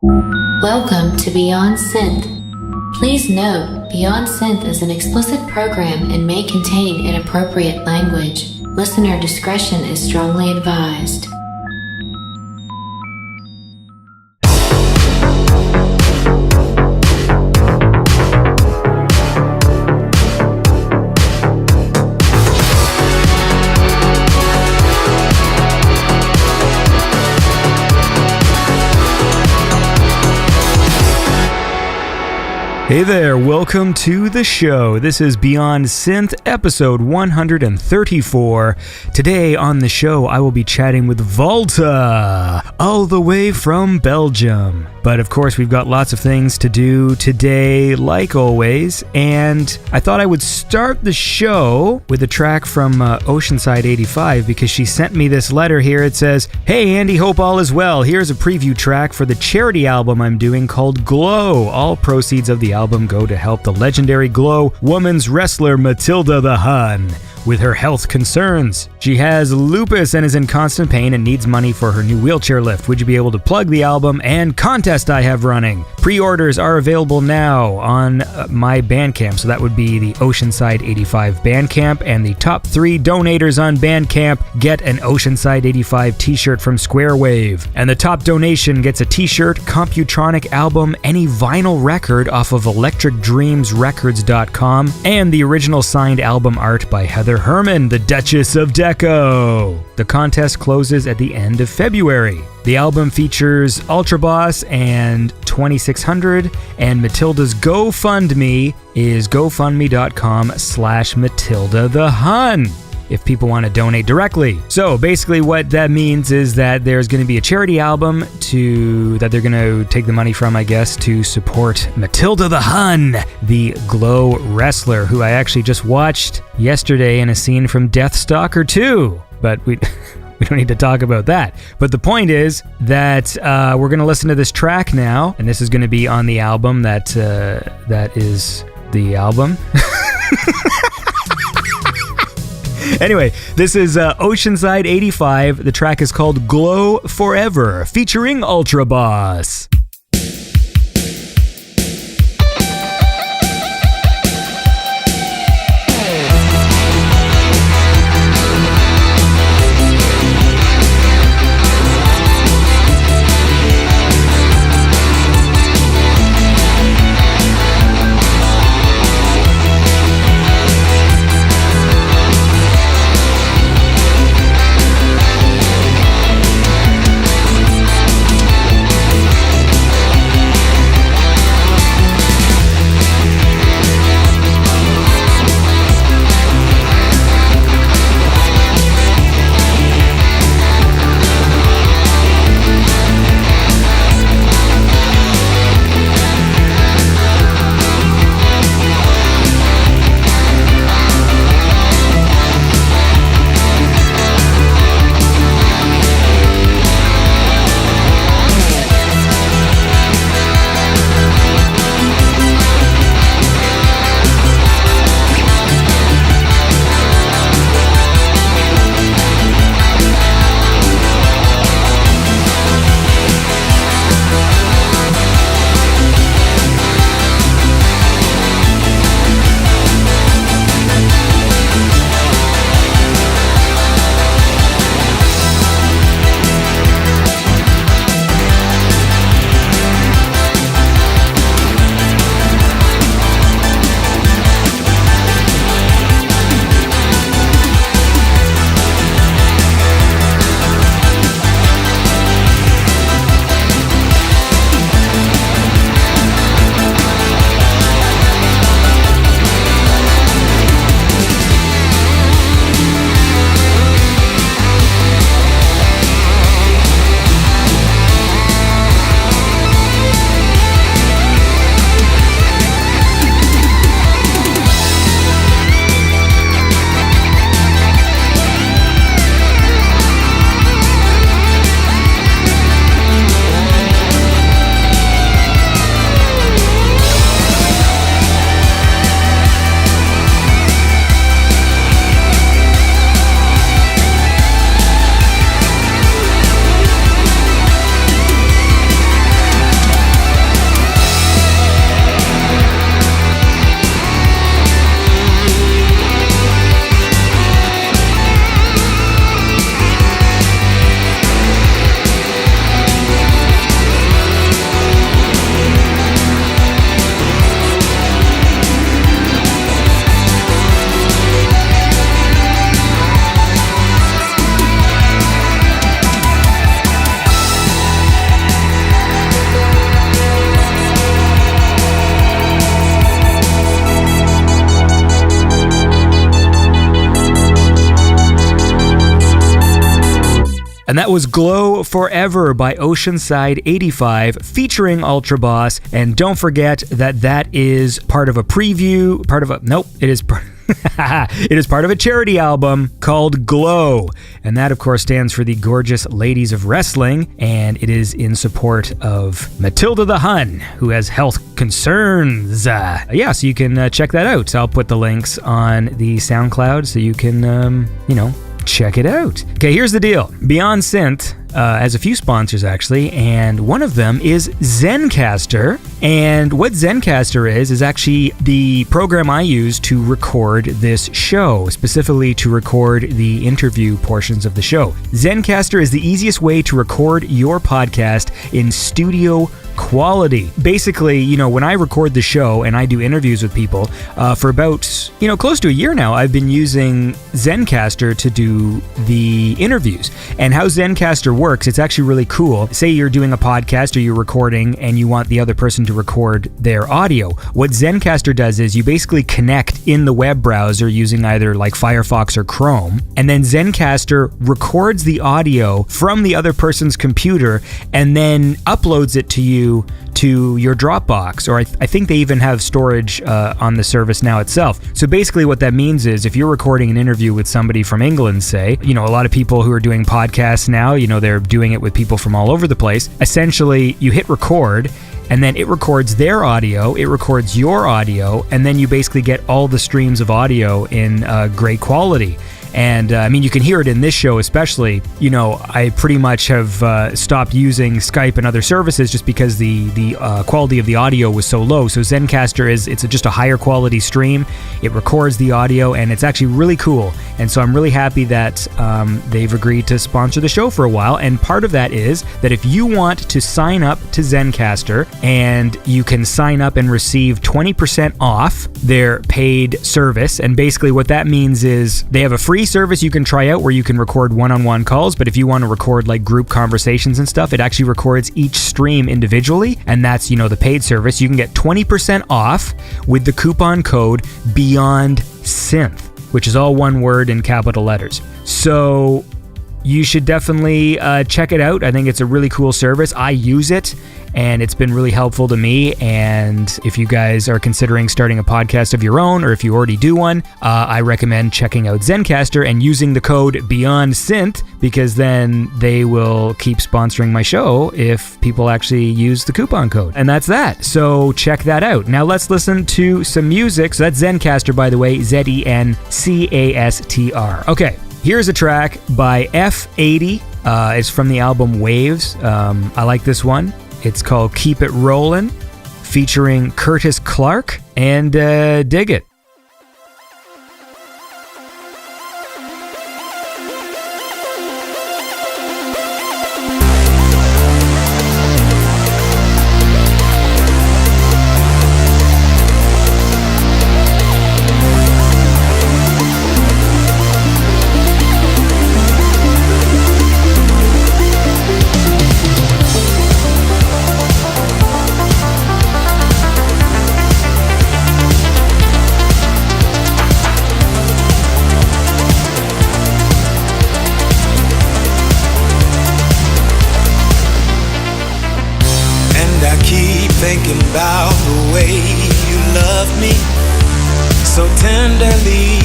Welcome to Beyond Synth. Please note, Beyond Synth is an explicit program and may contain inappropriate language. Listener discretion is strongly advised. Hey there, welcome to the show. This is Beyond Synth, episode 134. Today on the show, I will be chatting with Vulta, all the way from Belgium. But of course, we've got lots of things to do today, like always, and I thought I would start the show with a track from OCEANSIDE 85 because she sent me this letter here. It says, "Hey Andy, hope all is well. Here's a preview track for the charity album I'm doing called Glow. All proceeds of the album go to help the legendary Glow women's wrestler Matilda the Hun with her health concerns. She has lupus and is in constant pain and needs money for her new wheelchair lift. Would you be able to plug the album and contest I have running? Pre-orders are available now on my Bandcamp." So that would be the OCEANSIDE 85 Bandcamp, and the top 3 donators on Bandcamp get an OCEANSIDE 85 t-shirt from Squarewave. And the top donation gets a t-shirt, Computronic album, any vinyl record off of electricdreamsrecords.com, and the original signed album art by Heather Herman, the Duchess of Deco. The contest closes at the end of February. The album features ULTRABOSS and 2600, and Matilda's GoFundMe is gofundme.com/Matilda the Hun, if people want to donate directly. So basically what that means is that there's going to be a charity album that they're going to take the money from, I guess, to support Matilda the Hun, the Glow wrestler, who I actually just watched yesterday in a scene from Deathstalker 2. But we don't need to talk about that. But the point is that we're going to listen to this track now, and this is going to be on the album that is the album. Anyway, this is OCEANSIDE 85. The track is called Glow Forever, featuring ULTRABOSS. And that was Glow Forever by OCEANSIDE 85 featuring ULTRABOSS. And don't forget that that is part of a preview, it is part of a charity album called Glow. And that, of course, stands for the Gorgeous Ladies of Wrestling. And it is in support of Matilda the Hun, who has health concerns. So you can check that out. I'll put the links on the SoundCloud so you can, check it out. Okay, here's the deal. Beyond Synth has a few sponsors, actually, and one of them is Zencastr. And what Zencastr is actually the program I use to record this show, specifically to record the interview portions of the show. Zencastr is the easiest way to record your podcast in studio quality. Basically, when I record the show and I do interviews with people, for about, close to a year now, I've been using Zencastr to do the interviews. And how Zencastr works, it's actually really cool. Say you're doing a podcast or you're recording and you want the other person to record their audio. What Zencastr does is you basically connect in the web browser using either like Firefox or Chrome, and then Zencastr records the audio from the other person's computer and then uploads it to you to your Dropbox, or I think they even have storage on the service now itself. So basically what that means is if you're recording an interview with somebody from England, say, a lot of people who are doing podcasts now, they're doing it with people from all over the place. Essentially, you hit record, and then it records their audio, it records your audio, and then you basically get all the streams of audio in great quality. And you can hear it in this show especially. I pretty much have stopped using Skype and other services just because the quality of the audio was so low. So Zencastr it's just a higher quality stream. It records the audio, and it's actually really cool. And so I'm really happy that they've agreed to sponsor the show for a while. And part of that is that if you want to sign up to Zencastr, and you can sign up and receive 20% off their paid service. And basically what that means is they have a free service you can try out where you can record one-on-one calls, but if you want to record like group conversations and stuff, it actually records each stream individually, and that's the paid service. You can get 20% off with the coupon code Beyond Synth, which is all one word in capital letters. So you should definitely check it out. I think it's a really cool service. I use it, and it's been really helpful to me. And if you guys are considering starting a podcast of your own, or if you already do one, I recommend checking out Zencastr and using the code Beyond Synth, because then they will keep sponsoring my show if people actually use the coupon code. And that's that. So check that out. Now let's listen to some music. So that's Zencastr, by the way, Zencastr. Okay. Here's a track by F80. It's from the album Waves. I like this one. It's called Keep It Rollin', featuring Curtis Clark, and dig it. Thinking about the way you love me so tenderly,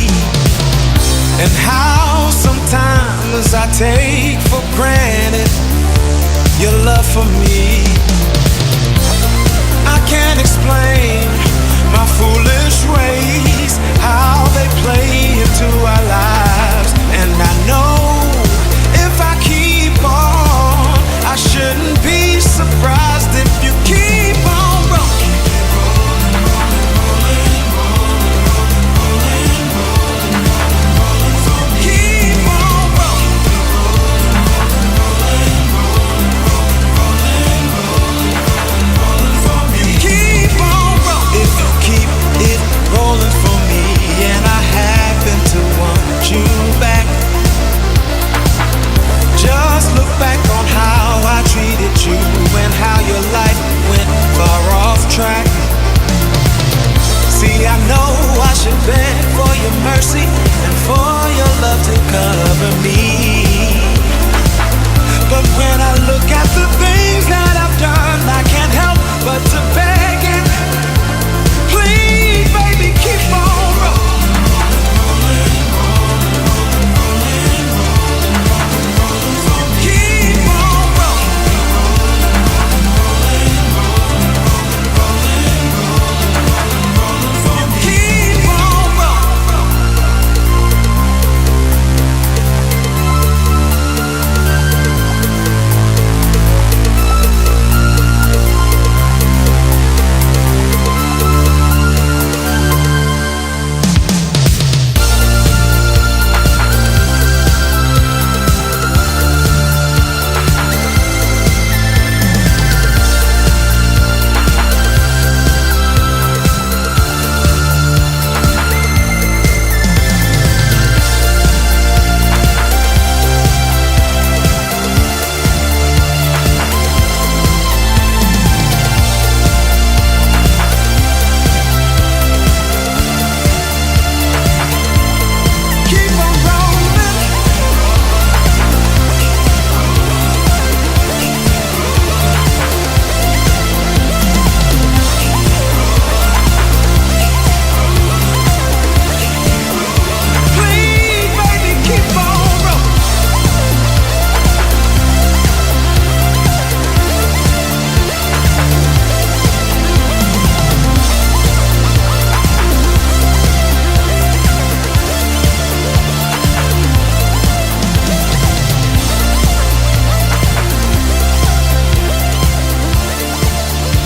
and how sometimes I take for granted your love for me. I can't explain my foolish ways, how they play into our lives, and I know if I keep on, I shouldn't be surprised if you keep on rolling. Keep on rolling.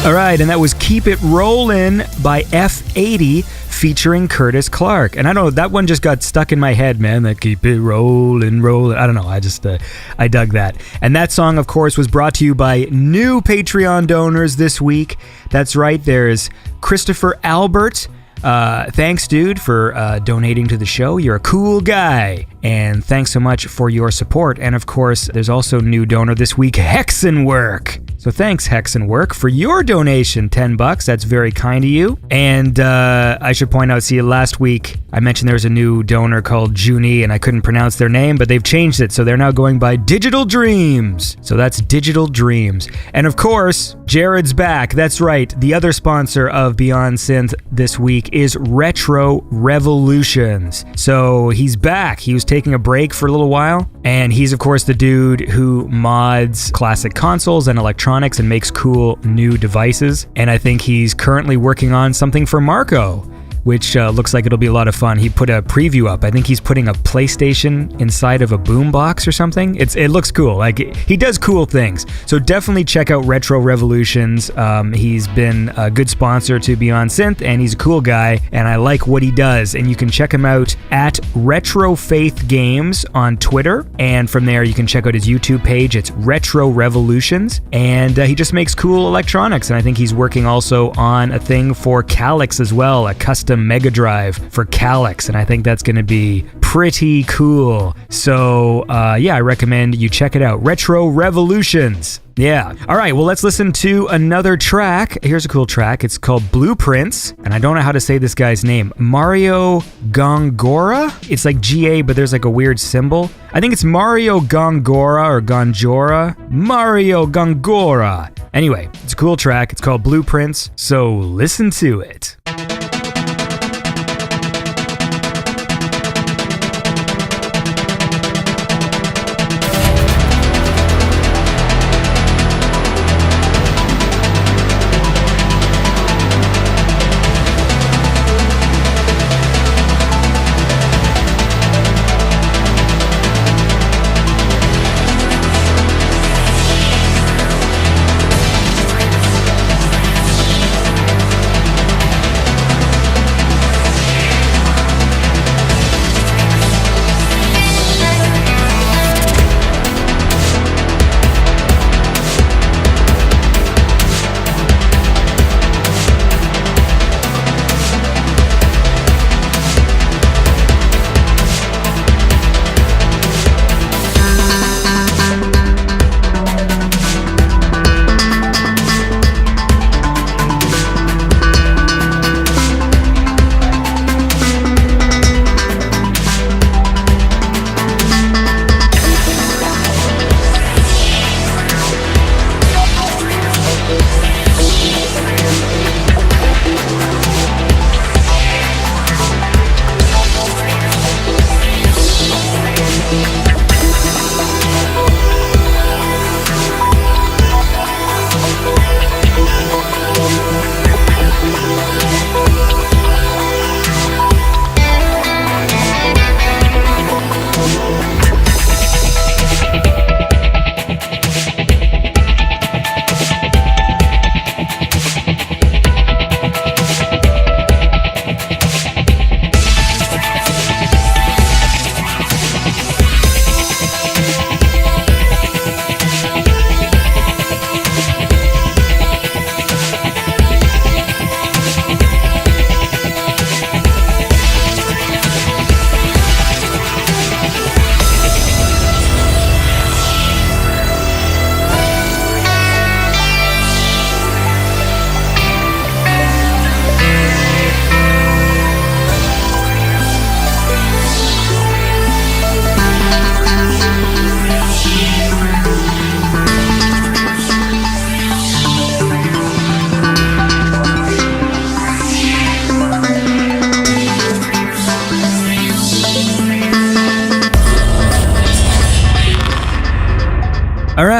All right, and that was Keep It Rollin' by F80 featuring Curtis Clark. And I don't know, that one just got stuck in my head, man. That Keep It Rollin', Rollin'. I don't know, I dug that. And that song, of course, was brought to you by new Patreon donors this week. That's right, there's Christopher Albert. Thanks, dude, for donating to the show. You're a cool guy. And thanks so much for your support. And of course, there's also new donor this week, Hexenwork. So thanks, Hexenwork, for your donation, $10. That's very kind of you. And I should point out, see, last week I mentioned there's a new donor called Junie, and I couldn't pronounce their name, but they've changed it. So they're now going by Digital Dreams. So that's Digital Dreams. And of course, Jared's back. That's right. The other sponsor of Beyond Synth this week is Retro Revolutions. So he's back. He was taking a break for a little while. And he's, of course, the dude who mods classic consoles and electronics and makes cool new devices. And I think he's currently working on something for Marco, which looks like it'll be a lot of fun. He put a preview up. I think he's putting a PlayStation inside of a boombox or something. It looks cool. Like, he does cool things. So definitely check out Retro Revolutions. He's been a good sponsor to Beyond Synth, and he's a cool guy, and I like what he does. And you can check him out at Retro Faith Games on Twitter, and from there you can check out his YouTube page. It's Retro Revolutions, and he just makes cool electronics. And I think he's working also on a thing for Calyx as well, a custom Mega Drive for Calyx, and I think that's going to be pretty cool. So yeah, I recommend you check it out. Retro Revolutions. Yeah. All right, well, let's listen to another track. Here's a cool track. It's called Blueprints, and I don't know how to say this guy's name. Mario Góngora? It's like GA, but there's like a weird symbol. I think it's Mario Góngora or Góngora. Mario Góngora. Anyway, it's a cool track. It's called Blueprints, so listen to it.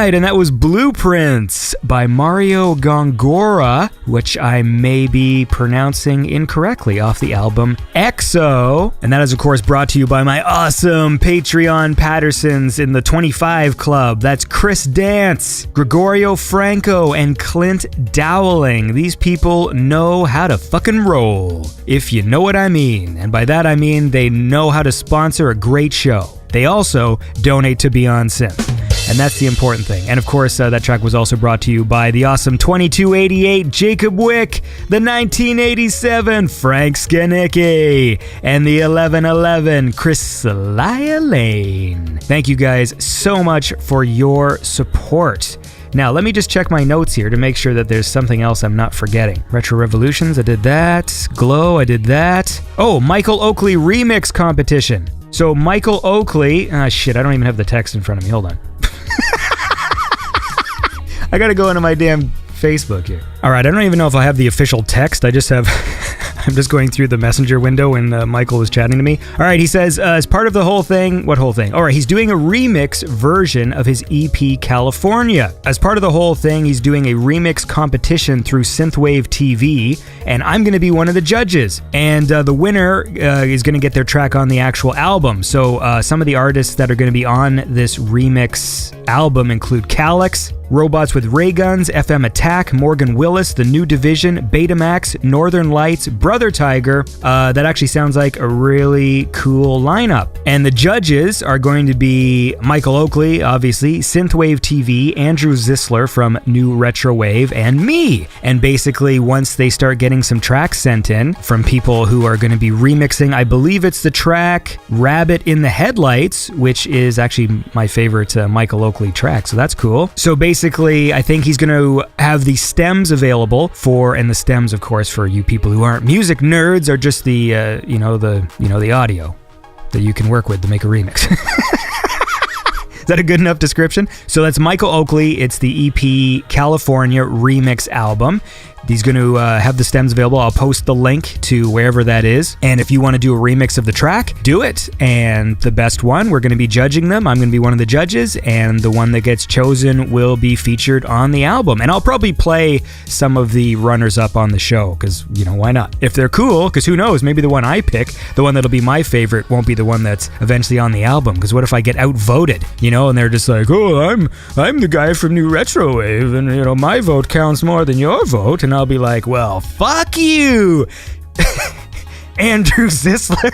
right, and that was Blueprints by Mario Góngora, which I may be pronouncing incorrectly, off the album EXO. And that is, of course, brought to you by my awesome Patreon Pattersons in the 25 Club. That's Chris Dance, Gregorio Franco, and Clint Dowling. These people know how to fucking roll, if you know what I mean. And by that I mean they know how to sponsor a great show. They also donate to Beyond Synth. And that's the important thing. And of course, that track was also brought to you by the awesome 2288 Jacob Wick, the 1987 Frank Skanicki, and the 1111 Chris Lane. Thank you guys so much for your support. Now, let me just check my notes here to make sure that there's something else I'm not forgetting. Retro Revolutions, I did that. Glow, I did that. Oh, Michael Oakley Remix Competition. So Michael Oakley, shit, I don't even have the text in front of me. Hold on. I gotta go into my damn Facebook here. All right, I don't even know if I have the official text. I just have... I'm just going through the messenger window when Michael was chatting to me. All right, he says, as part of the whole thing... What whole thing? All right, he's doing a remix version of his EP, California. As part of the whole thing, he's doing a remix competition through Synthwave TV, and I'm going to be one of the judges. And the winner is going to get their track on the actual album. So some of the artists that are going to be on this remix album include Calyx, Robots with Ray Guns, FM Attack, Morgan Willis, The New Division, Betamax, Northern Lights, Brother Tiger. That actually sounds like a really cool lineup. And the judges are going to be Michael Oakley, obviously, Synthwave TV, Andrew Zisler from New Retrowave, and me. And basically, once they start getting some tracks sent in from people who are going to be remixing, I believe it's the track Rabbit in the Headlights, which is actually my favorite Michael Oakley track, so that's cool. So basically, I think he's going to have the stems available for, and the stems, of course, for you people who aren't music nerds, are just the, the audio that you can work with to make a remix. Is that a good enough description? So that's Michael Oakley. It's the EP California Remix album. He's going to have the stems available. I'll post the link to wherever that is. And if you want to do a remix of the track, do it. And the best one, we're going to be judging them. I'm going to be one of the judges. And the one that gets chosen will be featured on the album. And I'll probably play some of the runners-up on the show. Because, why not? If they're cool, because who knows? Maybe the one I pick, the one that'll be my favorite, won't be the one that's eventually on the album. Because what if I get outvoted? And they're just like, oh, I'm the guy from New Retrowave. And, my vote counts more than your vote. And I'll be like, well, fuck you, Andrew Zisler.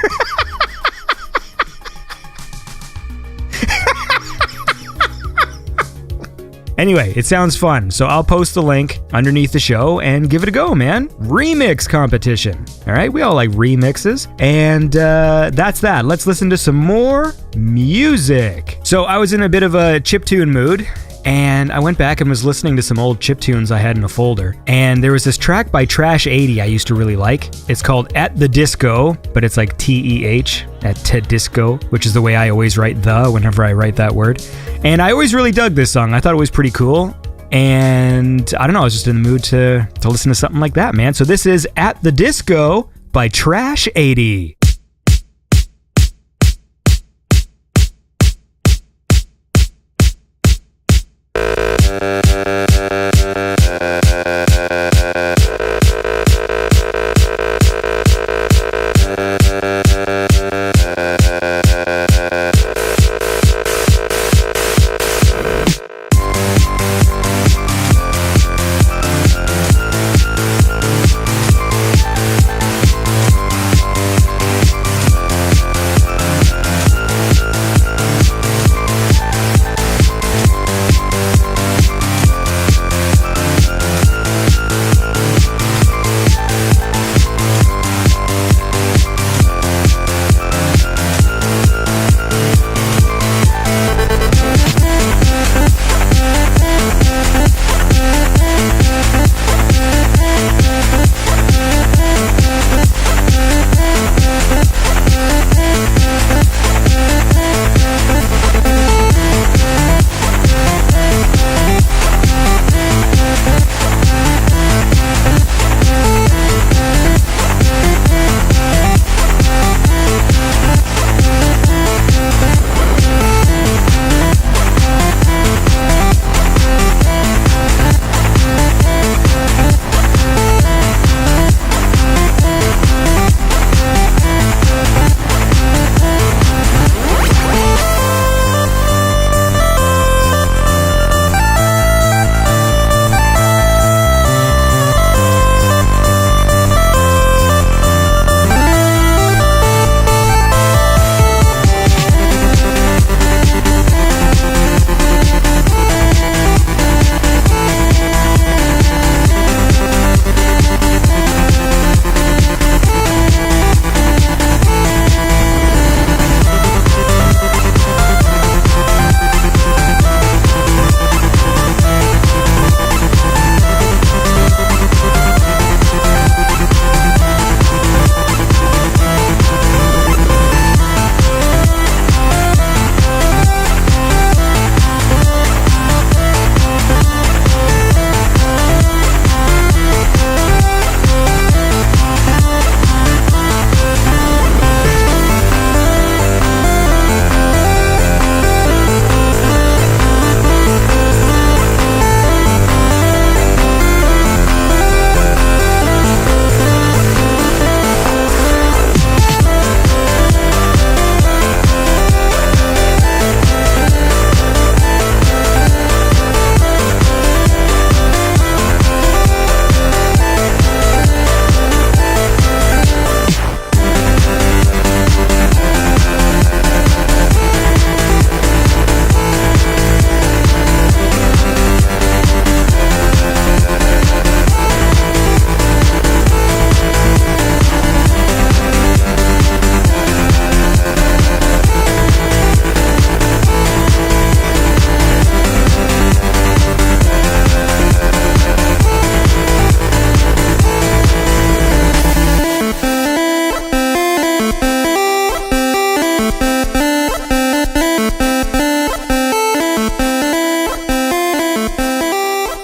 Anyway, it sounds fun, so I'll post the link underneath the show and give it a go, man. Remix competition. All right, we all like remixes. And that's that. Let's listen to some more music. So I was in a bit of a chiptune mood, and I went back and was listening to some old chiptunes I had in a folder. And there was this track by Trash 80 I used to really like. It's called At the Disco, but it's like T-E-H, at Disco, which is the way I always write the whenever I write that word. And I always really dug this song. I thought it was pretty cool. And I don't know, I was just in the mood to listen to something like that, man. So this is At the Disco by Trash 80.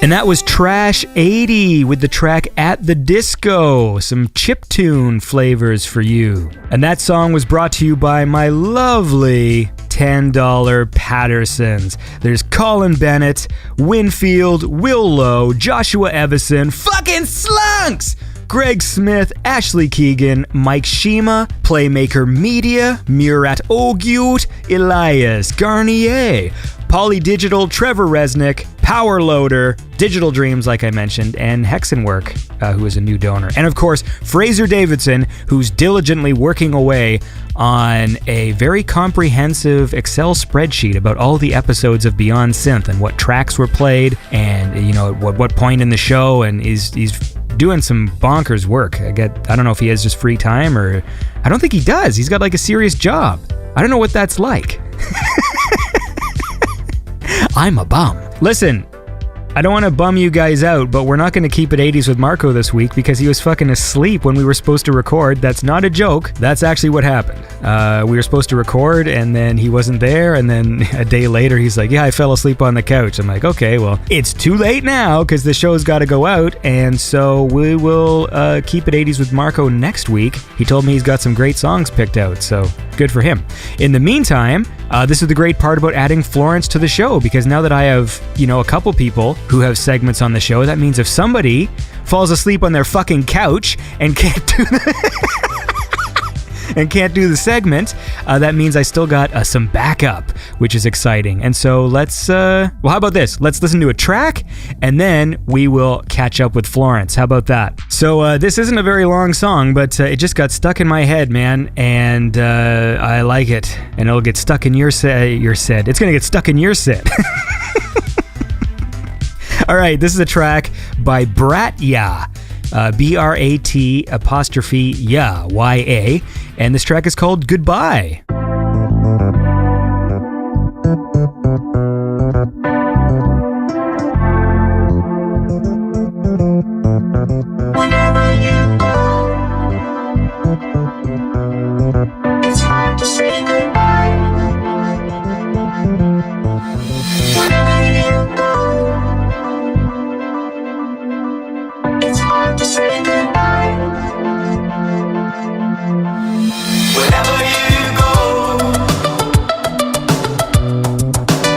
And that was Trash 80 with the track At the Disco, some chiptune flavors for you. And that song was brought to you by my lovely $10 Pattersons. There's Colin Bennett, Winfield, Will Lowe, Joshua Evison, fucking Slunks! Greg Smith, Ashley Keegan, Mike Shima, Playmaker Media, Murat Ogut, Elias Garnier, Polydigital, Trevor Resnick, Power Loader, Digital Dreams, like I mentioned, and Hexenwork, who is a new donor. And of course, Fraser Davidson, who's diligently working away on a very comprehensive Excel spreadsheet about all the episodes of Beyond Synth and what tracks were played and, you know, at what point in the show, and he's doing some bonkers work. I don't know if he has just free time, or I don't think he does. He's got like a serious job. I don't know what that's like. I'm a bum. Listen, I don't want to bum you guys out, but we're not going to keep it 80s with Marco this week because he was fucking asleep when we were supposed to record. That's not a joke. That's actually what happened. We were supposed to record and then he wasn't there, and then a day later he's like, yeah, I fell asleep on the couch. I'm like, okay, well, it's too late now because the show's got to go out, and so we will keep it 80s with Marco next week. He told me he's got some great songs picked out, so good for him. In the meantime, this is the great part about adding Florence to the show, because now that I have, you know, a couple people who have segments on the show, that means if somebody falls asleep on their fucking couch and can't do the segment, that means I still got some backup, which is exciting. And so let's, well, how about this? Let's listen to a track, and then we will catch up with Florence. How about that? So this isn't a very long song, but it just got stuck in my head, man, and I like it. And it'll get stuck in your set. It's gonna get stuck in your set. All right, this is a track by BRAT'YA. BRAT''ya, Y-A, and this track is called Goodbye. Whenever you go, it's hard to say goodbye. Whenever you go, it's hard to say goodbye. Whenever you go,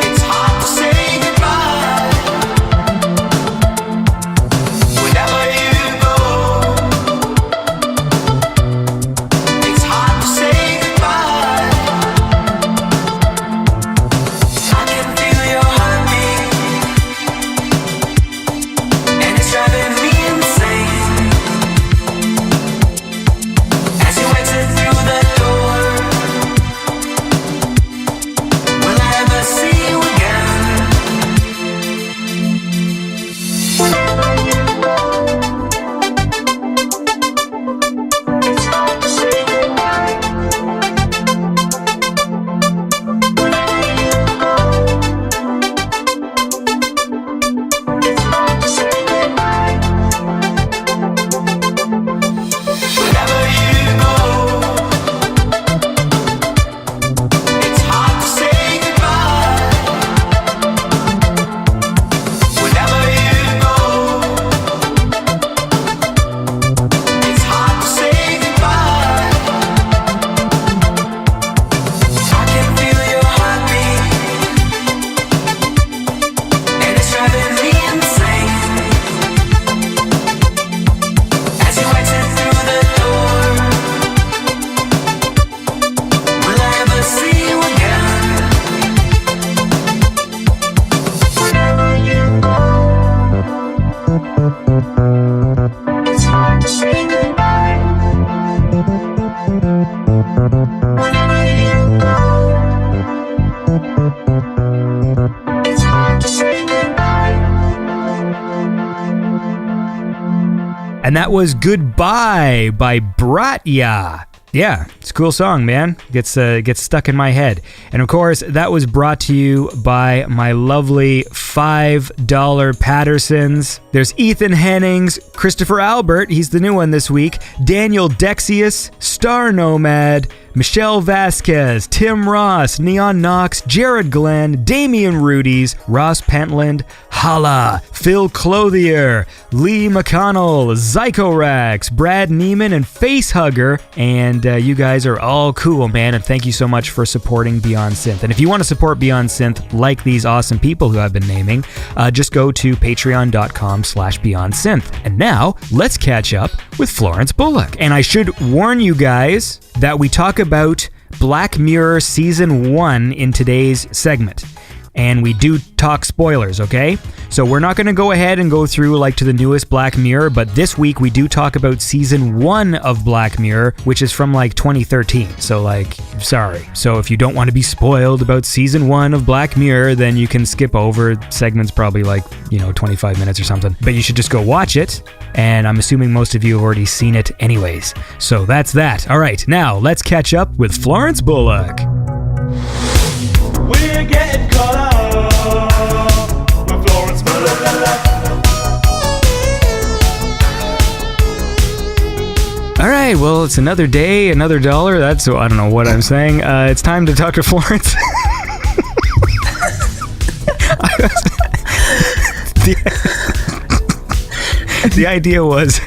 it's hard to say goodbye. Whenever you go, it's hard to say goodbye. I can feel your heartbeat, and it's driving me insane. As you exit through the door, will I ever see you again? Whenever you go, it's hard to say goodbye. Whenever you go, it's hard to say goodbye. Whenever you go, it's hard to say goodbye. Whenever you go, it's hard to say goodbye. I can feel your heartbeat, and it's driving me insane. As you exit through the door, will I ever see you again? Whenever you go, it's hard to say goodbye. Whenever you go, it's hard to say goodbye. And that was Goodbye by BRAT'YA. Yeah, it's a cool song, man. Gets stuck in my head. And of course, that was brought to you by my lovely $5 Pattersons. There's Ethan Hennings, Christopher Albert, he's the new one this week, Daniel Dexius, Star Nomad, Michelle Vasquez, Tim Ross, Neon Knox, Jared Glenn, Damian Rudies, Ross Pentland, Hala, Phil Clothier, Lee McConnell, Zykorax, Brad Neiman, and Facehugger. And you guys are all cool, man. And thank you so much for supporting Beyond Synth. And if you want to support Beyond Synth like these awesome people who I've been naming, just go to patreon.com/Beyond Synth. And now let's catch up with Florence Bullock. And I should warn you guys that we talk about Black Mirror Season 1 in today's segment. And we do talk spoilers, okay? So we're not going to go ahead and go through like to the newest Black Mirror, but this week we do talk about Season 1 of Black Mirror, which is from like 2013. So like, sorry. So if you don't want to be spoiled about Season 1 of Black Mirror, then you can skip over segments probably like, 25 minutes or something. But you should just go watch it. And I'm assuming most of you have already seen it anyways. So that's that. All right, now let's catch up with Florence Bullock. We're getting caught up with Florence Bullock. All right, well, it's another day, another dollar. That's, I don't know what I'm saying. It's time to talk to Florence. The idea was,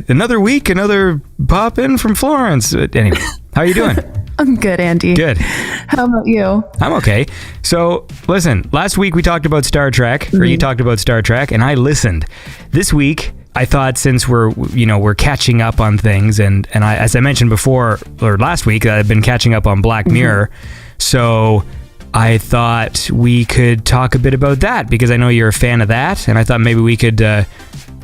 another week, another pop in from Florence. Anyway, how are you doing? I'm good, Andy. Good. How about you? I'm okay. So, listen, last week we talked about Star Trek, or you talked about Star Trek, and I listened. This week, I thought since we're catching up on things, and I, as I mentioned before, or last week, I've been catching up on Black Mirror, so I thought we could talk a bit about that, because I know you're a fan of that, and I thought maybe we could...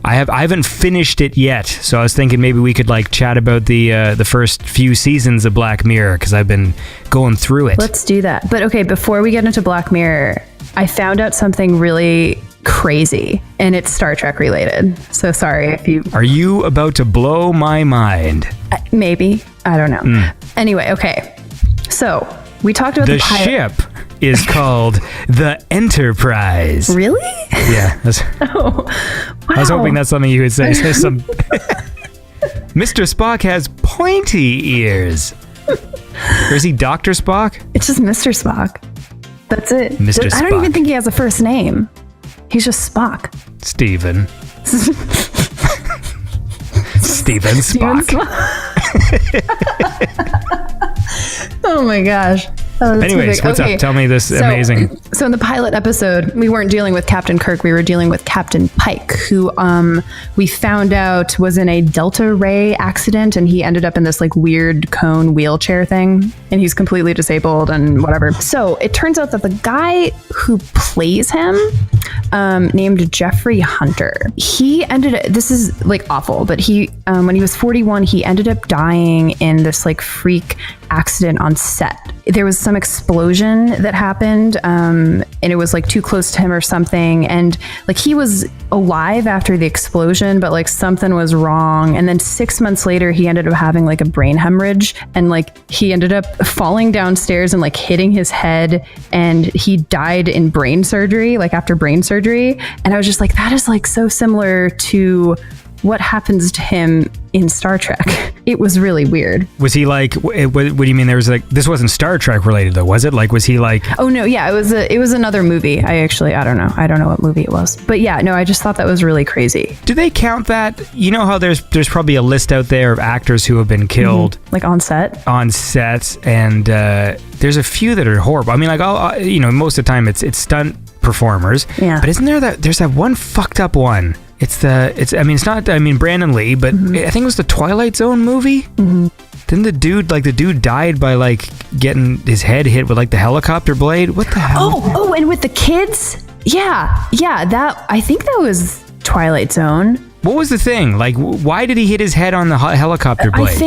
I haven't finished it yet, so I was thinking maybe we could like chat about the first few seasons of Black Mirror, because I've been going through it. Let's do that. But okay, before we get into Black Mirror, I found out something really crazy, and it's Star Trek related. So sorry if you... Are you about to blow my mind? Maybe. I don't know. Anyway, okay. So we talked about the pilot. Ship is called the Enterprise. Really? Yeah. Oh, wow. I was hoping that's something you would say. There's some... Mr. Spock has pointy ears. Or is he Dr. Spock? It's just Mr. Spock. That's it. Mr. I don't Spock. even think he has a first name. He's just Spock. Steven. Steven Spock. Oh my gosh. Oh, anyways, what's up? Tell me this amazing... So in the pilot episode, we weren't dealing with Captain Kirk. We were dealing with Captain Pike, who we found out was in a Delta Ray accident, and he ended up in this like weird cone wheelchair thing, and he's completely disabled and whatever. So it turns out that the guy who plays him, named Jeffrey Hunter, he ended up... This is like awful, but he when he was 41, he ended up dying in this like freak accident on set. There was some explosion that happened, and it was like too close to him or something, and like he was alive after the explosion, but like something was wrong. And then 6 months later, he ended up having like a brain hemorrhage, and like he ended up falling downstairs and like hitting his head, and he died in brain surgery, like after brain surgery. And I was just like, that is like so similar to what happens to him in Star Trek. It was really weird. Was he like, what do you mean there was like, this wasn't Star Trek related though, was it? Like, was he like... Oh no, yeah, it was another movie. I don't know what movie it was. But yeah, no, I just thought that was really crazy. Do they count that? You know how there's probably a list out there of actors who have been killed. Like on set? On set, and there's a few that are horrible. I mean, like, most of the time it's stunt performers. Yeah. But isn't there's that one fucked up one? Brandon Lee, but I think it was the Twilight Zone movie. Didn't the dude died by like getting his head hit with like the helicopter blade? What the hell? Oh, and with the kids? Yeah, that, I think that was Twilight Zone. What was the thing? Like, why did he hit his head on the helicopter blades?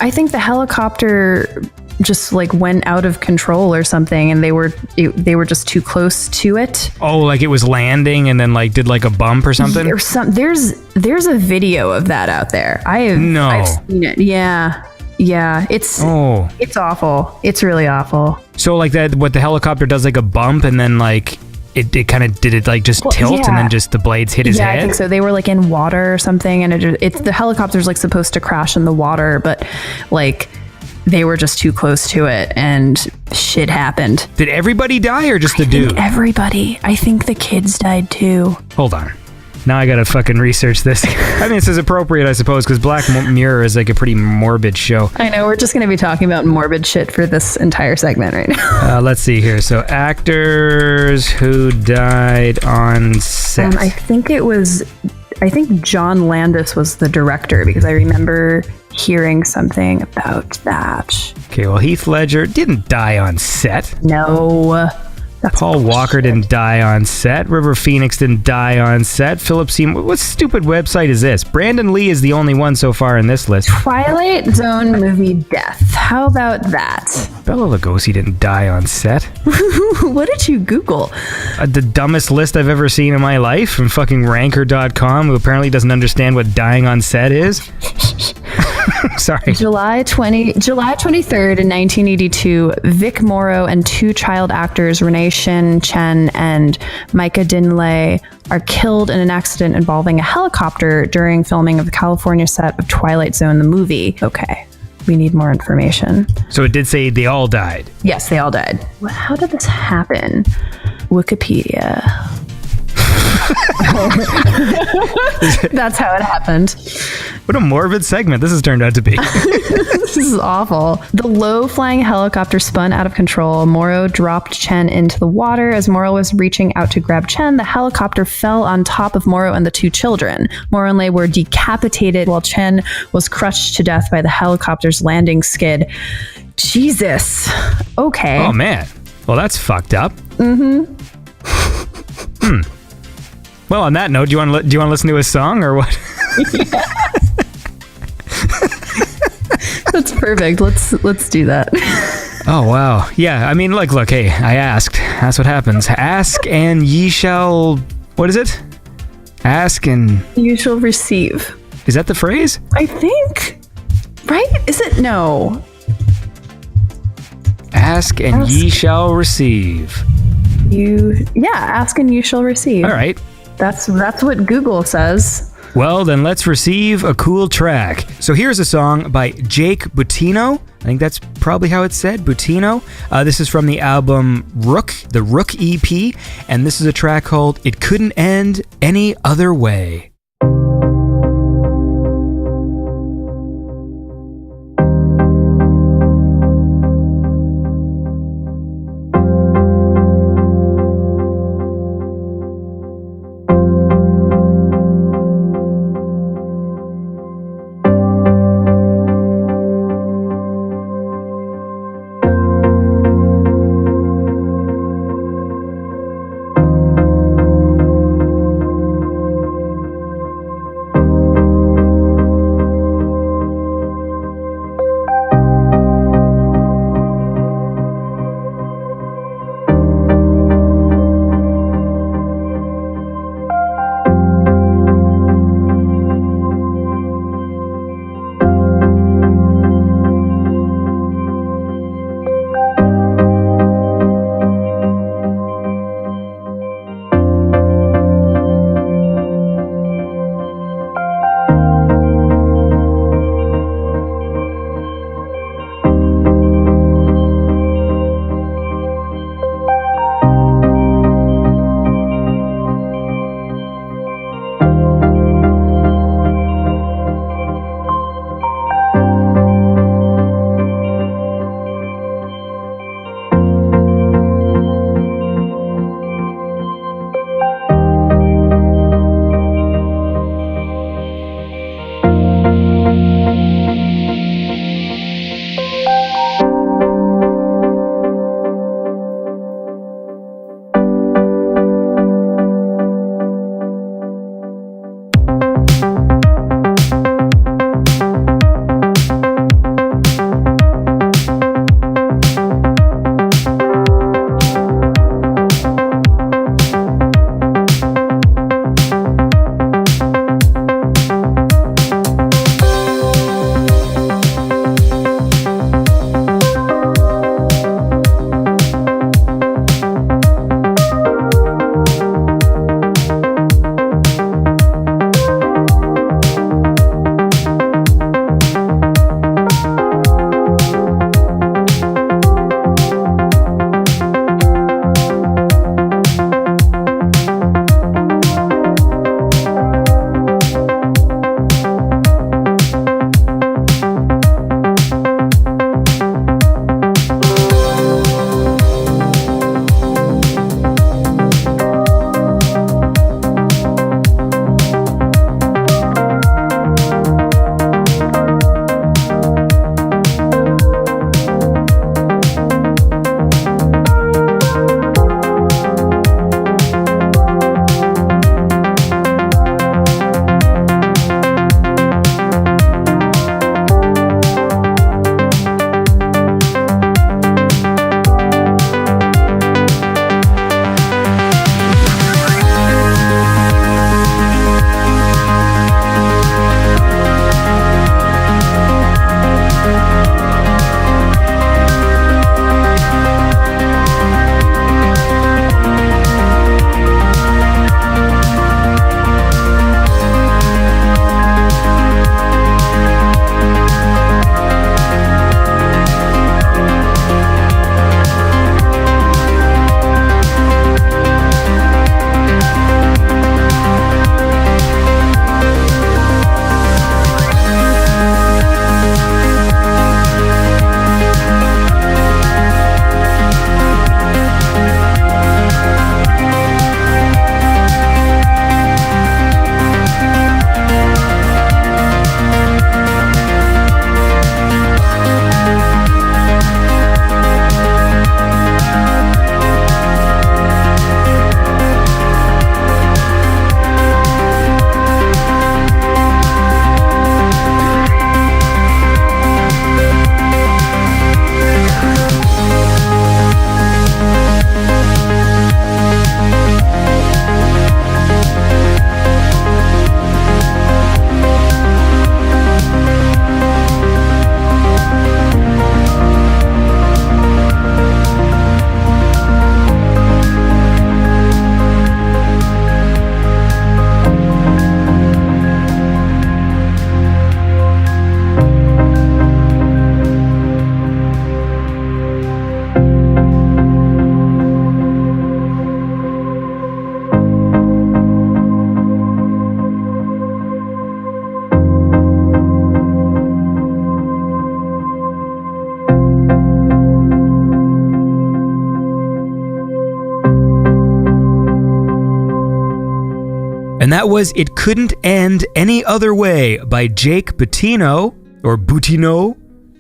I think the helicopter just like went out of control or something, and they were just too close to it. Oh, like it was landing and then like did like a bump or something? There's a video of that out there. I've seen it. Yeah. It's awful. It's really awful. So like that, what the helicopter does like a bump, and then like it kind of did it like just tilt and yeah. then just the blades hit his Yeah, head? I think so. They were like in water or something, and it's the helicopter's like supposed to crash in the water, but like they were just too close to it and shit happened. Did everybody die or just the dude? Everybody. I think the kids died too. Hold on. Now I gotta fucking research this. I mean, this is appropriate, I suppose, because Black Mirror is like a pretty morbid show. I know, we're just going to be talking about morbid shit for this entire segment right now. Let's see here. So, actors who died on set. I think John Landis was the director because I remember hearing something about that. Okay, well, Heath Ledger didn't die on set. No. That's Paul bullshit. Walker didn't die on set. River Phoenix didn't die on set. Philip Seymour. What stupid website is this? Brandon Lee is the only one so far in this list. Twilight Zone movie death. How about that? Bela Lugosi didn't die on set. What did you Google? The dumbest list I've ever seen in my life from fucking ranker.com, who apparently doesn't understand what dying on set is. Sorry. July 23rd in 1982, Vic Morrow and two child actors, Renee Chen and Micah Dinley, are killed in an accident involving a helicopter during filming of the California set of Twilight Zone, the movie. Okay, we need more information. So it did say they all died. Yes, they all died. How did this happen? Wikipedia. That's how it happened. What a morbid segment this has turned out to be. This is awful. The low-flying helicopter spun out of control. Morrow dropped Chen into the water. As Morrow was reaching out to grab Chen, the helicopter fell on top of Morrow and the two children. Morrow and Lei were decapitated while Chen was crushed to death by the helicopter's landing skid. Jesus. Okay. Oh, man. Well, that's fucked up. Well, on that note, do you want to listen to a song or what? That's perfect. Let's do that. Oh, wow. Yeah, I mean, look, hey, I asked. That's what happens. Ask and ye shall... What is it? Ask and... You shall receive. Is that the phrase? I think. Right? Is it? No. Ask and ye shall receive. Ask and you shall receive. All right. That's what Google says. Well, then let's receive a cool track. So here's a song by Butineau. I think that's probably how it's said, Butineau. This is from the album Rook, the Rook EP, and this is a track called It Couldn't End Any Other Way. And that was It Couldn't End Any Other Way by Jakebutineau, or Butineau.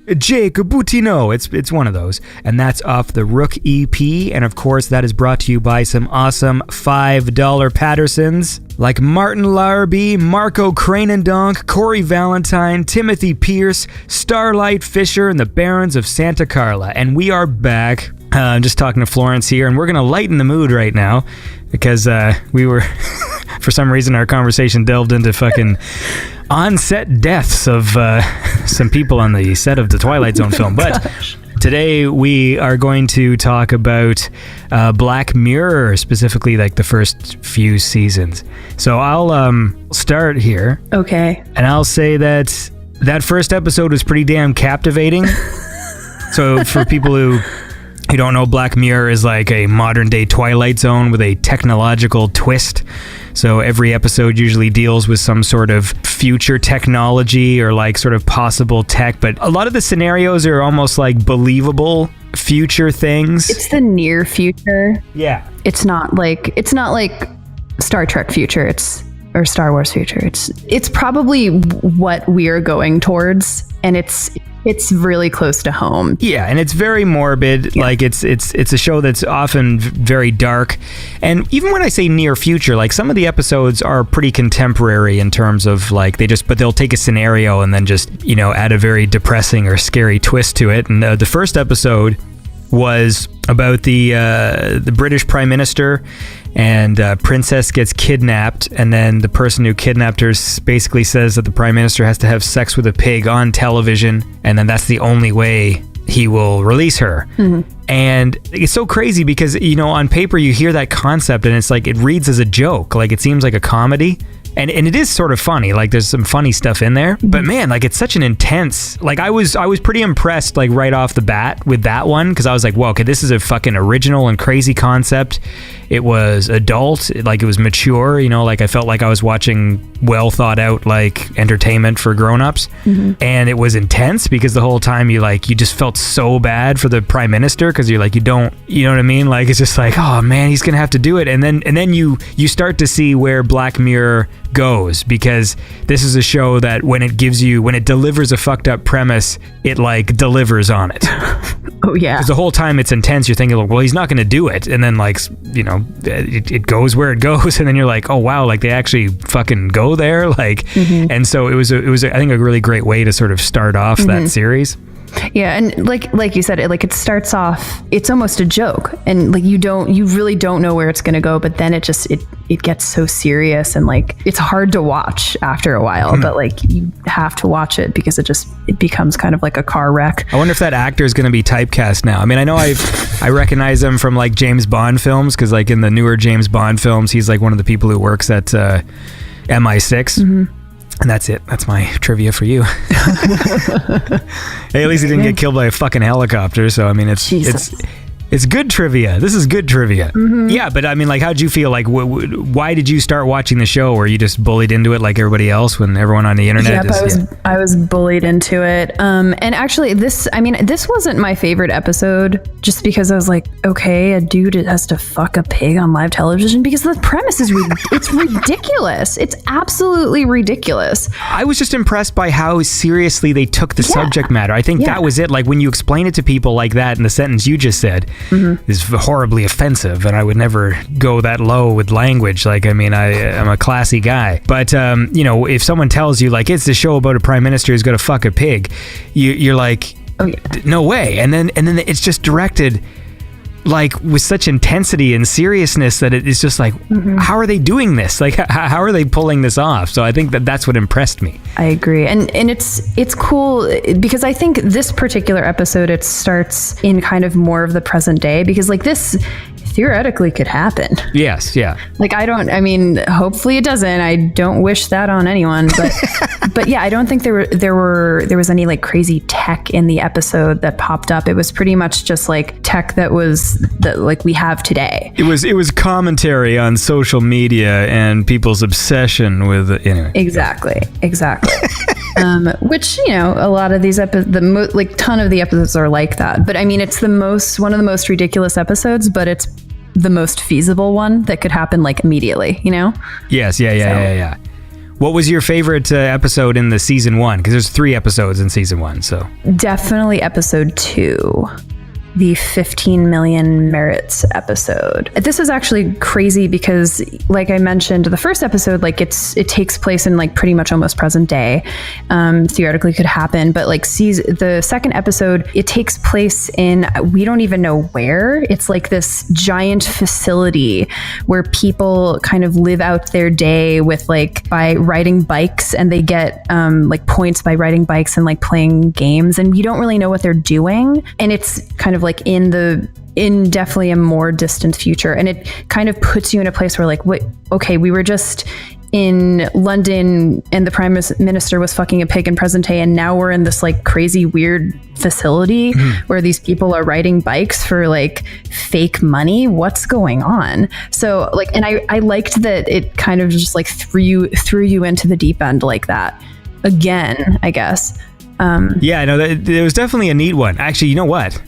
Jakebutineau. It's one of those. And that's off the Rook EP. And of course, that is brought to you by some awesome $5 Pattersons like Martin Larrabee, Marco Cranendonk, Corey Valentine, Timothy Pierce, Starlight Fisher, and the Barons of Santa Carla. And we are back. I'm just talking to Florence here, and we're going to lighten the mood right now because we were, for some reason, our conversation delved into fucking on-set deaths of some people on the set of the Twilight Zone film. But today we are going to talk about Black Mirror, specifically like the first few seasons. So I'll start here. Okay. And I'll say that first episode was pretty damn captivating. So for people who don't know, Black Mirror is like a modern-day Twilight Zone with a technological twist. So every episode usually deals with some sort of future technology or like sort of possible tech, but a lot of the scenarios are almost like believable future things. It's the near future. Yeah. It's not like Star Trek future. Or Star Wars future. It's probably what we are going towards, and it's really close to home. Yeah, and it's very morbid. Yeah. Like it's a show that's often very dark. And even when I say near future, like some of the episodes are pretty contemporary in terms of like but they'll take a scenario and then just, add a very depressing or scary twist to it. And the first episode was about the British Prime Minister, and Princess gets kidnapped, and then the person who kidnapped her basically says that the Prime Minister has to have sex with a pig on television, and then that's the only way he will release her. Mm-hmm. And it's so crazy because, on paper you hear that concept and it's like it reads as a joke, like it seems like a comedy. And it is sort of funny, like there's some funny stuff in there, but man, like it's such an intense, like I was pretty impressed like right off the bat with that one, because I was like, whoa, okay, this is a fucking original and crazy concept. It was adult, like it was mature, like I felt like I was watching well thought out like entertainment for grown-ups. Mm-hmm. And it was intense because the whole time you just felt so bad for the Prime Minister, because you're like, you know what I mean? Like it's just like, oh man, he's gonna have to do it. And then you start to see where Black Mirror goes, because this is a show that when it delivers a fucked up premise, it like delivers on it. Oh yeah. Because the whole time it's intense, you're thinking, well, he's not going to do it, and then like it goes where it goes, and then you're like, oh wow, like they actually fucking go there, like. Mm-hmm. And so it was I think a really great way to sort of start off that series. Yeah, and like you said, it starts off, it's almost a joke, and like you really don't know where it's going to go, but then it gets so serious, and like it's hard to watch after a while, but like you have to watch it because it becomes kind of like a car wreck. I wonder if that actor is going to be typecast now. I mean, I know I recognize him from like James Bond films, because like in the newer James Bond films, he's like one of the people who works at MI6. Mm-hmm. And that's it. That's my trivia for you. Hey, at least he didn't get killed by a fucking helicopter. So, I mean, it's good trivia. This is good trivia. Mm-hmm. Yeah, but I mean, like, how'd you feel? Like, why did you start watching the show? Were you just bullied into it like everybody else when everyone on the internet? Yep, I was bullied into it. And actually, this wasn't my favorite episode, just because I was like, okay, a dude has to fuck a pig on live television, because the premise is it's ridiculous. It's absolutely ridiculous. I was just impressed by how seriously they took the subject matter. I think that was it. Like when you explain it to people like that in the sentence you just said, is horribly offensive, and I would never go that low with language. Like, I mean, I'm a classy guy, but if someone tells you like it's a show about a prime minister who's going to fuck a pig, you're like, oh yeah, no way. And then it's just directed like with such intensity and seriousness that it's just like, how are they doing this? Like, how are they pulling this off? So I think that's what impressed me. I agree. And it's cool because I think this particular episode, it starts in kind of more of the present day, because like this theoretically could happen. Yes, yeah. Like hopefully it doesn't. I don't wish that on anyone, but but yeah, I don't think there was any like crazy tech in the episode that popped up. It was pretty much just like tech that like we have today. It was commentary on social media and people's obsession with it. Anyway. Exactly. Which, a lot of these ton of the episodes are like that. But I mean, it's one of the most ridiculous episodes, but it's the most feasible one that could happen like immediately, you know? Yes, yeah. What was your favorite episode in the season 1? Because there's 3 episodes in season 1, so. Definitely episode 2. The 15 million merits episode. This is actually crazy because, like I mentioned, the first episode, like it takes place in like pretty much almost present day. Theoretically could happen, but like the second episode, it takes place in, we don't even know where. It's like this giant facility where people kind of live out their day with like by riding bikes, and they get like points by riding bikes and like playing games, and you don't really know what they're doing. And it's kind of like in definitely a more distant future, and it kind of puts you in a place where like, wait, okay, we were just in London and the Prime Minister was fucking a pig in present day, and now we're in this like crazy weird facility where these people are riding bikes for like fake money. What's going on? So like, and I liked that it kind of just like threw you into the deep end like that again, I guess. Yeah, no, it was definitely a neat one. Actually, you know what?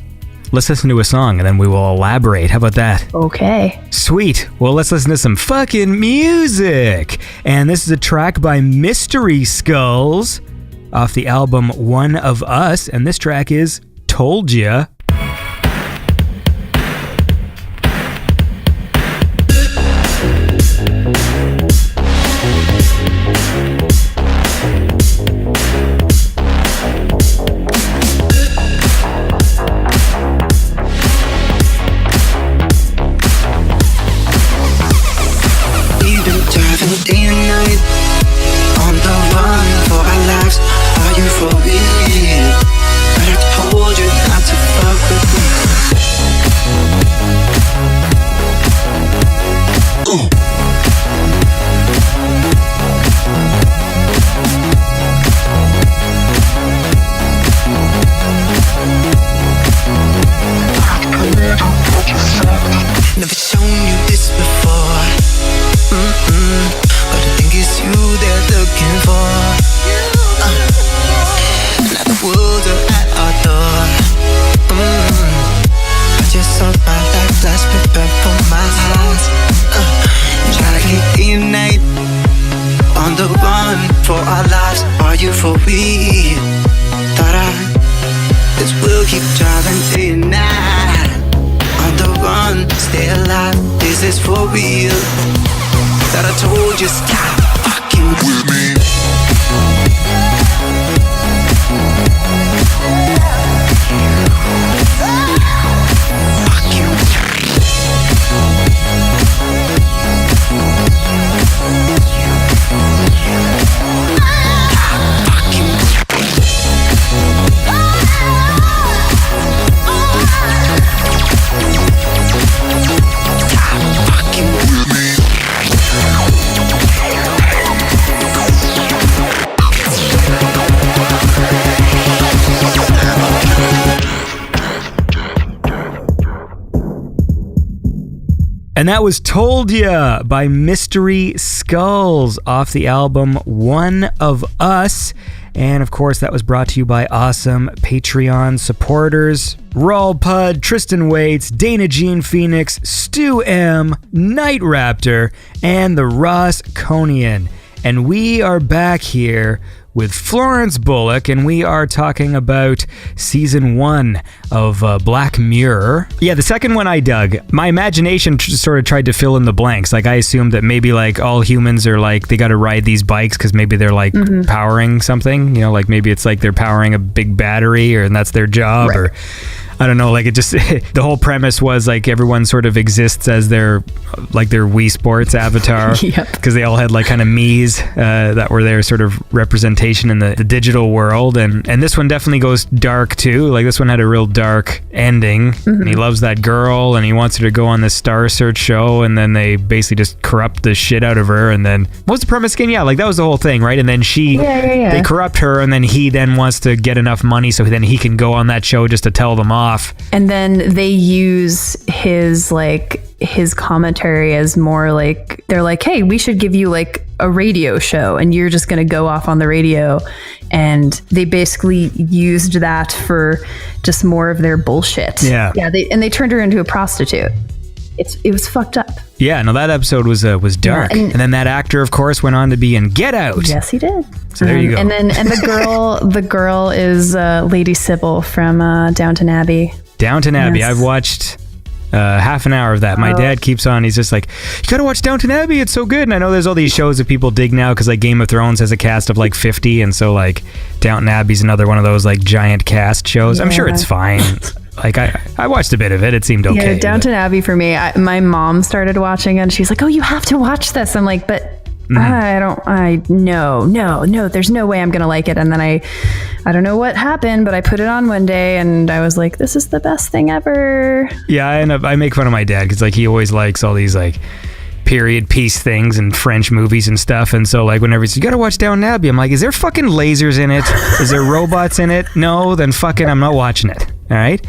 Let's listen to a song and then we will elaborate. How about that? Okay. Sweet. Well, let's listen to some fucking music. And this is a track by Mystery Skulls off the album One of Us. And this track is Told Ya. Day and night, on the run for our lives. Are you for real? But I told you not to fuck with me. Never shown you this before. But I think it's you they're looking for. Now the wolves are at our door. I just saw my life flash prepared for my eyes. Trying to get in night, on the run for our lives. Are you for real? Thought this will keep driving day and night. On the run, stay alive. This is for real. That I told you stop fucking with me. Fuck you. And that was Told Ya by Mystery Skulls off the album One of Us. And of course, that was brought to you by awesome Patreon supporters. Rawl Pud, Tristan Waits, Dana Jean Phoenix, Stu M, Night Raptor, and the Ross Conian. And we are back here with Florence Bullock, and we are talking about season 1 of Black Mirror. Yeah, the second one I dug. My imagination sort of tried to fill in the blanks. Like, I assumed that maybe like all humans are like, they got to ride these bikes because maybe they're like powering something, you know, like maybe it's like they're powering a big battery and that's their job, right. Or I don't know, like it just, the whole premise was like everyone sort of exists as their Wii Sports avatar. Yep. Because they all had like kind of me's that were their sort of representation in the digital world. And this one definitely goes dark too. Like this one had a real dark ending. And he loves that girl and he wants her to go on this Star Search show, and then they basically just corrupt the shit out of her. And then, what was the premise again? Yeah, like that was the whole thing, right? And then they corrupt her, and then he then wants to get enough money so then he can go on that show just to tell them off. And then they use his commentary as more like, they're like, hey, we should give you like a radio show and you're just going to go off on the radio. And they basically used that for just more of their bullshit. Yeah. Yeah. They turned her into a prostitute. it was fucked up. Yeah, no, that episode was dark. Yeah, and then that actor, of course, went on to be in Get Out. Yes, he did. So there you go. And the girl is Lady Sybil from Downton Abbey. Downton Abbey. Yes. I've watched half an hour of that. My dad keeps on. He's just like, you gotta watch Downton Abbey. It's so good. And I know there's all these shows that people dig now because like Game of Thrones has a cast of like 50, and so like Downton Abbey's another one of those like giant cast shows. I'm sure it's fine. Like I watched a bit of it. It seemed okay. Yeah, Downton Abbey for me. My mom started watching it, and she's like, "Oh, you have to watch this." I'm like, "But no. There's no way I'm gonna like it." And then I don't know what happened, but I put it on one day, and I was like, "This is the best thing ever." Yeah, I make fun of my dad because like he always likes all these like period piece things and French movies and stuff, and so like whenever he's, you gotta watch Downton Abbey, I'm like, is there fucking lasers in it? Is there robots in it? No, then fucking I'm not watching it. All right.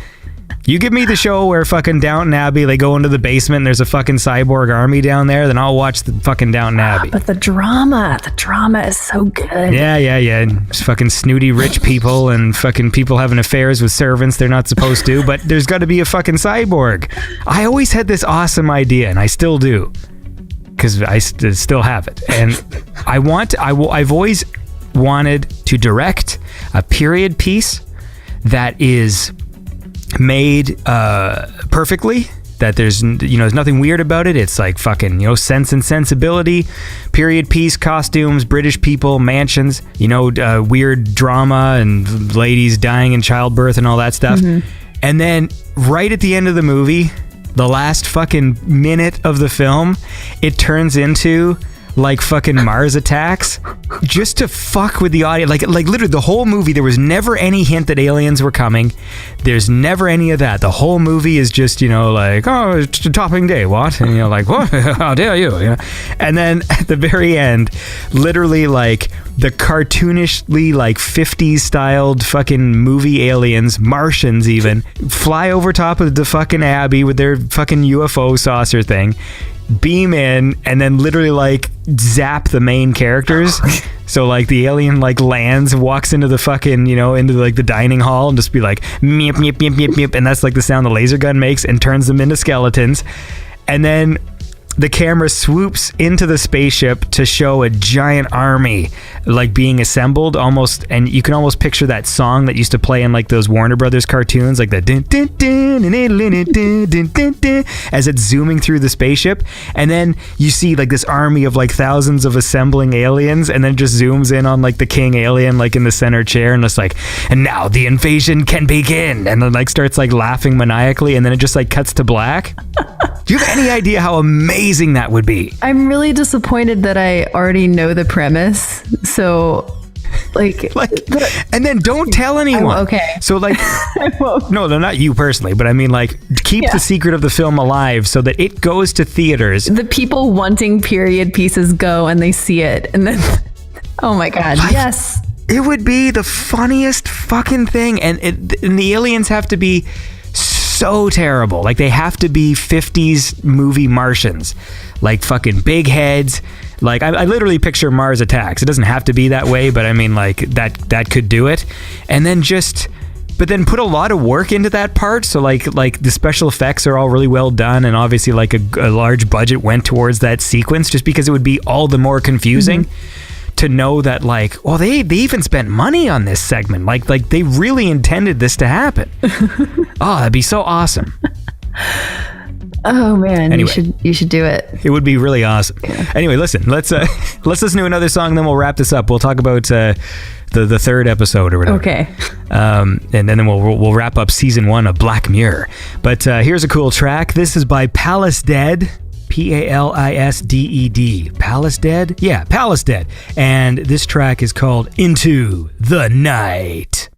You give me the show where fucking Downton Abbey, they go into the basement and there's a fucking cyborg army down there, then I'll watch the fucking Downton Abbey. But the drama is so good. Yeah. It's fucking snooty rich people and fucking people having affairs with servants they're not supposed to, but there's got to be a fucking cyborg. I always had this awesome idea, and I still do, because I still have it. And I've always wanted to direct a period piece that is made perfectly, that there's nothing weird about it. It's like fucking Sense and Sensibility, period piece, costumes, British people, mansions, weird drama and ladies dying in childbirth and all that stuff. And then right at the end of the movie, the last fucking minute of the film, it turns into like fucking Mars attacks, just to fuck with the audience. Like literally the whole movie, there was never any hint that aliens were coming. There's never any of that. The whole movie is just, like, oh, it's a topping day, what? And you're like, what? How dare you? And then at the very end, literally like the cartoonishly like 50s styled fucking movie aliens, Martians even, fly over top of the fucking Abbey with their fucking UFO saucer thing, beam in, and then literally like zap the main characters. So like the alien like lands, walks into the fucking into like the dining hall, and just be like meep meep meep meep meep, and that's like the sound the laser gun makes, and turns them into skeletons. And then the camera swoops into the spaceship to show a giant army like being assembled almost, and you can almost picture that song that used to play in like those Warner Brothers cartoons, like that as it's zooming through the spaceship. And then you see like this army of like thousands of assembling aliens, and then just zooms in on like the king alien like in the center chair, and it's like, and now the invasion can begin, and then like starts like laughing maniacally, and then it just like cuts to black. Do you have any idea how amazing that would be? I'm really disappointed that I already know the premise. So, and then don't tell anyone. Okay. So, like, no, not you personally, but I mean, like, keep the secret of the film alive so that it goes to theaters. The people wanting period pieces go and they see it, and then, oh my God, yes. It would be the funniest fucking thing, and the aliens have to be so terrible. Like, they have to be 50s movie Martians, like fucking big heads. Like, I literally picture Mars attacks. It doesn't have to be that way, but I mean, like, that could do it. And then but then put a lot of work into that part. So like the special effects are all really well done, and obviously like a large budget went towards that sequence, just because it would be all the more confusing to know that, like, well, they even spent money on this segment. Like they really intended this to happen. Oh, that'd be so awesome. Oh man, anyway, you should do it. It would be really awesome. Yeah. Anyway, listen, let's listen to another song, then we'll wrap this up. We'll talk about the third episode or whatever. Okay. And then we'll wrap up season 1 of Black Mirror. But here's a cool track. This is by Palisded. Palisded. Palisded? Yeah, Palisded. And this track is called Into the Night.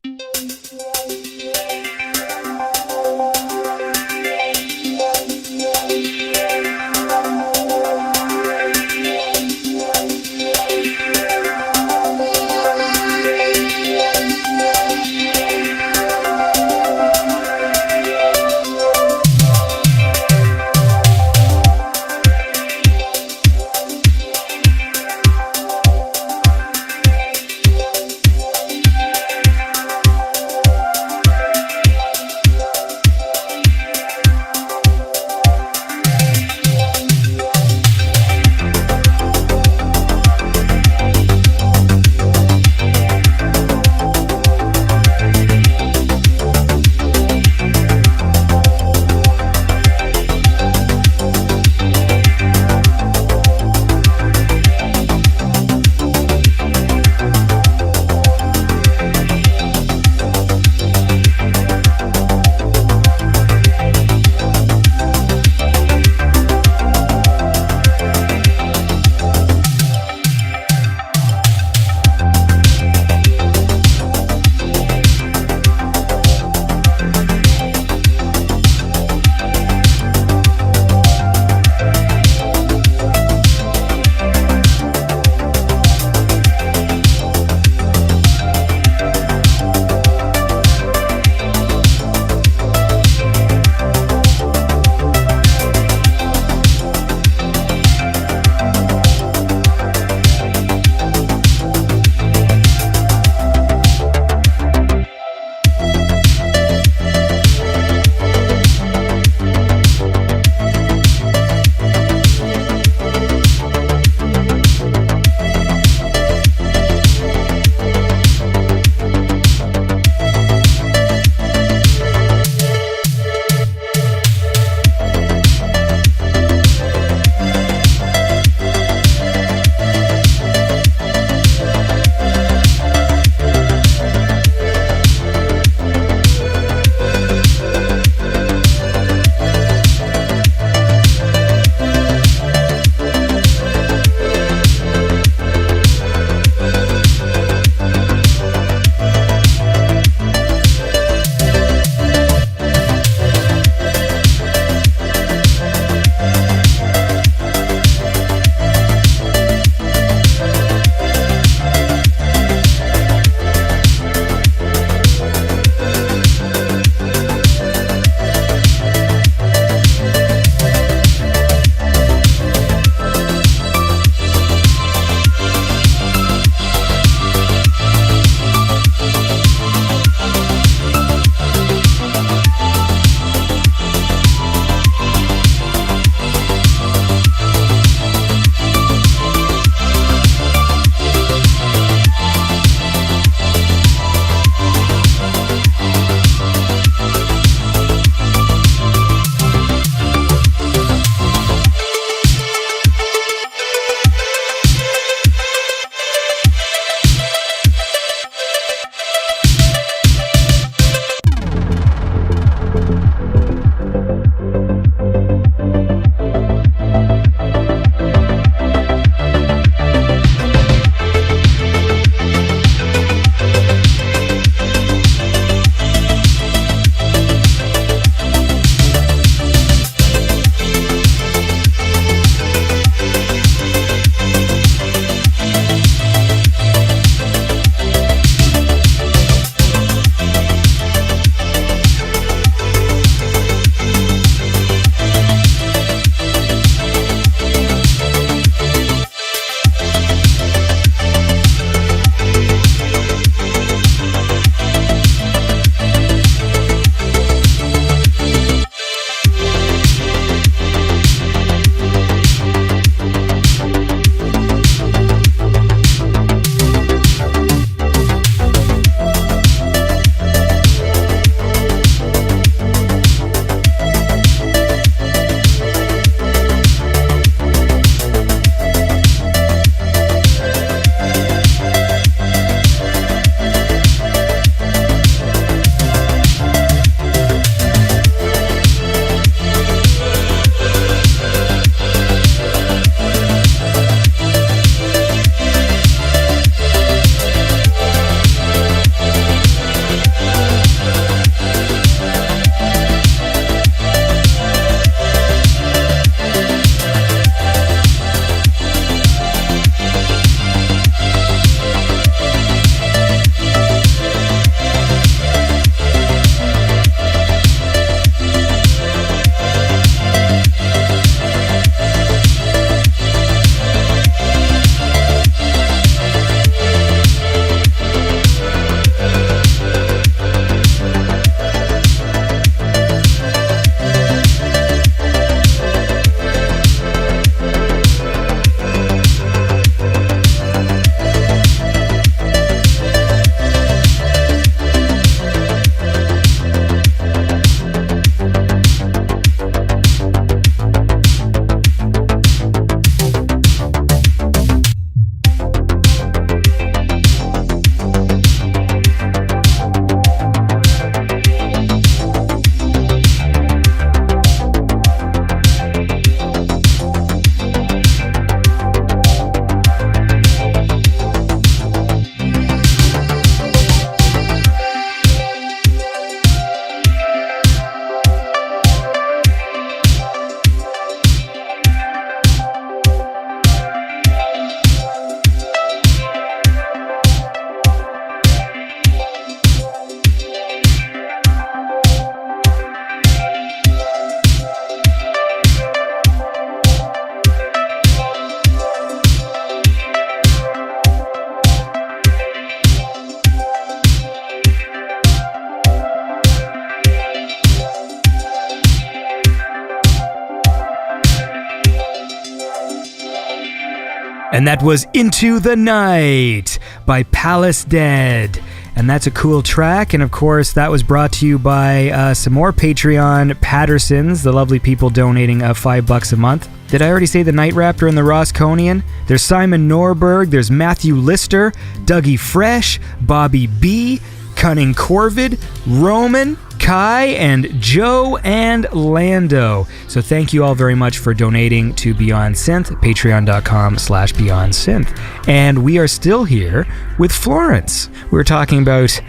And that was Into the Night by Palisded. And that's a cool track. And of course, that was brought to you by some more Patreon Pattersons, the lovely people donating $5 a month. Did I already say the Night Raptor and the Rosconian? There's Simon Norberg, there's Matthew Lister, Dougie Fresh, Bobby B, Cunning Corvid, Roman, Kai, and Joe and Lando. So thank you all very much for donating to Beyond Synth, patreon.com/Beyond Synth. And we are still here with Florence. We were talking about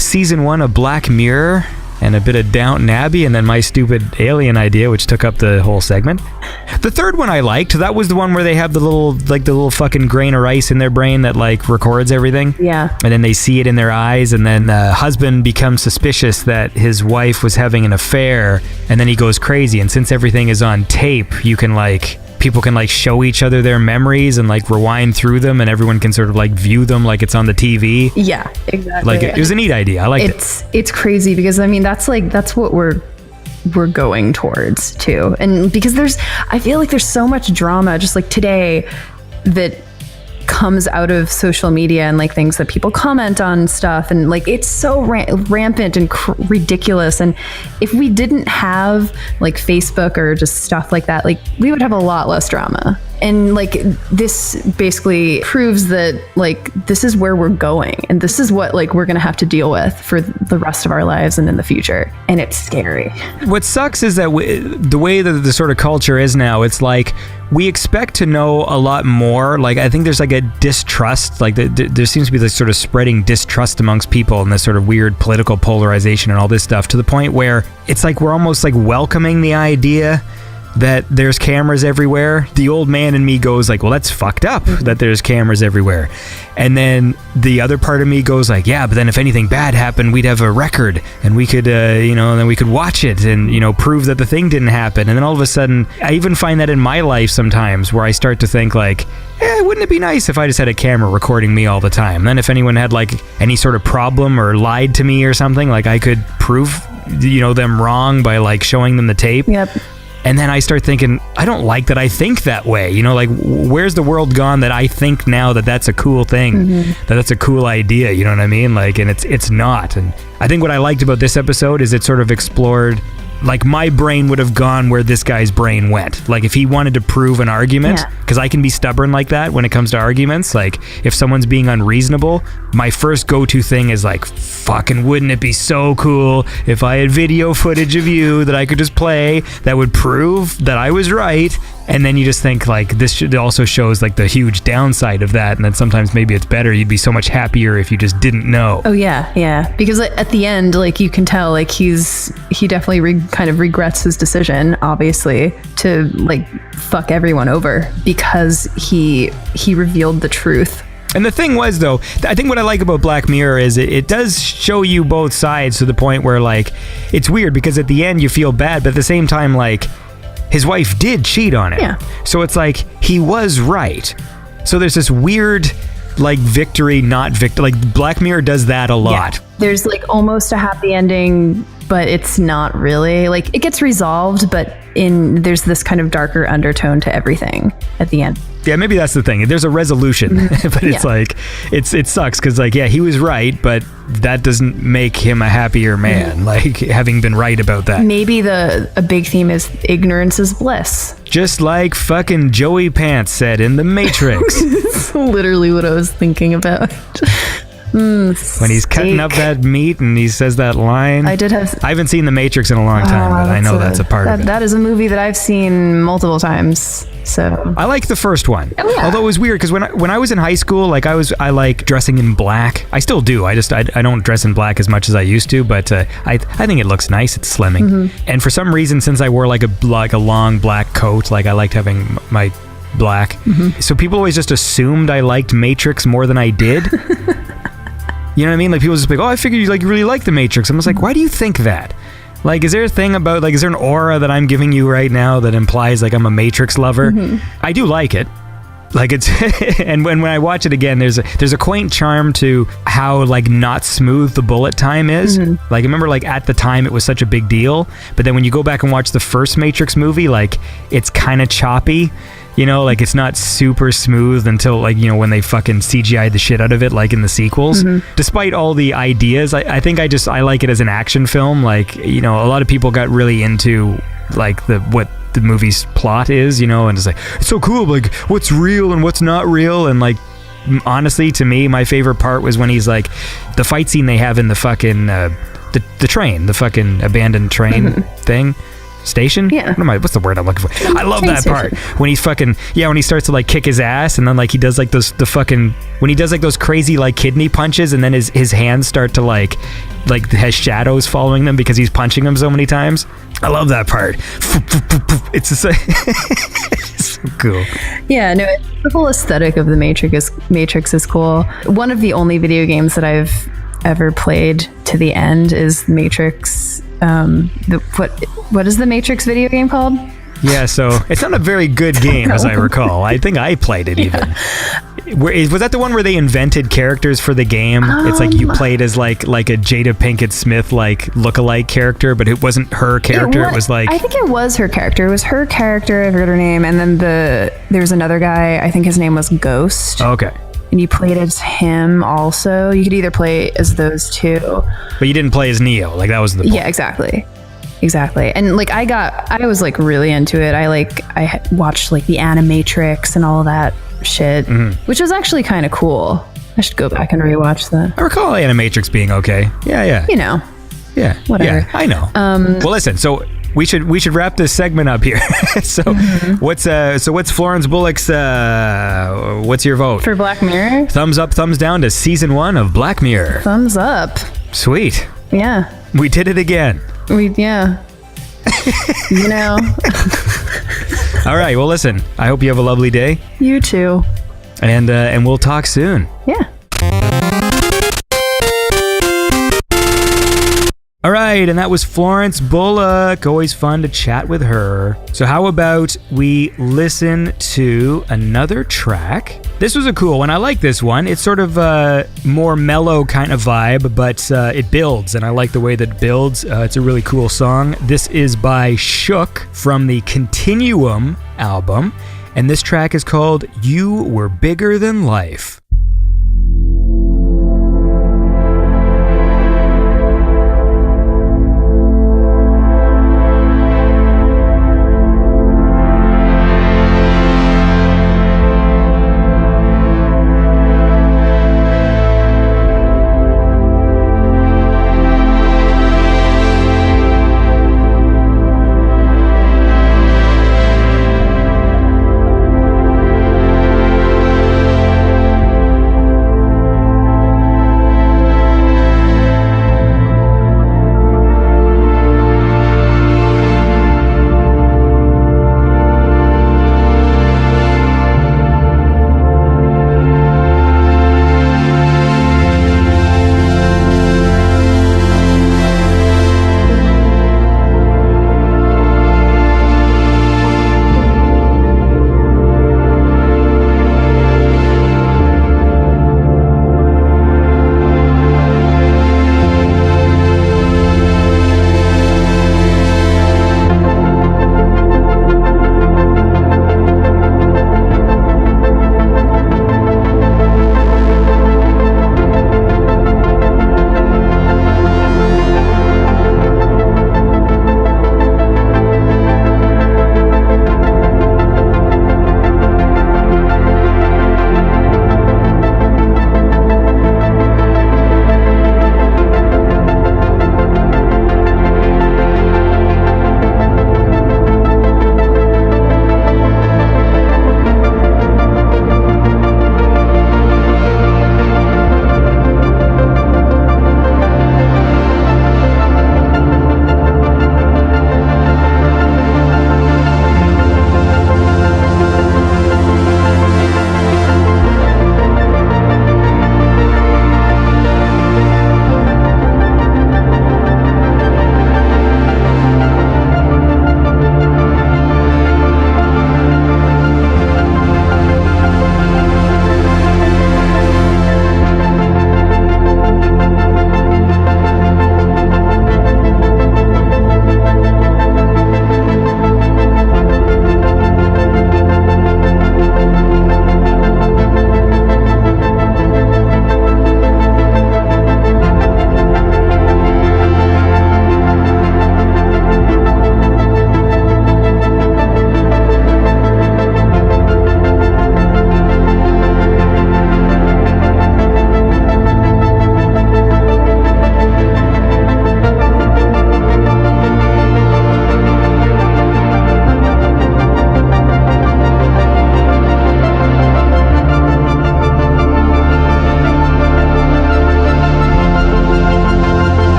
season 1 of Black Mirror and a bit of Downton Abbey, and then my stupid alien idea, which took up the whole segment. The third one I liked. That was the one where they have the little fucking grain of rice in their brain that like records everything. Yeah. And then they see it in their eyes, and then the husband becomes suspicious that his wife was having an affair, and then he goes crazy. And since everything is on tape, you can like... people can like show each other their memories and like rewind through them, and everyone can sort of like view them like it's on the TV. Yeah, exactly. Like it was a neat idea. I liked it. It's crazy because I mean that's what we're going towards too. And because I feel like there's so much drama just like today that comes out of social media and like things that people comment on stuff, and like it's so rampant and ridiculous. And if we didn't have like Facebook or just stuff like that, like we would have a lot less drama. And like this basically proves that like this is where we're going, and this is what like we're gonna have to deal with for the rest of our lives and in the future. And it's scary. What sucks is that the way that the sort of culture is now, it's like we expect to know a lot more. Like I think there's like a distrust, like there seems to be this sort of spreading distrust amongst people and this sort of weird political polarization and all this stuff, to the point where it's like we're almost like welcoming the idea that there's cameras everywhere. The old man in me goes like, well, that's fucked up that there's cameras everywhere. And then the other part of me goes like, yeah, but then if anything bad happened, we'd have a record and we could, then we could watch it and, prove that the thing didn't happen. And then all of a sudden, I even find that in my life sometimes where I start to think like, wouldn't it be nice if I just had a camera recording me all the time? Then if anyone had like any sort of problem or lied to me or something, like I could prove, them wrong by like showing them the tape. Yep. And then I start thinking, I don't like that I think that way. Like, where's the world gone that I think now that that's a cool thing, that's a cool idea, you know what I mean? Like, and it's not. And I think what I liked about this episode is it sort of explored, like, my brain would have gone where this guy's brain went. Like, if he wanted to prove an argument, because I can be stubborn like that when it comes to arguments. Like, if someone's being unreasonable, my first go-to thing is like, fucking wouldn't it be so cool if I had video footage of you that I could just play that would prove that I was right? And then you just think like, this also shows like the huge downside of that, and then sometimes maybe it's better, you'd be so much happier if you just didn't know. Oh yeah, because at the end, like you can tell like he definitely kind of regrets his decision, obviously, to like fuck everyone over because he revealed the truth. And the thing was, though, I think what I like about Black Mirror is it does show you both sides, to the point where like it's weird because at the end you feel bad, but at the same time like his wife did cheat on him. Yeah. So it's like he was right. So there's this weird like victory, not victory. Like Black Mirror does that a lot. Yeah. There's like almost a happy ending, but it's not really. Like it gets resolved, but there's this kind of darker undertone to everything at the end. Yeah, maybe that's the thing. There's a resolution, but it's like, it sucks because like, yeah, he was right, but that doesn't make him a happier man, like having been right about that. Maybe a big theme is ignorance is bliss. Just like fucking Joey Pants said in The Matrix. That's literally what I was thinking about. When he's cutting up that meat and he says that line. I haven't seen The Matrix in a long time, but I know that's a part of it. That is a movie that I've seen multiple times. So I like the first one. Oh, yeah. Although it was weird because when I was in high school, like I like dressing in black. I still do. I don't dress in black as much as I used to, but I think it looks nice. It's slimming. And for some reason, since I wore like a long black coat, like I liked having my black. So people always just assumed I liked Matrix more than I did. You know what I mean? Like people just like, oh, I figured you really like The Matrix. I'm just like, why do you think that? Like, is there a thing about, like, is there an aura that I'm giving you right now that implies like I'm a Matrix lover? I do like it. Like it's, and when I watch it again, there's a quaint charm to how like not smooth the bullet time is. Like I remember like at the time it was such a big deal, but then when you go back and watch the first Matrix movie, like it's kind of choppy. You know, like it's not super smooth until like, you know, when they fucking CGI the shit out of it, like in the sequels. Despite all the ideas, I think I like it as an action film. Like, you know, a lot of people got really into like what the movie's plot is, you know, and it's like, it's so cool, like what's real and what's not real. And like, honestly, to me, my favorite part was when he's like, the fight scene they have in the fucking, the train, the fucking abandoned train thing. Station? Yeah. What's the word I'm looking for? I love Train that part. station. When he's fucking, when he starts to like kick his ass and then like he does like when he does like those crazy like kidney punches and then his hands start to like has shadows following them because he's punching them so many times. I love that part. It's just it's so cool. Yeah, no, the whole aesthetic of the Matrix is cool. One of the only video games that I've ever played to the end is Matrix. What is the Matrix video game called? Yeah, so it's not a very good game as I recall. I think I played it even. Was that the one where they invented characters for the game? It's like you played as like a Jada Pinkett Smith like lookalike character, but it wasn't her character. It was like, I think it was her character. It was her character. I forget her name. And then there's another guy. I think his name was Ghost. Okay. And you played as him also. You could either play as those two. But you didn't play as Neo. Like that was the point. Yeah, exactly. And like I was like really into it. I watched like the Animatrix and all that shit, which was actually kind of cool. I should go back and rewatch that. I recall Animatrix being okay. Yeah. You know. Yeah. Whatever. Yeah, I know. Well, listen, so we should wrap this segment up here. So what's Florence Bullock's what's your vote? For Black Mirror? Thumbs up, thumbs down to season 1 of Black Mirror. Thumbs up. Sweet. Yeah. We did it again. Yeah. You know. All right. Well, listen, I hope you have a lovely day. You too. And we'll talk soon. Yeah. All right, and that was Florence Bullock. Always fun to chat with her. So how about we listen to another track? This was a cool one. I like this one. It's sort of a more mellow kind of vibe, but it builds, and I like the way that it builds. It's a really cool song. This is by Shook from the Continuum album, and this track is called You Were Bigger Than Life.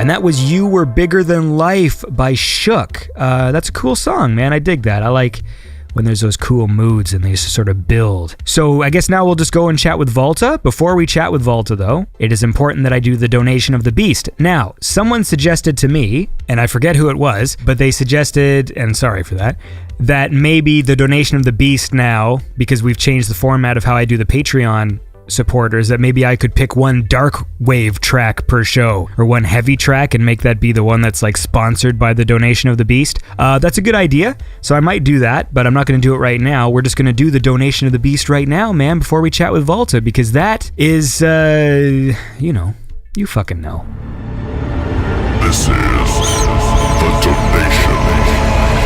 And that was You Were Bigger Than Life by Shook. That's a cool song, man. I dig that. I like when there's those cool moods and they just sort of build. So I guess now we'll just go and chat with Vulta. Before we chat with Vulta, though, it is important that I do the donation of the beast. Now, someone suggested to me, and I forget who it was, but they suggested, and sorry for that maybe the donation of the beast now, because we've changed the format of how I do the Patreon supporters, that maybe I could pick one darkwave track per show or one heavy track and make that be the one that's like sponsored by the donation of the beast. That's a good idea, so I might do that, but I'm not going to do it right now. We're just going to do the donation of the beast right now, man, before we chat with Vulta, because that is you fucking know. This is the donation of the beast.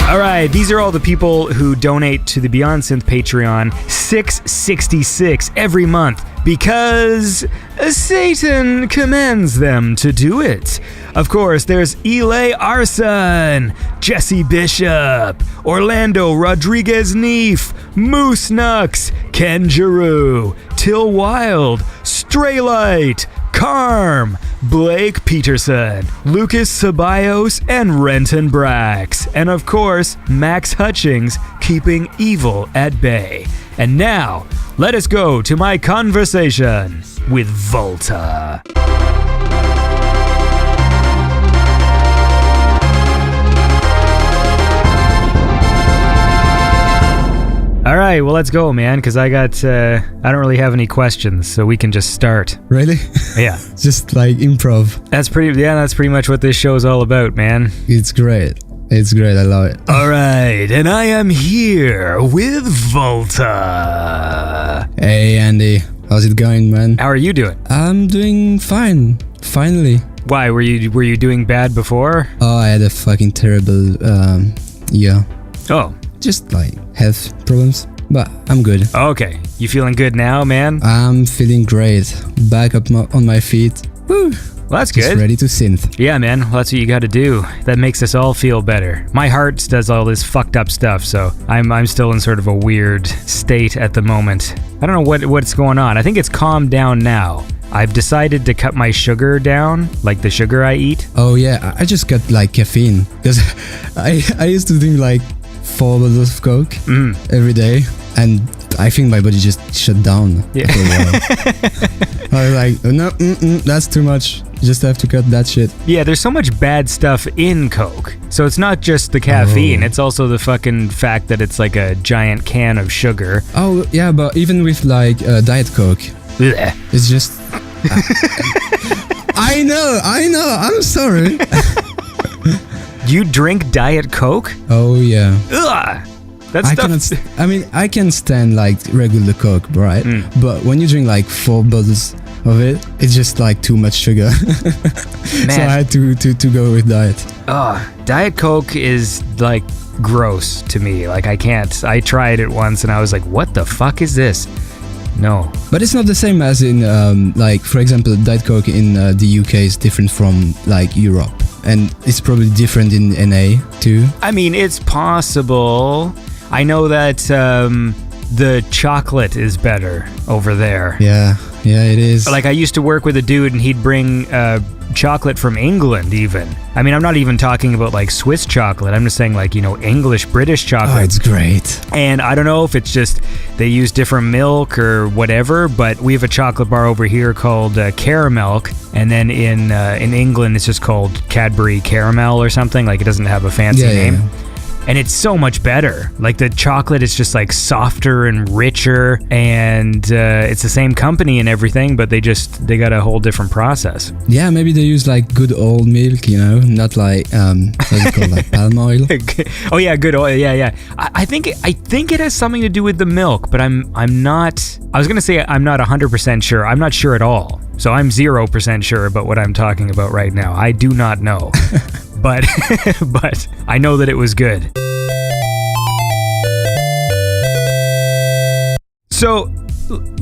All right, these are all the people who donate to the Beyond Synth Patreon, $6.66 every month, because Satan commands them to do it. Of course, there's Eli Arson, Jesse Bishop, Orlando Rodriguez Neef, Moose Nux, Ken Giroux, Till Wild, Straylight, Carm, Blake Peterson, Lucas Ceballos, and Renton Brax. And of course, Max Hutchings, keeping evil at bay. And now, let us go to my conversation with Vulta. All right, well, let's go, man, because I don't really have any questions, so we can just start. Really? Yeah. Just like improv. That's pretty much what this show is all about, man. It's great. It's great. I love it. All right, and I am here with Vulta. Hey, Andy. How's it going, man? How are you doing? I'm doing fine. Finally. Why, were you doing bad before? Oh, I had a fucking terrible, year. Oh. Just like health problems. But I'm good. Okay. You feeling good now, man? I'm feeling great. Back up on my feet. Woo. Well, that's Just good. ready to synth. Yeah, man. Well, that's what you got to do. That makes us all feel better. My heart does all this fucked up stuff, so I'm still in sort of a weird state at the moment. I don't know what's going on. I think it's calmed down now. I've decided to cut my sugar down, like the sugar I eat. Oh yeah, I just got like caffeine because I used to drink like 4 bottles of Coke every day, and I think my body just shut down Yeah. after a while. I was like, no, that's too much. You just have to cut that shit. Yeah, there's so much bad stuff in Coke. So it's not just the caffeine, it's also the fucking fact that it's like a giant can of sugar. Oh yeah, but even with like Diet Coke, Blech. it's just... I know, I'm sorry. You drink Diet Coke? Oh yeah. Ugh! That stuff... I can stand like regular Coke, right? But when you drink like 4 bottles of it, it's just like too much sugar. Man. So I had to go with diet. Diet Coke is like gross to me. Like I can't. I tried it once and I was like, what the fuck is this? No. But it's not the same as in like, for example, Diet Coke in the UK is different from like Europe. And it's probably different in NA too. I mean, it's possible. I know that the chocolate is better over there. Yeah, it is. Like I used to work with a dude and he'd bring chocolate from England even. I mean, I'm not even talking about like Swiss chocolate. I'm just saying like, English, British chocolate. Oh, it's great. And I don't know if it's just they use different milk or whatever, but we have a chocolate bar over here called Caramilk. And then in England, it's just called Cadbury Caramel or something. Like it doesn't have a fancy name. Yeah. And it's so much better. Like the chocolate is just like softer and richer, and it's the same company and everything, but they got a whole different process. Yeah, maybe they use like good old milk, not like what's it called, like palm oil. Oh yeah, good oil. Yeah. I think it has something to do with the milk, but I'm not. I was gonna say I'm not 100% sure. I'm not sure at all. So I'm 0% sure about what I'm talking about right now. I do not know. But I know that it was good. So,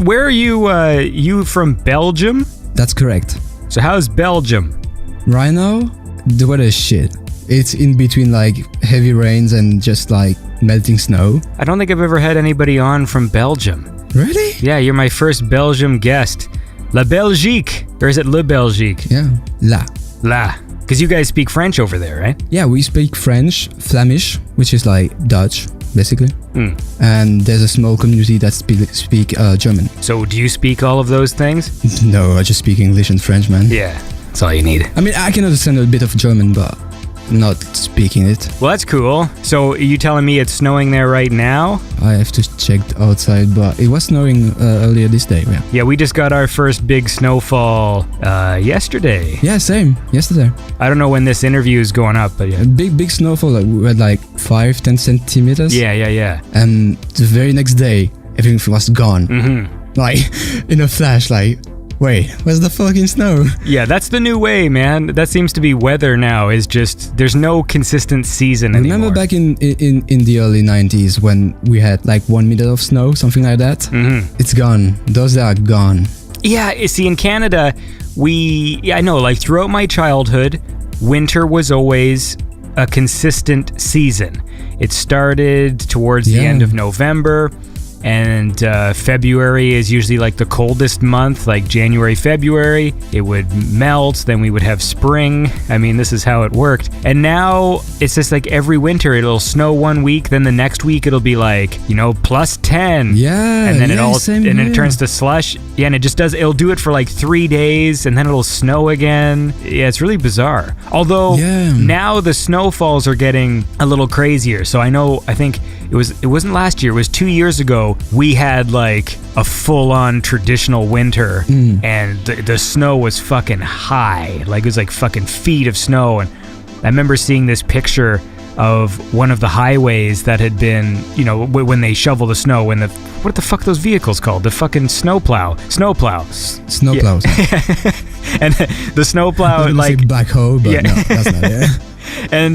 where are you? You from Belgium? That's correct. So how's Belgium? Right now, the weather is shit. It's in between like heavy rains and just like melting snow. I don't think I've ever had anybody on from Belgium. Really? Yeah, you're my first Belgium guest. La Belgique. Or is it Le Belgique? Yeah. La. Because you guys speak French over there, right? Yeah, we speak French, Flemish, which is like Dutch, basically. And there's a small community that speak German. So do you speak all of those things? No, I just speak English and French, man. Yeah, that's all you need. I mean, I can understand a bit of German, but not speaking it. Well, that's cool. So are you telling me it's snowing there right now? I have to check outside, but it was snowing earlier this day, yeah. Yeah, we just got our first big snowfall yesterday. Yeah, same. Yesterday. I don't know when this interview is going up, but yeah. A big snowfall. Like, we had like 5-10 centimeters. Yeah. And the very next day, everything was gone. Like, in a flash, like... Wait, where's the fucking snow? Yeah, that's the new way, man. That seems to be weather now, is just, there's no consistent season anymore. Remember back in the early 90s when we had like 1 meter of snow, something like that? It's gone. Those are gone. Yeah, see, in Canada, I know, like throughout my childhood, winter was always a consistent season. It started towards the end of November. And February is usually like the coldest month, like January, February. It would melt, then we would have spring. I mean, this is how it worked. And now it's just like every winter it'll snow 1 week, then the next week it'll be like, plus 10. Yeah. And then it turns to slush. Yeah, and it'll do it for like 3 days and then it'll snow again. Yeah, it's really bizarre. Although now the snowfalls are getting a little crazier. So I think it wasn't last year, it was 2 years ago. We had like a full-on traditional winter and the snow was fucking high. Like it was like fucking feet of snow. And I remember seeing this picture of one of the highways that had been, when they shovel the snow, what the fuck are those vehicles called? The fucking snowplow. Snowplows. Yeah. And the snowplow, I was like say backhoe, but no, that's not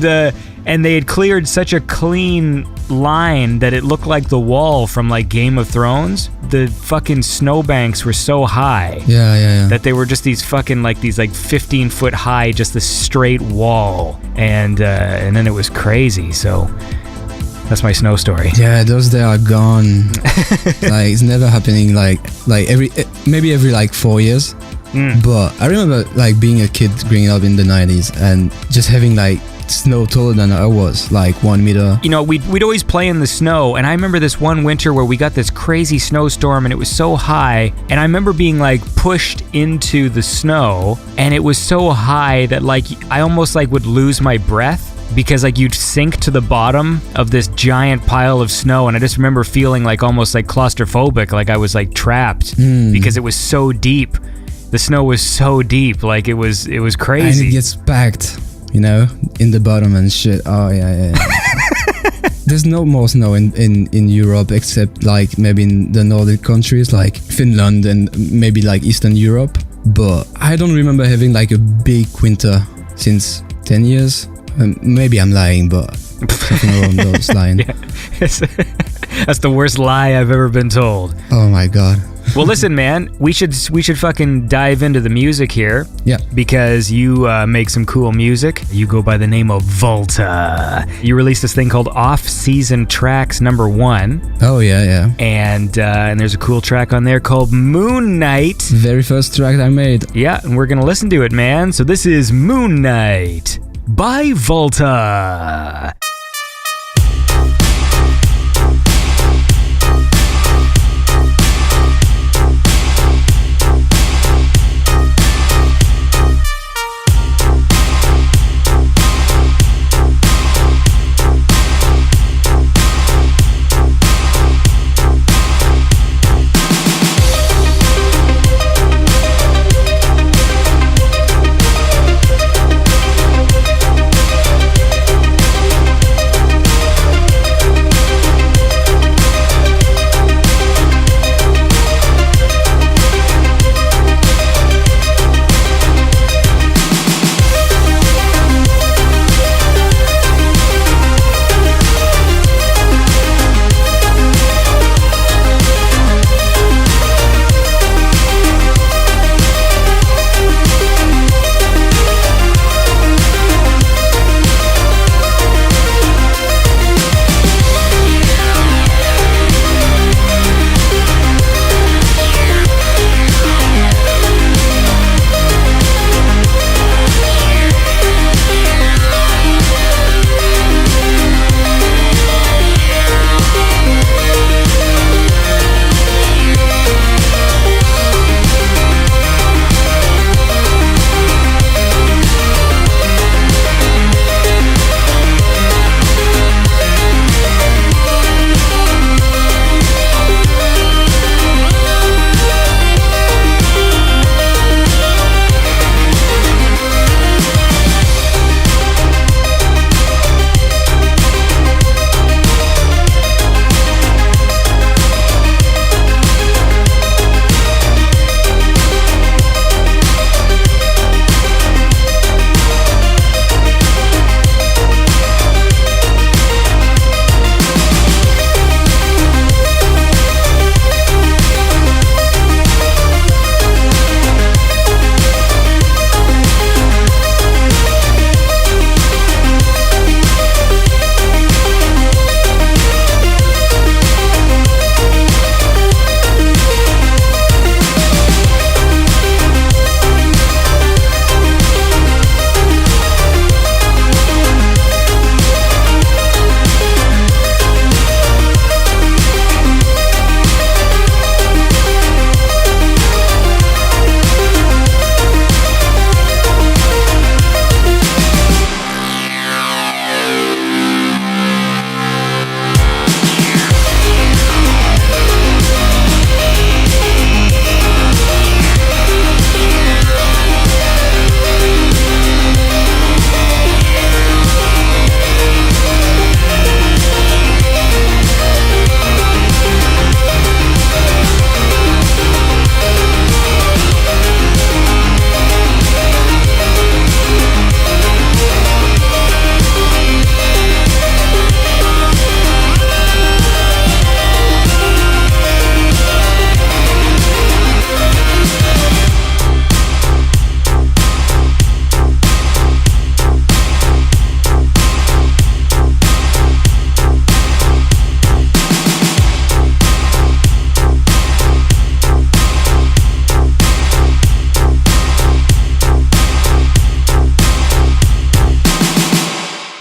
it. And they had cleared such a clean line that it looked like the wall from like Game of Thrones. The fucking snowbanks were so high. Yeah. That they were just these 15 foot high, just this straight wall. And then it was crazy. So that's my snow story. Yeah, those days are gone. Like it's never happening maybe every like 4 years. But I remember like being a kid growing up in the 90s and just having like snow taller than I was, like 1 meter. We'd always play in the snow, and I remember this one winter where we got this crazy snowstorm and it was so high, and I remember being like pushed into the snow, and it was so high that like I almost like would lose my breath because like you'd sink to the bottom of this giant pile of snow, and I just remember feeling like almost like claustrophobic, like I was like trapped because it was so deep. The snow was so deep, like it was crazy. And it gets packed, in the bottom and shit. Oh yeah. There's no more snow in Europe except like maybe in the Nordic countries like Finland and maybe like Eastern Europe. But I don't remember having like a big winter since 10 years. Maybe I'm lying, but something along those lines. Yeah. That's the worst lie I've ever been told. Oh my god. Well, listen, man, we should fucking dive into the music here. Yeah. Because you make some cool music. You go by the name of Vulta. You released this thing called Off-Season Tracks #1. Oh, yeah. And there's a cool track on there called Moon Night. Very first track I made. Yeah, and we're going to listen to it, man. So this is Moon Night by Vulta.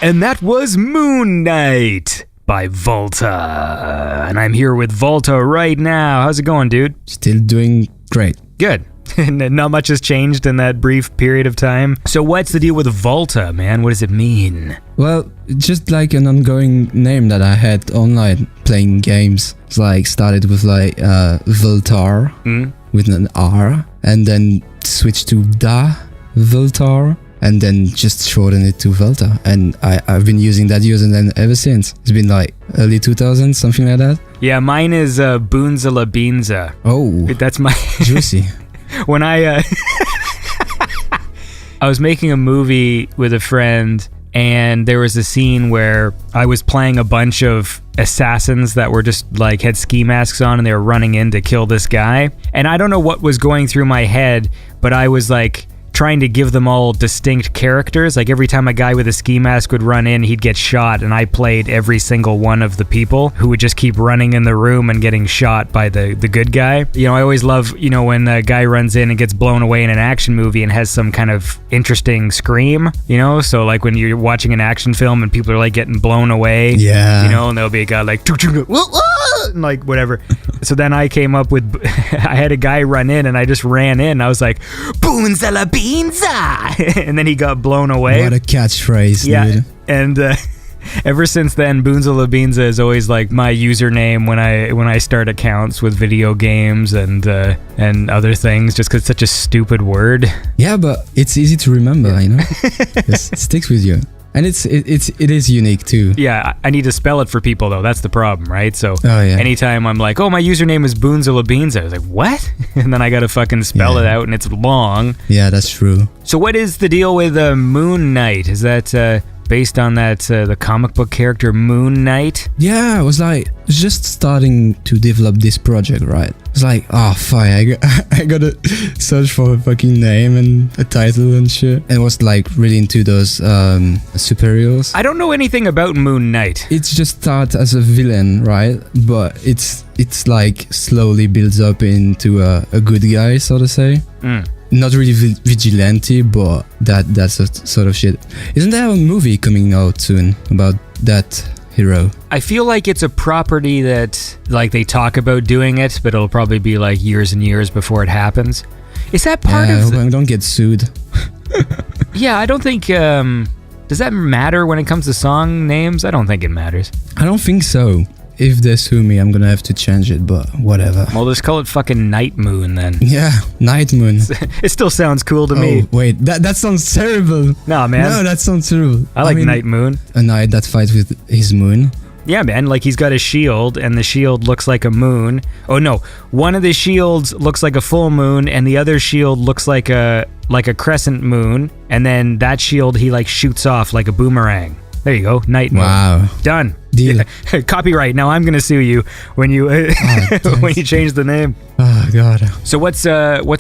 And that was Moon Knight by Vulta. And I'm here with Vulta right now. How's it going, dude? Still doing great. Good. Not much has changed in that brief period of time. So what's the deal with Vulta, man? What does it mean? Well, just like an ongoing name that I had online playing games. It's like started with like Vultar with an R, and then switched to Da Vultar, and then just shortened it to Vulta. And I've been using that username ever since. It's been like early 2000s, something like that. Yeah, mine is Boonzilla Beanza. Oh, That's my... juicy. When I was making a movie with a friend, and there was a scene where I was playing a bunch of assassins that were just like had ski masks on, and they were running in to kill this guy. And I don't know what was going through my head, but I was like trying to give them all distinct characters. Like every time a guy with a ski mask would run in, he'd get shot, and I played every single one of the people who would just keep running in the room and getting shot by the good guy. You know, I always love, you know, when a guy runs in and gets blown away in an action movie and has some kind of interesting scream, you know? So like when you're watching an action film and people are like getting blown away, Yeah. you know, and there'll be a guy like, and like whatever. So then I came up with, I had a guy run in, and I just ran in. I was like, Boonzilla Beanza! And then he got blown away. What a catchphrase, Yeah, dude. and ever since then, Boonzilla Beanza is always like my username when I start accounts with video games and other things, just because it's such a stupid word. Yeah, but it's easy to remember, you know? It sticks with you. And it is unique too. Yeah, I need to spell it for people though. That's the problem, right? So anytime I'm like, oh, my username is Boonzilla Beanza, I was like, what? And then I gotta fucking spell it out, and it's long. Yeah, that's true. So what is the deal with Moon Knight? Is that based on that the comic book character Moon Knight? Yeah, I was like just starting to develop this project, right? It's like, oh fuck, I gotta search for a fucking name and a title and shit. And I was like really into those superheroes. I don't know anything about Moon Knight. It's just start as a villain, right? But it's like slowly builds up into a good guy, so to say. Not really vigilante, but that's a sort of shit. Isn't there a movie coming out soon about that hero? I feel like it's a property that like they talk about doing it, but it'll probably be like years and years before it happens. Is that part I of? hope I don't get sued. Yeah, I don't think. Does that matter when it comes to song names? I don't think it matters. I don't think so. If they sue me, I'm gonna have to change it, but whatever. Well, just call it fucking Night Moon then. Yeah, Night Moon. It still sounds cool to me. Oh, wait, that sounds terrible. Nah, man. No, that sounds terrible. I mean, Night Moon. A knight that fights with his moon. Yeah, man, like he's got a shield, and the shield looks like a moon. Oh no, one of the shields looks like a full moon, and the other shield looks like a crescent moon, and then that shield he like shoots off like a boomerang. There you go, Night Moon. Wow. Done. Deal. Copyright. Now I'm gonna sue you when you when you change the name. Oh god. So what's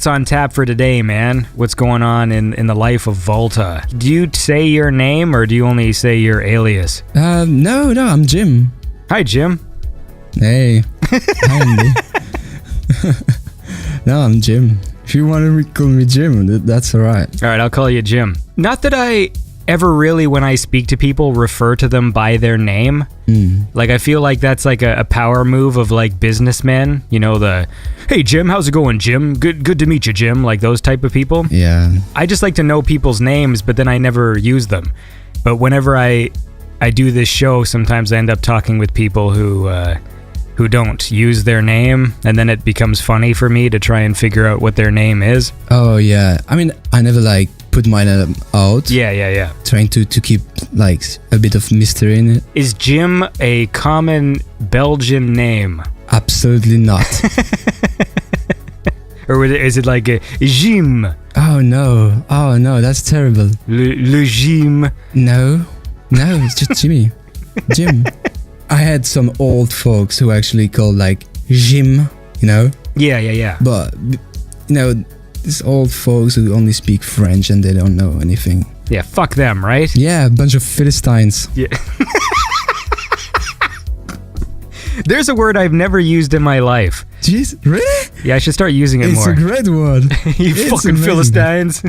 on tap for today, man? What's going on in the life of Vulta? Do you say your name, or do you only say your alias? No, I'm Jim. Hi, Jim. Hey. Hi, Andy. No, I'm Jim. If you want to call me Jim, that's alright. All right, I'll call you Jim. Not that I ever really, when I speak to people, refer to them by their name. Like I feel like that's like a power move of like businessmen, you know, the hey Jim, how's it going, Jim? Good to meet you, Jim. Like those type of people. Yeah. I just like to know people's names, but then I never use them. But whenever I do this show, sometimes I end up talking with people who don't use their name, and then it becomes funny for me to try and figure out what their name is. Oh yeah. I mean, I never like put mine out. Yeah. Trying to keep like a bit of mystery in it. Is Jim a common Belgian name? Absolutely not. Or is it like a Jim? Oh no, that's terrible. Le Jim? No, it's just Jimmy. Jim. I had some old folks who actually called like Jim, you know? Yeah. But, you know, these old folks who only speak French and they don't know anything. Yeah, fuck them, right? Yeah, a bunch of Philistines. Yeah. There's a word I've never used in my life. Jeez, really? Yeah, I should start using it more. It's a great word. You It's fucking amazing. Philistines.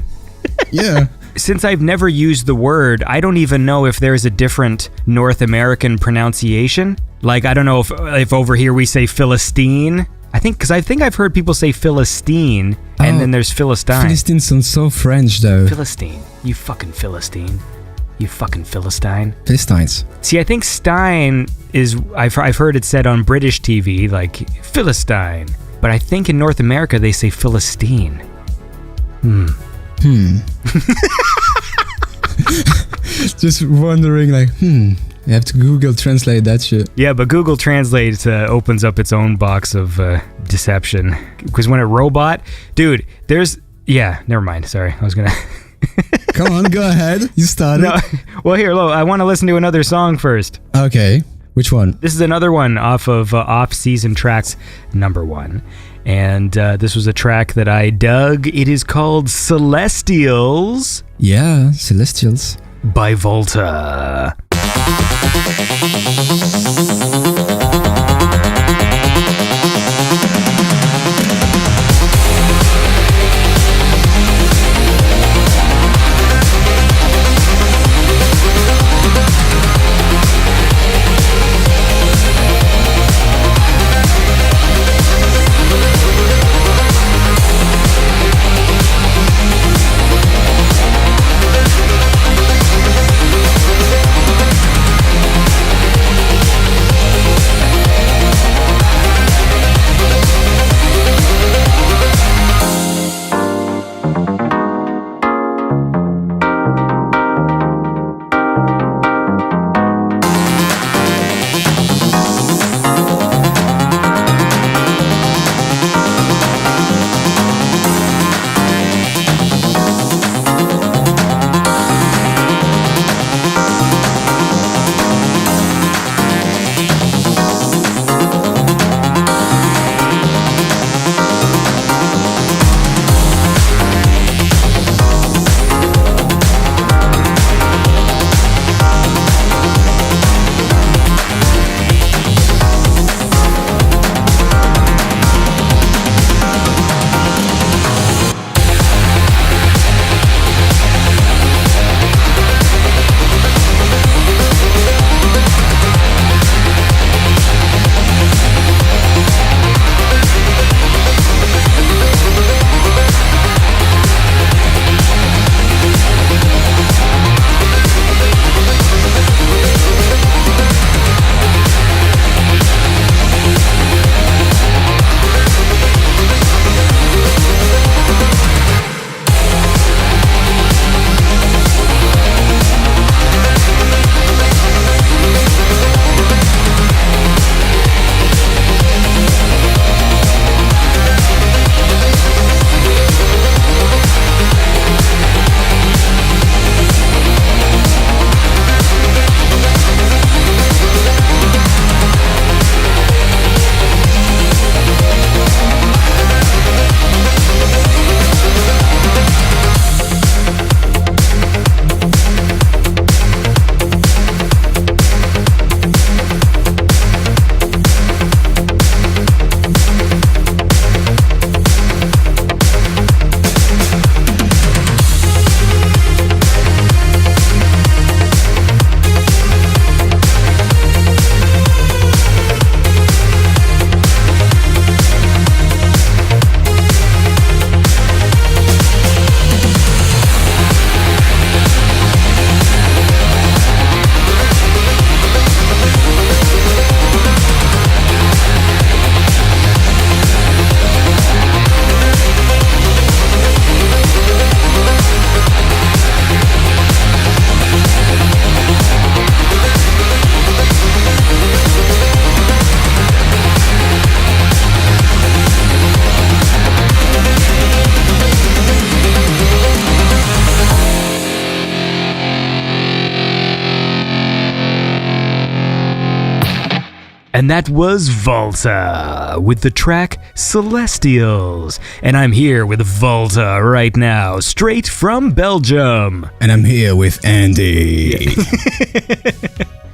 Yeah. since I've never used the word, I don't even know if there's a different North American pronunciation. Like, I don't know if over here we say Philistine. I think I've heard people say Philistine, and then there's Philistine. Philistine sounds so French, though. Philistine. You fucking Philistine. You fucking Philistine. Philistines. See, I think Stein is, I've heard it said on British TV, like, Philistine. But I think in North America they say Philistine. Just wondering, like, you have to Google translate that shit. Yeah, but Google Translate opens up its own box of deception. Because when it robot, dude, never mind. Sorry, I was gonna. Come on, go ahead. You started. No, well, here, I want to listen to another song first. Okay, which one? This is another one off of Off-Season Tracks #1. And this was a track that I dug. It is called Celestials. Yeah, Celestials. By Vulta. And that was Vulta with the track Celestials. And I'm here with Vulta right now, straight from Belgium. And I'm here with Andy.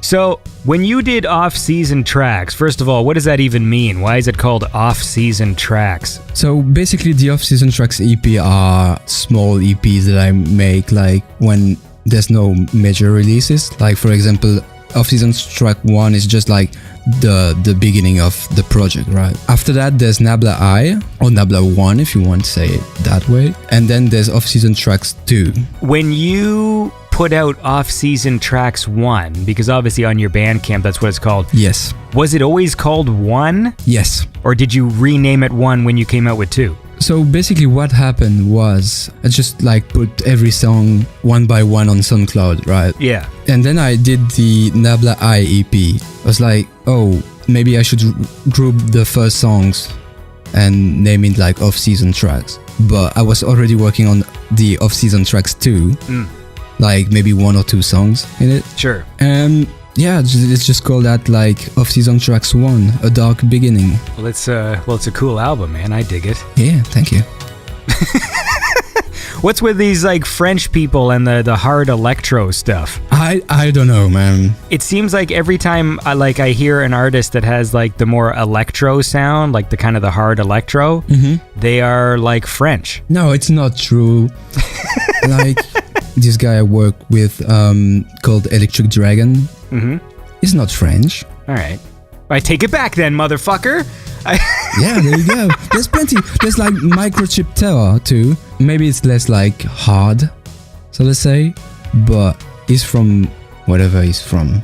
So, when you did off-season tracks, first of all, what does that even mean? Why is it called off-season tracks? So basically the off-season tracks EP are small EPs that I make like when there's no major releases. Like for example, off-season track 1 is just like the beginning of the project, right? After that there's Nabla I, or Nabla 1 if you want to say it that way. And then there's off-season tracks 2. When you put out off-season tracks 1, because obviously on your Bandcamp that's what it's called. Yes. Was it always called 1? Yes. Or did you rename it 1 when you came out with 2? So basically what happened was I just like put every song one by one on SoundCloud, right? Yeah. And then I did the Nabla I EP. I was like, oh, maybe I should group the first songs and name it like off-season tracks. But I was already working on the off-season tracks too. Like maybe 1 or 2 songs in it. Sure. Yeah, it's just called that like off-season tracks 1, A Dark Beginning. Well, it's a cool album, man. I dig it. Yeah, thank you. What's with these like French people and the hard electro stuff? I don't know, man. It seems like every time I hear an artist that has like the more electro sound, like the kind of the hard electro, they are like French. No, it's not true. Like this guy I work with called Electric Dragon. He's not French. All right. I take it back then, motherfucker. Yeah, there you go. There's plenty. There's like Microchip Terror too. Maybe it's less like hard, so let's say, but he's from whatever he's from.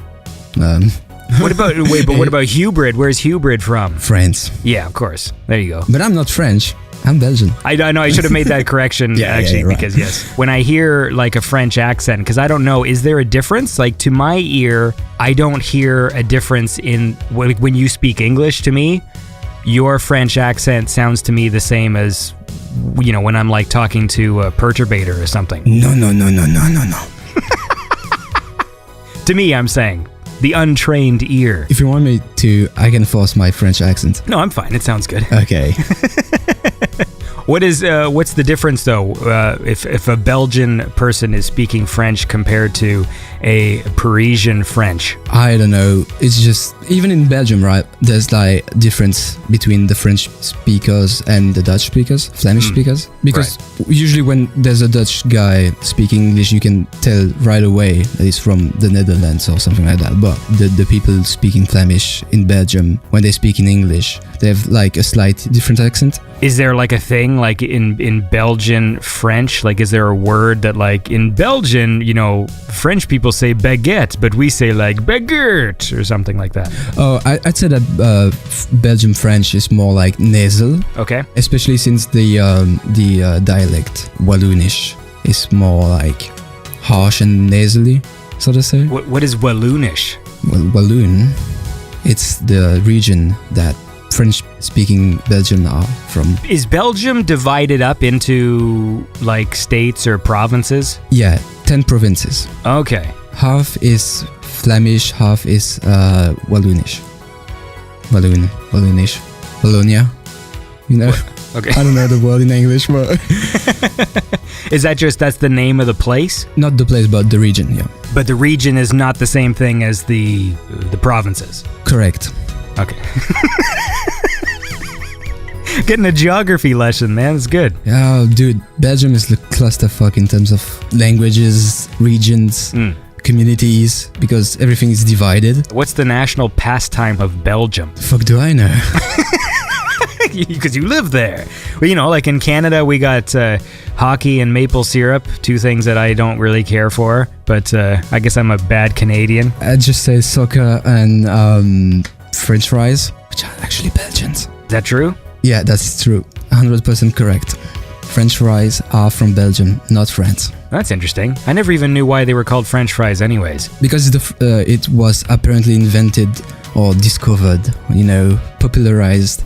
What about Hubrid? Where's Hubrid from? France. Yeah, of course. There you go. But I'm not French. I'm Belgian. I know I should have made that correction right. Because yes, when I hear like a French accent, because I don't know, is there a difference? Like to my ear, I don't hear a difference in when you speak English to me. Your French accent sounds to me the same as, when I'm like talking to a Perturbator or something. No. To me, I'm saying. The untrained ear. If you want me to, I can force my French accent. No, I'm fine. It sounds good. Okay. What's the difference though? If a Belgian person is speaking French compared to a Parisian French? I don't know. It's just even in Belgium, right? There's like difference between the French speakers and the Dutch speakers, Flemish speakers. Because usually when there's a Dutch guy speaking English, you can tell right away that he's from the Netherlands or something like that. But the people speaking Flemish in Belgium, when they speak in English, they have like a slight different accent. Is there like a thing like in Belgian French? Like is there a word that like in Belgian, French people say baguette, but we say like baguette or something like that? Oh, I'd say that Belgian French is more like nasal. Okay. Especially since the dialect Walloonish is more like harsh and nasally, so to say. What is Walloonish? Well, Walloon, it's the region that French-speaking Belgian are from. Is Belgium divided up into like states or provinces? Yeah, 10 provinces. Okay. Half is Flemish, half is Walloonish. Walloonish. Wallonia. Okay. I don't know the word in English, but... Is that's the name of the place? Not the place, but the region, yeah. But the region is not the same thing as the provinces? Correct. Okay. Getting a geography lesson, man. It's good. Yeah, dude. Belgium is the clusterfuck in terms of languages, regions, communities, because everything is divided. What's the national pastime of Belgium? The fuck do I know? Because you live there. Well, like in Canada, we got hockey and maple syrup, two things that I don't really care for, but I guess I'm a bad Canadian. I'd just say soccer and French fries, which are actually Belgians. Is that true? Yeah, that's true. 100% correct. French fries are from Belgium, not France. That's interesting. I never even knew why they were called French fries anyways. Because it was apparently invented or discovered, popularized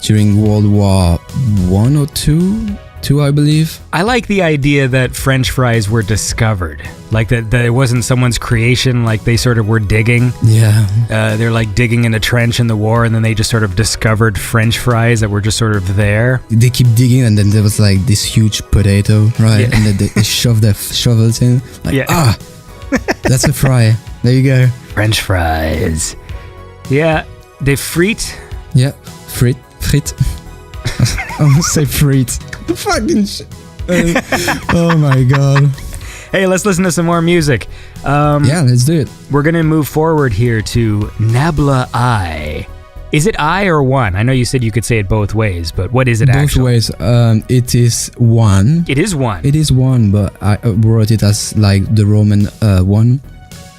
during World War I or II, I believe. I like the idea that French fries were discovered. Like that it wasn't someone's creation, like they sort of were digging. Yeah. They're like digging in a trench in the war, and then they just sort of discovered French fries that were just sort of there. They keep digging, and then there was like this huge potato, right? Yeah. And then they shove their shovels in. Like, that's a fry. There you go. French fries. Yeah, they frites. Yeah, frit. I almost say frit. Fucking shit. Oh my god. Hey, let's listen to some more music. Yeah, let's do it. We're gonna move forward here to Nabla I. Is it I or one? I know you said you could say it both ways, but what is it Both actually? ways. It is one. It is one. It is one, but I wrote it as like the Roman one,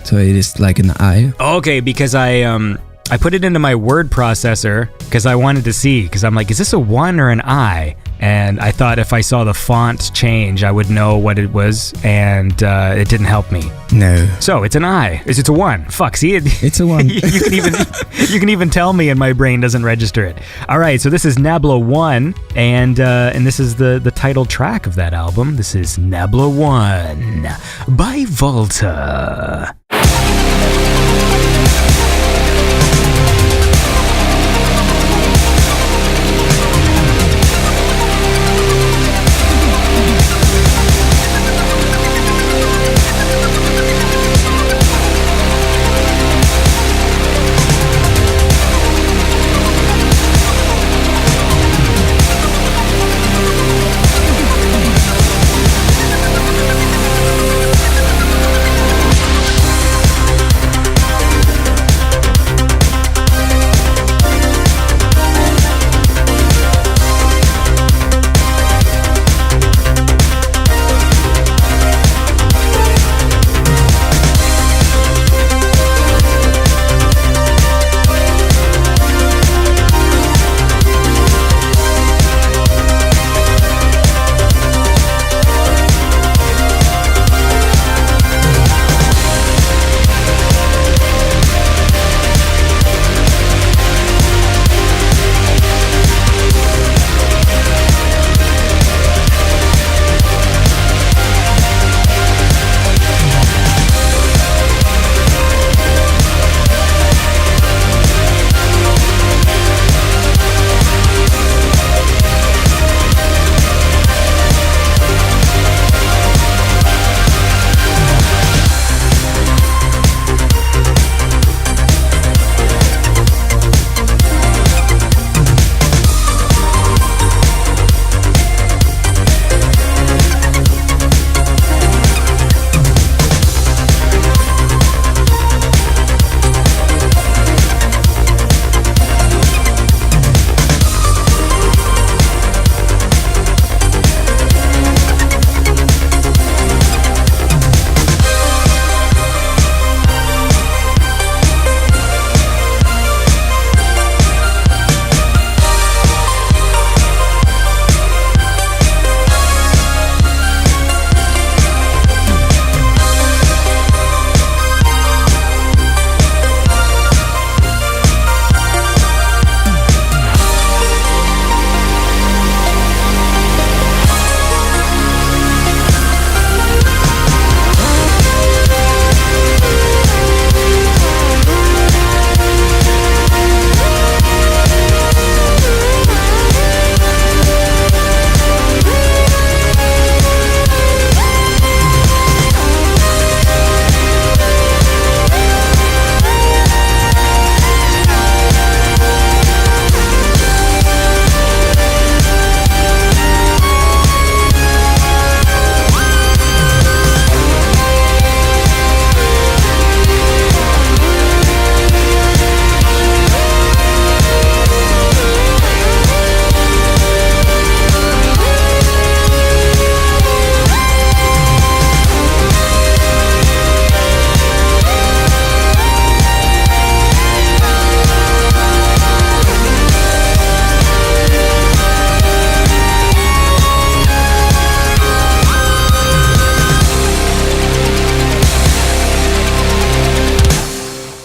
so it is like an I. Okay, because I put it into my word processor because I wanted to see, because I'm like, is this a one or an I? And I thought if I saw the font change, I would know what it was, and it didn't help me. No. So it's an I. It's a one. Fuck. See it. It's a one. you can even tell me, and my brain doesn't register it. All right. So this is Nabla 1, and this is the title track of that album. This is Nabla 1 by Vulta.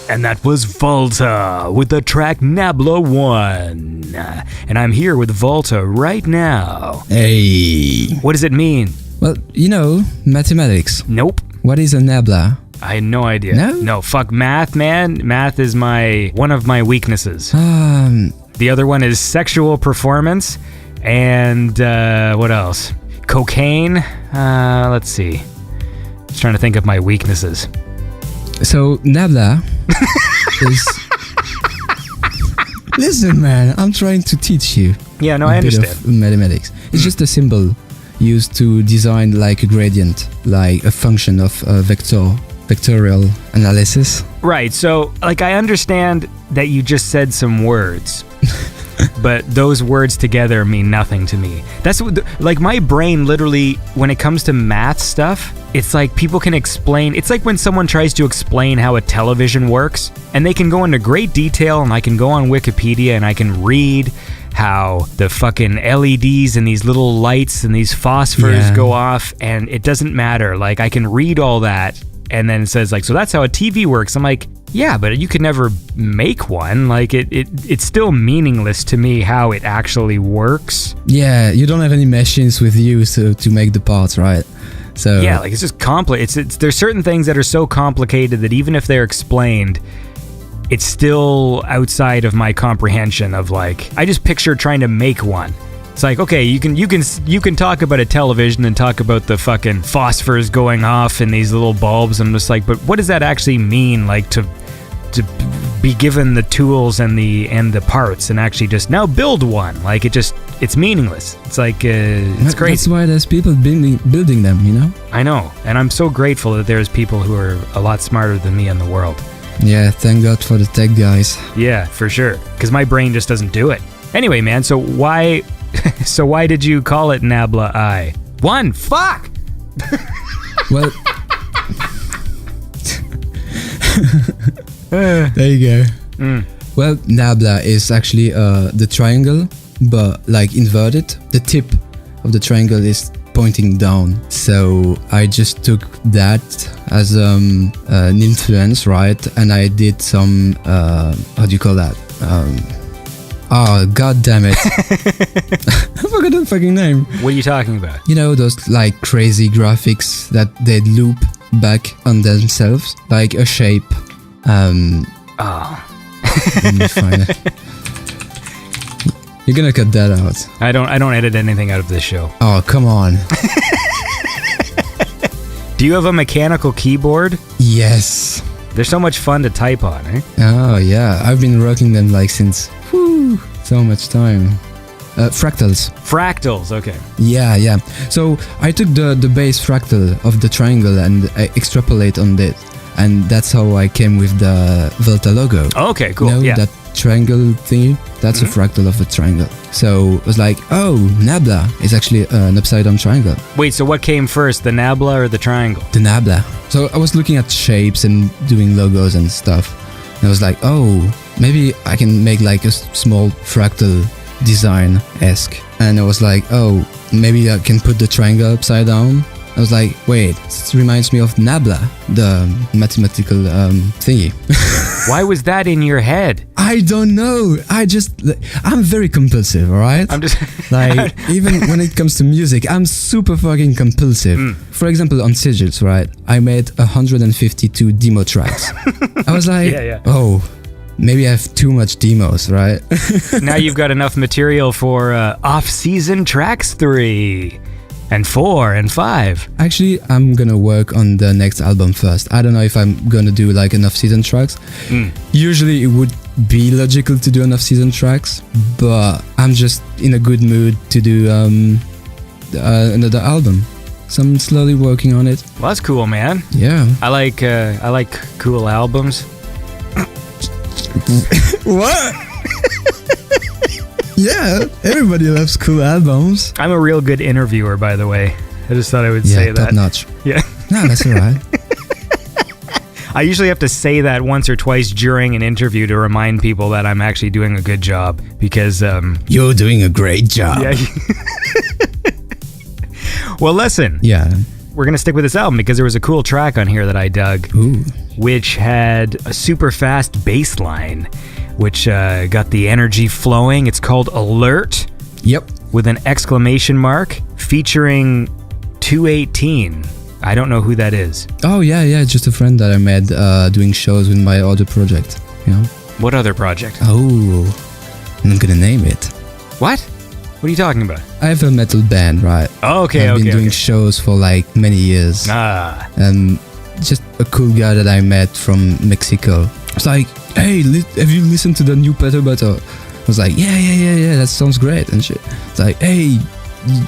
And that was Vulta with the track Nabla 1. And I'm here with Vulta right now. Hey. What does it mean? Well, you know, mathematics. Nope. What is a nabla? I had no idea. No? No, fuck math, man. Math is one of my weaknesses. The other one is sexual performance. And what else? Cocaine. Let's see. Just trying to think of my weaknesses. So Nabla is. Listen, man, I'm trying to teach you. Yeah, no, I a bit understand. of mathematics. It's just a symbol used to design like a gradient, like a function of vectorial analysis. Right. So, like, I understand that you just said some words, but those words together mean nothing to me. That's what, like, my brain literally, when it comes to math stuff, it's like people can explain. It's like when someone tries to explain how a television works, and they can go into great detail, and I can go on Wikipedia and I can read how the fucking LEDs and these little lights and these phosphors go off, and it doesn't matter. Like, I can read all that, and then it says, like, so that's how a TV works. I'm like, yeah, but you could never make one. Like, it's still meaningless to me how it actually works. Yeah, you don't have any machines with you to make the parts, right? So yeah, like, it's just complicated. There's certain things that are so complicated that even if they're explained, it's still outside of my comprehension of, like, I just picture trying to make one. It's like, okay, you can talk about a television and talk about the fucking phosphors going off in these little bulbs. I'm just like, but what does that actually mean? Like, to be given the tools and the parts and actually just now build one? Like, it's meaningless. It's like, it's crazy. That's why there's people building them, you know? I know, and I'm so grateful that there's people who are a lot smarter than me in the world. Yeah, thank God for the tech guys. Yeah, for sure, because my brain just doesn't do it. Anyway, man, so why did you call it Nabla I? Fuck! Well, there you go. Well, Nabla is actually the triangle, but like inverted. The tip of the triangle is pointing down. So I just took that as an influence, right? And I did some, how do you call that? Oh, god damn it. I forgot the fucking name. What are you talking about? You know, those like crazy graphics that they loop back on themselves, like a shape. Let me find it. You're gonna cut that out. I don't edit anything out of this show. Oh, come on. Do you have a mechanical keyboard? Yes. They're so much fun to type on, eh? Oh, yeah. I've been rocking them like since so much time. Fractals. Fractals, okay. Yeah. So I took the base fractal of the triangle and I extrapolate on it. And that's how I came with the Vulta logo. Okay, cool. You know, yeah. that triangle thingy? That's a fractal of a triangle. So it was like, oh, Nabla is actually an upside down triangle. Wait, so what came first, the Nabla or the triangle? The Nabla. So I was looking at shapes and doing logos and stuff. And I was like, oh, maybe I can make like a small fractal design-esque. And I was like, oh, maybe I can put the triangle upside down. I was like, wait, this reminds me of Nabla, the mathematical thingy. Why was that in your head? I don't know. I'm very compulsive, all right? I'm just... like, even when it comes to music, I'm super fucking compulsive. For example, on Sigils, right? I made 152 demo tracks. I was like, oh, maybe I have too much demos, right? Now you've got enough material for off-season tracks 3. And 4 and 5. Actually, I'm gonna work on the next album first. I don't know if I'm gonna do like enough season tracks. Usually it would be logical to do enough season tracks, but I'm just in a good mood to do another album. So I'm slowly working on it. Well, that's cool, man. Yeah. I like cool albums. What? Yeah, everybody loves cool albums. I'm a real good interviewer, by the way. I just thought I would say that. Top notch. Yeah. No, that's alright. I usually have to say that once or twice during an interview to remind people that I'm actually doing a good job because you're doing a great job. Yeah. Well, listen. Yeah. We're going to stick with this album because there was a cool track on here that I dug, which had a super fast bass line, which got the energy flowing. It's called Alert. Yep. With an exclamation mark featuring 218. I don't know who that is. Oh, yeah. Just a friend that I met doing shows with my other project, you know? What other project? Oh, I'm gonna name it. What? What are you talking about? I have a metal band, right? Oh, okay, I've been doing okay. shows for like many years. Ah. And just a cool guy that I met from Mexico. It's like, hey, have you listened to the new Peter Butter? I was like, yeah, that sounds great and shit. It's like, hey,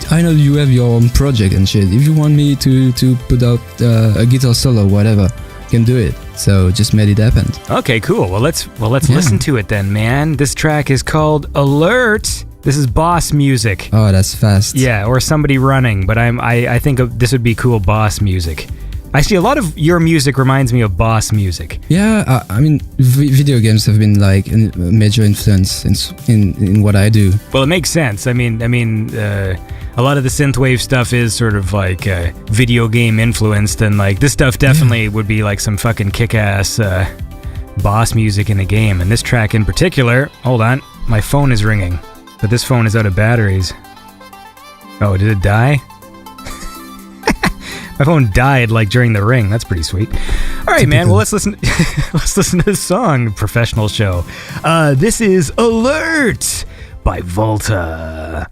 I know you have your own project and shit. If you want me to put out a guitar solo, whatever, you can do it. So just made it happen. Okay, cool. Well, let's listen to it then, man. This track is called Alert. This is boss music. Oh, that's fast. Yeah, or somebody running, but I think this would be cool boss music. Actually, a lot of your music reminds me of boss music. Yeah, I mean, video games have been like a major influence in what I do. Well, it makes sense. I mean, a lot of the synthwave stuff is sort of like video game influenced, and like this stuff definitely would be like some fucking kick-ass boss music in a game. And this track in particular, hold on, my phone is ringing, but this phone is out of batteries. Oh, did it die? My phone died like during the ring. That's pretty sweet. All right, man. Well, let's listen. Let's listen to this song. Professional show. This is Alert by Vulta.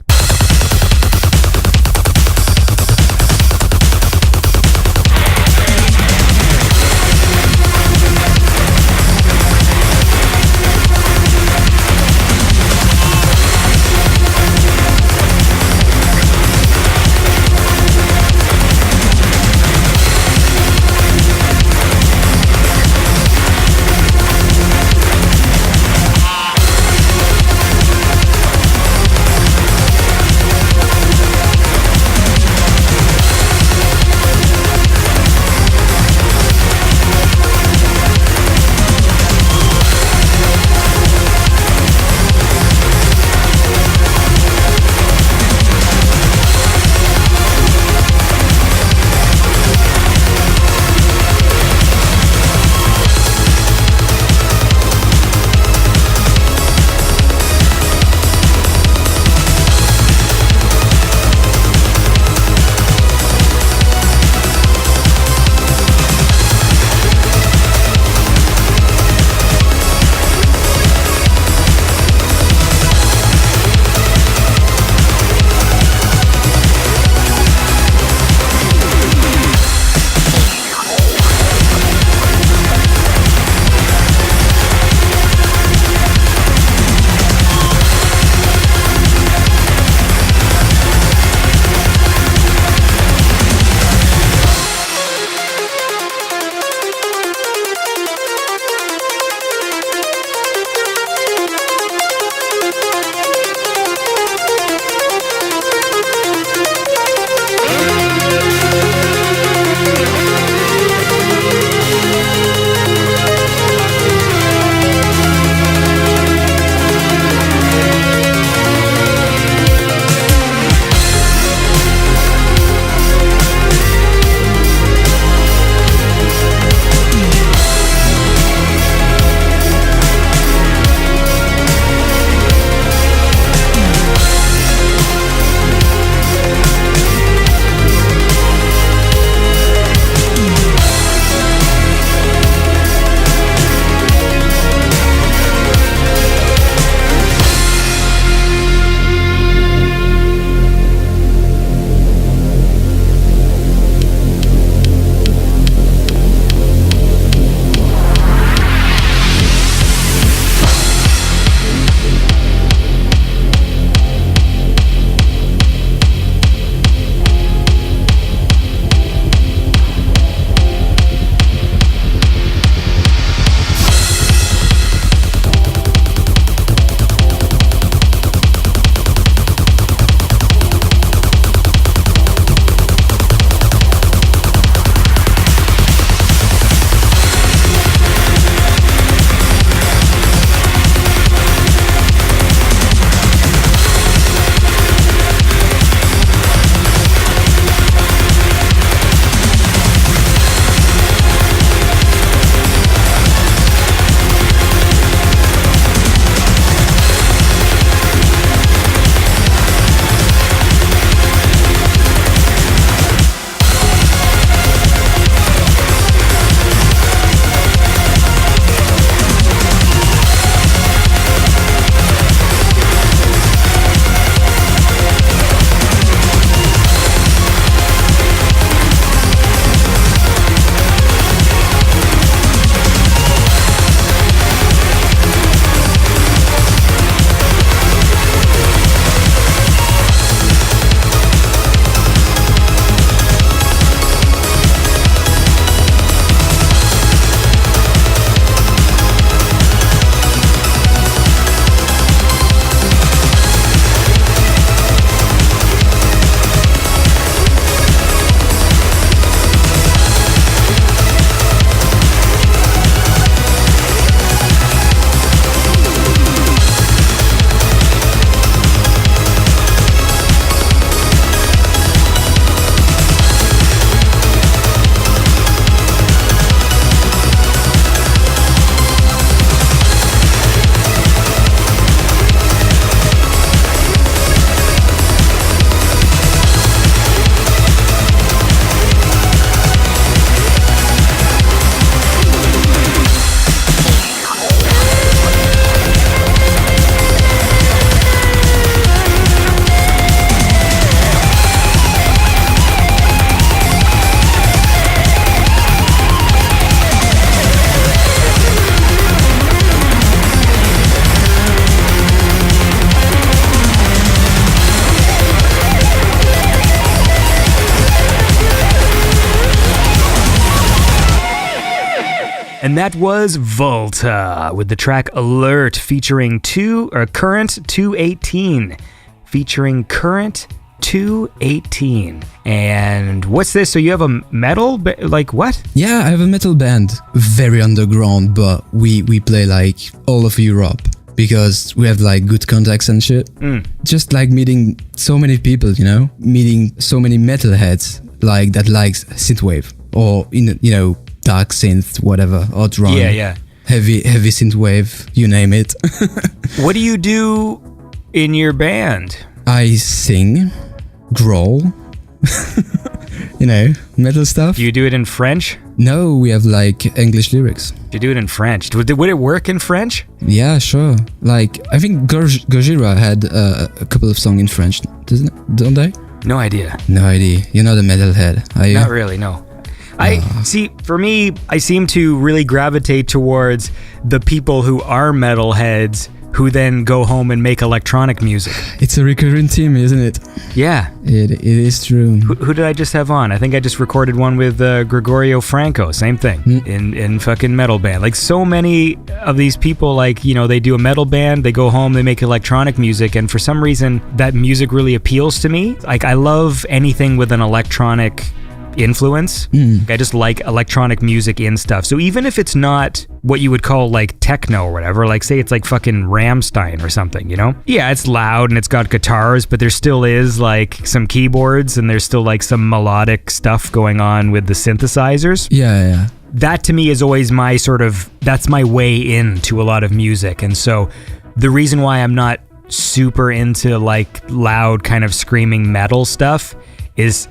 And that was Vulta with the track Alert featuring Current 218. Featuring Current 218. And what's this? So you have a metal? Like what? Yeah, I have a metal band. Very underground, but we play like all over Europe because we have like good contacts and shit. Just like meeting so many people, you know? Meeting so many metalheads like that likes synthwave or, you know, dark synth, whatever, or drum. Yeah. Heavy synthwave, you name it. What do you do in your band? I sing, growl, you know, metal stuff. Do you do it in French? No, we have like English lyrics. Do you do it in French? Would it work in French? Yeah, sure. Like, I think Góngora had a couple of songs in French, don't they? No idea. No idea. You're not a metalhead, are you? Not really, no. See, for me, I seem to really gravitate towards the people who are metalheads who then go home and make electronic music. It's a recurring theme, isn't it? Yeah. It is true. Who did I just have on? I think I just recorded one with Gregorio Franco, same thing, in fucking metal band. Like so many of these people, like, you know, they do a metal band, they go home, they make electronic music, and for some reason that music really appeals to me. Like I love anything with an electronic influence. I just like electronic music in stuff. So even if it's not what you would call like techno or whatever, like say it's like fucking Rammstein or something, you know? Yeah, it's loud and it's got guitars, but there still is like some keyboards and there's still like some melodic stuff going on with the synthesizers. Yeah. That to me is always my that's my way into a lot of music. And so the reason why I'm not super into like loud kind of screaming metal stuff is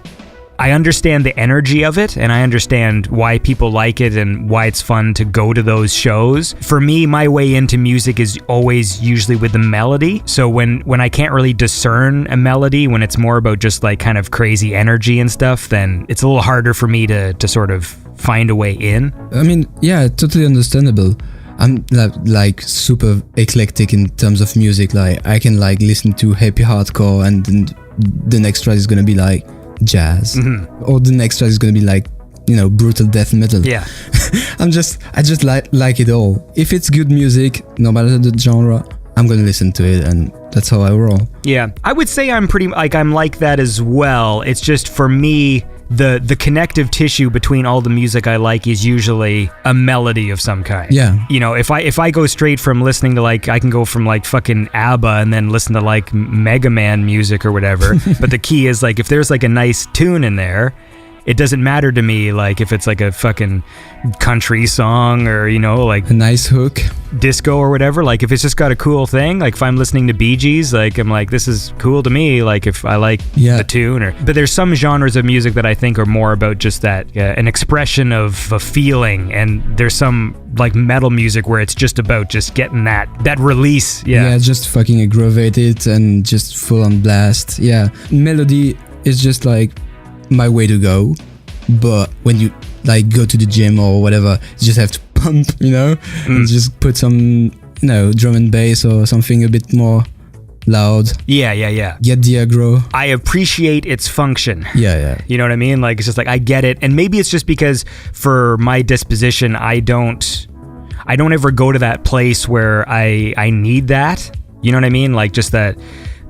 I understand the energy of it and I understand why people like it and why it's fun to go to those shows. For me, my way into music is always usually with the melody. So when I can't really discern a melody, when it's more about just like kind of crazy energy and stuff, then it's a little harder for me to sort of find a way in. I mean, yeah, totally understandable. I'm like super eclectic in terms of music. Like I can like listen to happy hardcore and then the next track is gonna be like jazz, or the next track is gonna be like, you know, brutal death metal. Yeah. I just like it all. If it's good music, no matter the genre, I'm gonna listen to it, and that's how I roll. Yeah, I would say I'm like that as well. It's just for me, the connective tissue between all the music I like is usually a melody of some kind. Yeah. You know, if I go straight from listening to like, I can go from like fucking ABBA and then listen to like Mega Man music or whatever. But the key is like, if there's like a nice tune in there, it doesn't matter to me like if it's like a fucking country song or, you know, like a nice hook, disco or whatever. Like if it's just got a cool thing, like if I'm listening to Bee Gees, like I'm like, this is cool to me. Like if I like the tune but there's some genres of music that I think are more about just that, an expression of a feeling. And there's some like metal music where it's just about just getting that release. Yeah, just fucking aggravate it and just full on blast. Yeah. Melody is just like my way to go, but when you like go to the gym or whatever, you just have to pump, you know, and just put some, you know, drum and bass or something a bit more loud. Yeah. Get the aggro. I appreciate its function. Yeah. You know what I mean? Like it's just like I get it, and maybe it's just because for my disposition, I don't ever go to that place where I need that. You know what I mean? Like just that.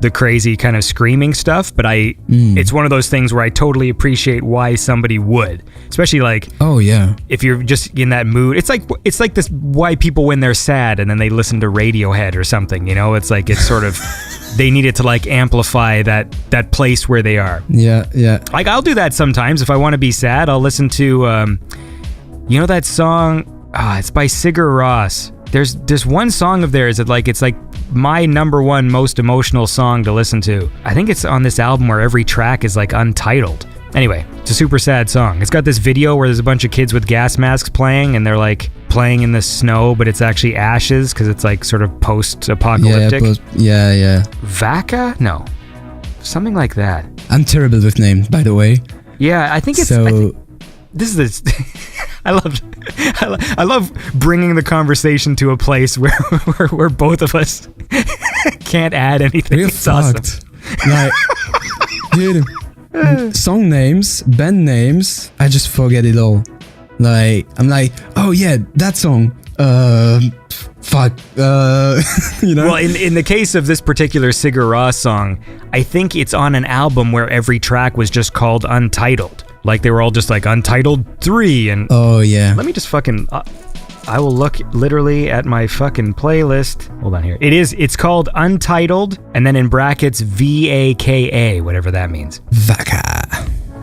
The crazy kind of screaming stuff, but it's one of those things where I totally appreciate why somebody would, especially like, oh yeah, if you're just in that mood. It's like this why people when they're sad and then they listen to Radiohead or something, you know. It's like it's sort of they need it to like amplify that place where they are. Yeah. Like I'll do that sometimes if I want to be sad. I'll listen to you know that song, it's by Sigur Rós. There's one song of theirs that like it's like my number one most emotional song to listen to. I think it's on this album where every track is like untitled. Anyway, it's a super sad song. It's got this video where there's a bunch of kids with gas masks playing and they're like playing in the snow, but it's actually ashes because it's like sort of post-apocalyptic. Yeah. Vaca? No. Something like that. I'm terrible with names, by the way. Yeah, I think it's... So... This is I love bringing the conversation to a place where both of us can't add anything. We're it's fucked. Awesome. Like, dude, song names, band names, I just forget it all. Like I'm like, oh yeah, that song. Fuck. You know. Well, in the case of this particular Sigur Rós song, I think it's on an album where every track was just called Untitled. Like they were all just like Untitled 3 and. Oh yeah. Let me just fucking. I will look literally at my fucking playlist. Hold on here. It's called Untitled, and then in brackets VAKA, whatever that means. Vaka.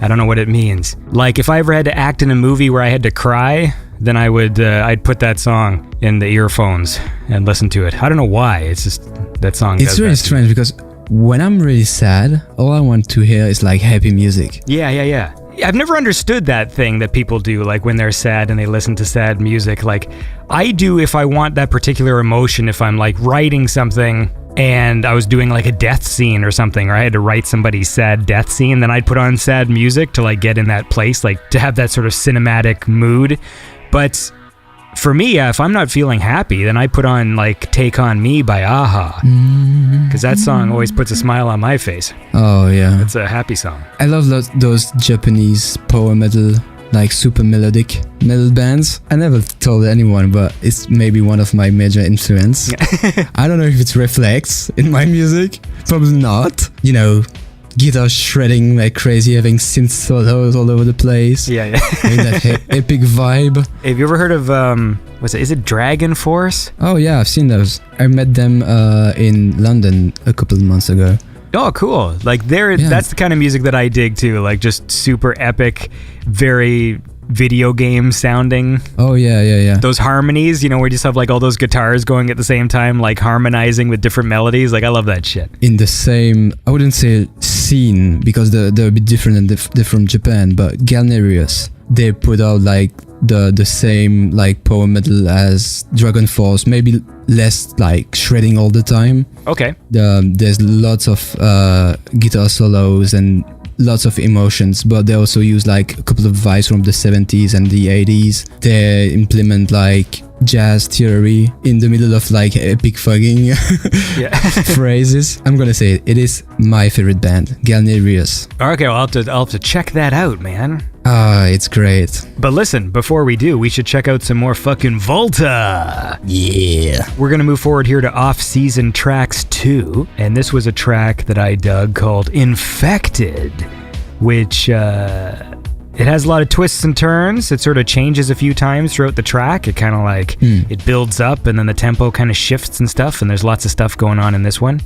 I don't know what it means. Like if I ever had to act in a movie where I had to cry, then I'd put that song in the earphones and listen to it. I don't know why. It's just that song. It's really strange because when I'm really sad, all I want to hear is like happy music. Yeah. I've never understood that thing that people do, like when they're sad and they listen to sad music. Like I do if I want that particular emotion, if I'm like writing something and I was doing like a death scene or something, or I had to write somebody's sad death scene, then I'd put on sad music to like get in that place, like to have that sort of cinematic mood. But for me, if I'm not feeling happy, then I put on like Take On Me by Aha, because that song always puts a smile on my face. Oh yeah. It's a happy song. I love those Japanese power metal, like super melodic metal bands. I never told anyone, but it's maybe one of my major influence. I don't know if it reflects in my music. Probably not. You know, guitar shredding like crazy, having synth solos all over the place. Yeah. That epic vibe. Have you ever heard of is it Dragon Force? Oh yeah, I've seen those. I met them in London a couple of months ago. Oh, cool. Like that's the kind of music that I dig too. Like just super epic, very video game sounding. Oh yeah. Those harmonies, you know, where you just have like all those guitars going at the same time, like harmonizing with different melodies. Like I love that shit. In the same, I wouldn't say scene because they're a bit different and they're from Japan, but Galnerius, they put out like the same like power metal as Dragon Force, maybe less like shredding all the time. Okay. There's lots of guitar solos and lots of emotions, but they also use like a couple of vibes from the 70s and the 80s. They implement like jazz theory in the middle of like epic fucking phrases. I'm gonna say it is my favorite band, Galnerius. Okay, well, I'll have to check that out, man. It's great. But listen, before we do, we should check out some more fucking Vulta. Yeah. We're gonna move forward here to Off-Season Tracks 2, and this was a track that I dug called Infected, which it has a lot of twists and turns. It sort of changes a few times throughout the track. It kind of like it builds up and then the tempo kind of shifts and stuff, and there's lots of stuff going on in this one.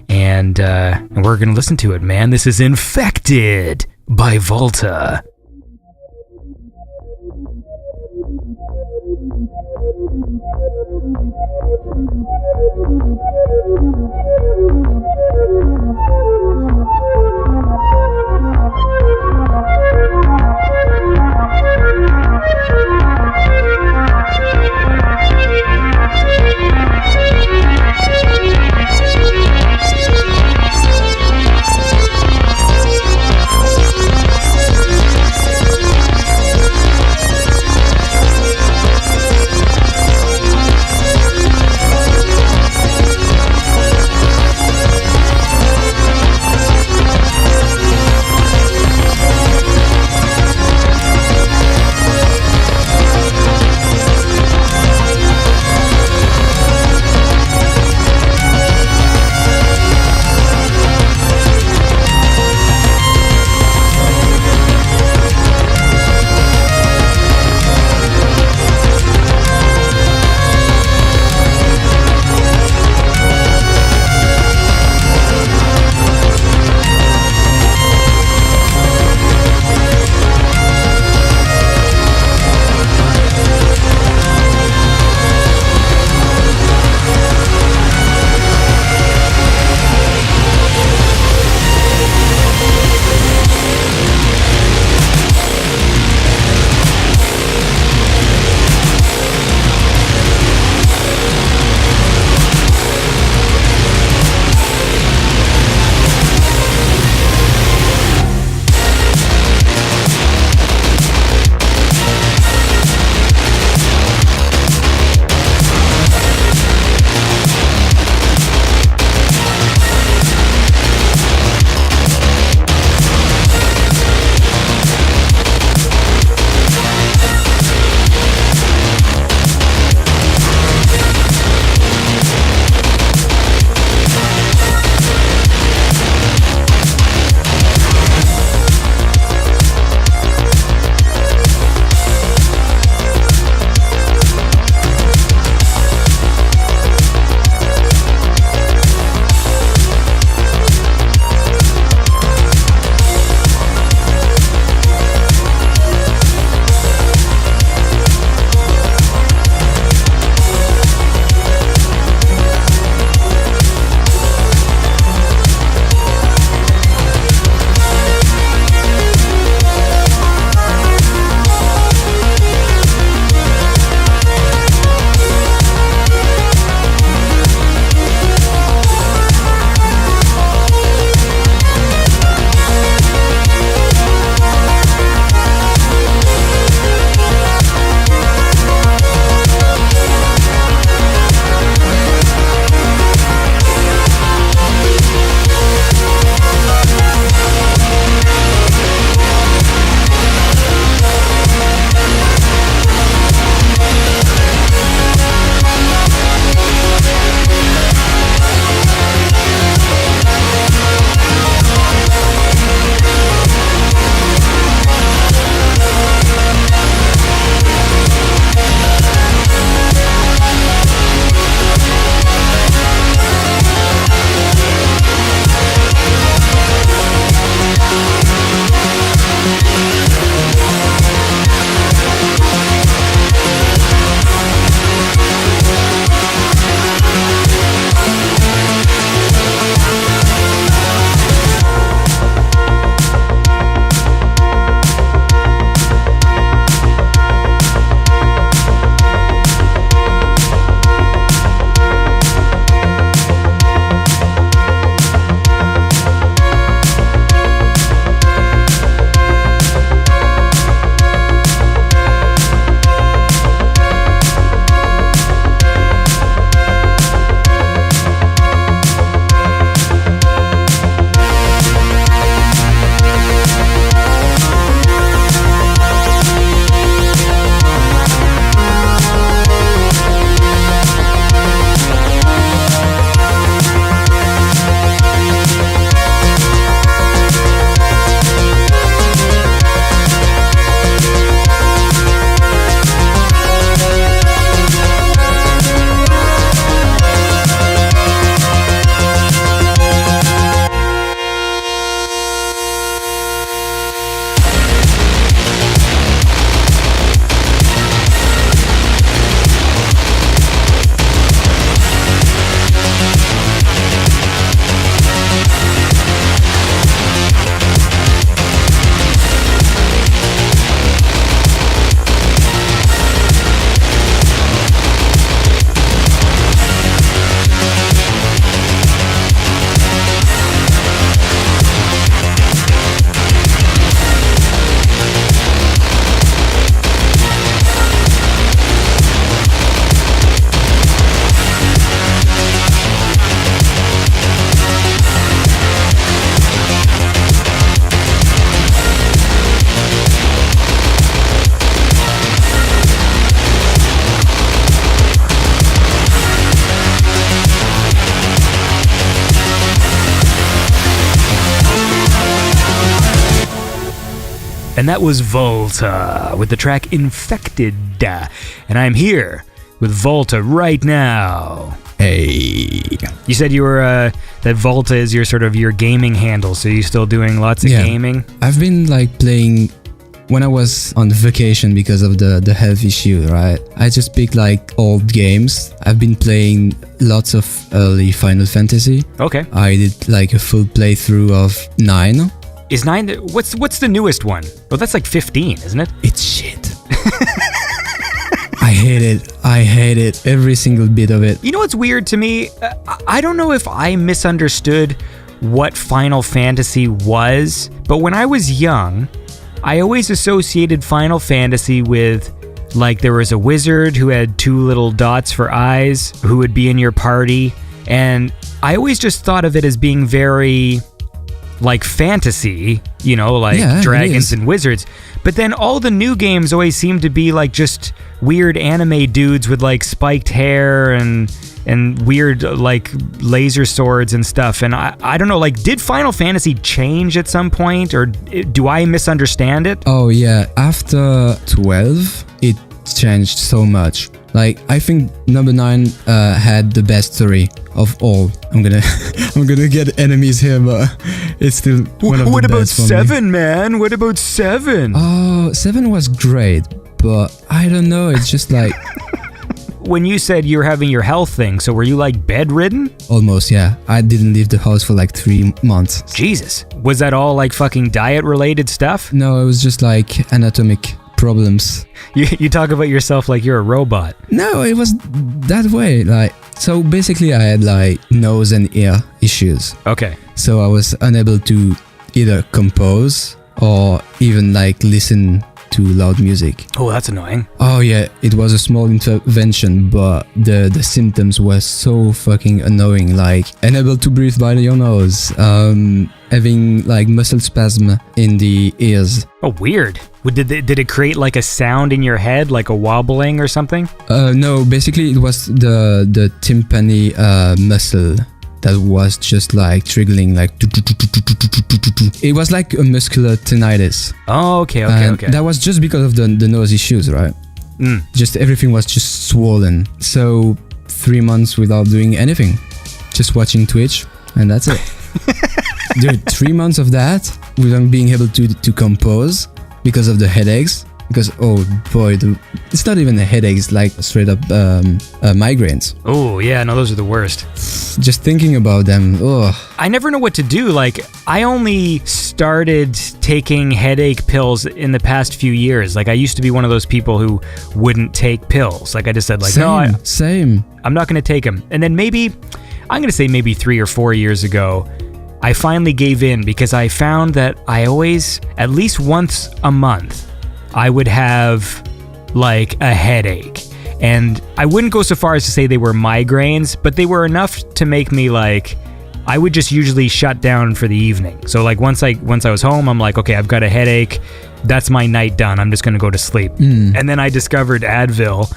And we're gonna listen to it, man. This is Infected by Vulta. And that was Vulta with the track Infected. And I'm here with Vulta right now. Hey. You said you were, that Vulta is your sort of your gaming handle, so you're still doing lots of gaming? I've been like playing when I was on vacation because of the health issue, right? I just picked like old games. I've been playing lots of early Final Fantasy. Okay. I did like a full playthrough of 9. Is 9, what's the newest one? Oh, that's like 15, isn't it? It's shit. I hate it. Every single bit of it. You know what's weird to me? I don't know if I misunderstood what Final Fantasy was, but when I was young, I always associated Final Fantasy with, like, there was a wizard who had 2 little dots for eyes who would be in your party, and I always just thought of it as being very, like, fantasy, you know, like dragons and wizards. But then all the new games always seem to be like just weird anime dudes with like spiked hair and weird like laser swords and stuff. And I don't know, like, did Final Fantasy change at some point, or do I misunderstand it? Oh yeah, after 12, it changed so much. Like, I think number 9 had the best story of all. I'm gonna get enemies here, but it's still one of the best for me. What about 7, man? What about 7? Oh, 7 was great, but I don't know. It's just like when you said you were having your health thing, so were you like bedridden? Almost, yeah. I didn't leave the house for like 3 months. Jesus, was that all like fucking diet related stuff? No, it was just like anatomic problems. You talk about yourself like you're a robot. No, it was that way. Like, so basically I had like nose and ear issues. Okay. So I was unable to either compose or even like listen to loud music. Oh, that's annoying. Oh yeah, it was a small intervention, but the symptoms were so fucking annoying. Like, unable to breathe by your nose, having like muscle spasm in the ears. Oh, weird. Did it create like a sound in your head, like a wobbling or something? No, basically it was the tympani muscle that was just like triggering, like it was like a muscular tinnitus. Oh, okay. That was just because of the nose issues, right? Just everything was just swollen. So 3 months without doing anything, just watching Twitch, and that's it. Dude, 3 months of that without being able to compose because of the headaches. Because, oh boy, it's not even a headache, it's like straight up migraines. Oh, yeah, no, those are the worst. Just thinking about them, oh. I never know what to do. Like, I only started taking headache pills in the past few years. Like, I used to be one of those people who wouldn't take pills. Like, I just said, like, Same. I'm not going to take them. And then I'm going to say maybe 3 or 4 years ago, I finally gave in because I found that I always, at least once a month, I would have like a headache. And I wouldn't go so far as to say they were migraines, but they were enough to make me like, I would just usually shut down for the evening. So like once I was home, I'm like, okay, I've got a headache. That's my night done. I'm just going to go to sleep. And then I discovered Advil.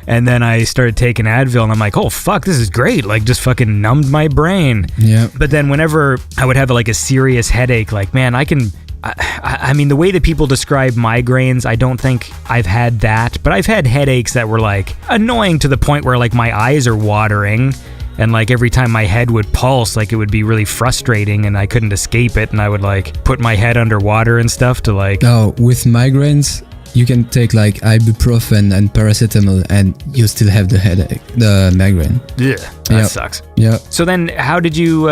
And then I started taking Advil and I'm like, oh fuck, this is great. Like, just fucking numbed my brain. Yeah. But then whenever I would have like a serious headache, like, man, I mean, the way that people describe migraines, I don't think I've had that, but I've had headaches that were like annoying to the point where like my eyes are watering and like every time my head would pulse, like it would be really frustrating and I couldn't escape it and I would like put my head underwater and stuff to like... Oh, with migraines, you can take like ibuprofen and paracetamol and you still have the headache, the migraine. Yeah, that sucks. Yeah. So then how could you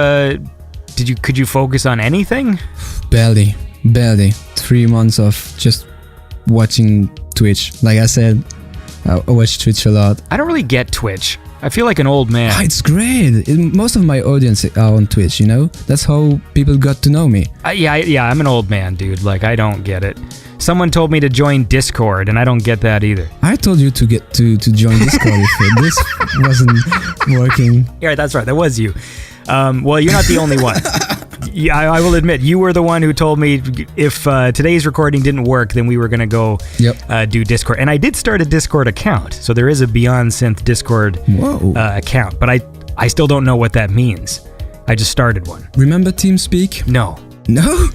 focus on anything? Barely. 3 months of just watching Twitch. Like I said, I watch Twitch a lot. I don't really get Twitch. I feel like an old man. Oh, it's great. Most of my audience are on Twitch, you know? That's how people got to know me. Yeah, I'm an old man, dude. Like, I don't get it. Someone told me to join Discord, and I don't get that either. I told you to get to join Discord if this wasn't working. Yeah, that's right. That was you. Well, you're not the only one. Yeah, I will admit, you were the one who told me if today's recording didn't work, then we were going to go do Discord. And I did start a Discord account. So there is a Beyond Synth Discord account. But I still don't know what that means. I just started one. Remember TeamSpeak? No. No?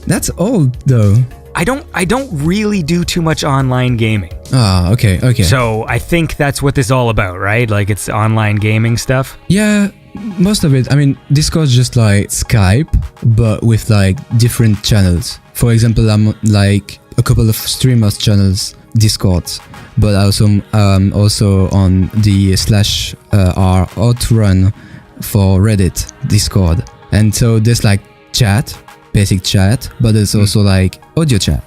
That's old, though. I don't really do too much online gaming. Ah, okay. So I think that's what this is all about, right? Like it's online gaming stuff. Yeah, most of it. I mean, Discord's just like Skype, but with like different channels. For example, I'm like a couple of streamers channels Discord, but also on the /r outrun for Reddit Discord. And so there's like chat, basic chat, but there's also like audio chat,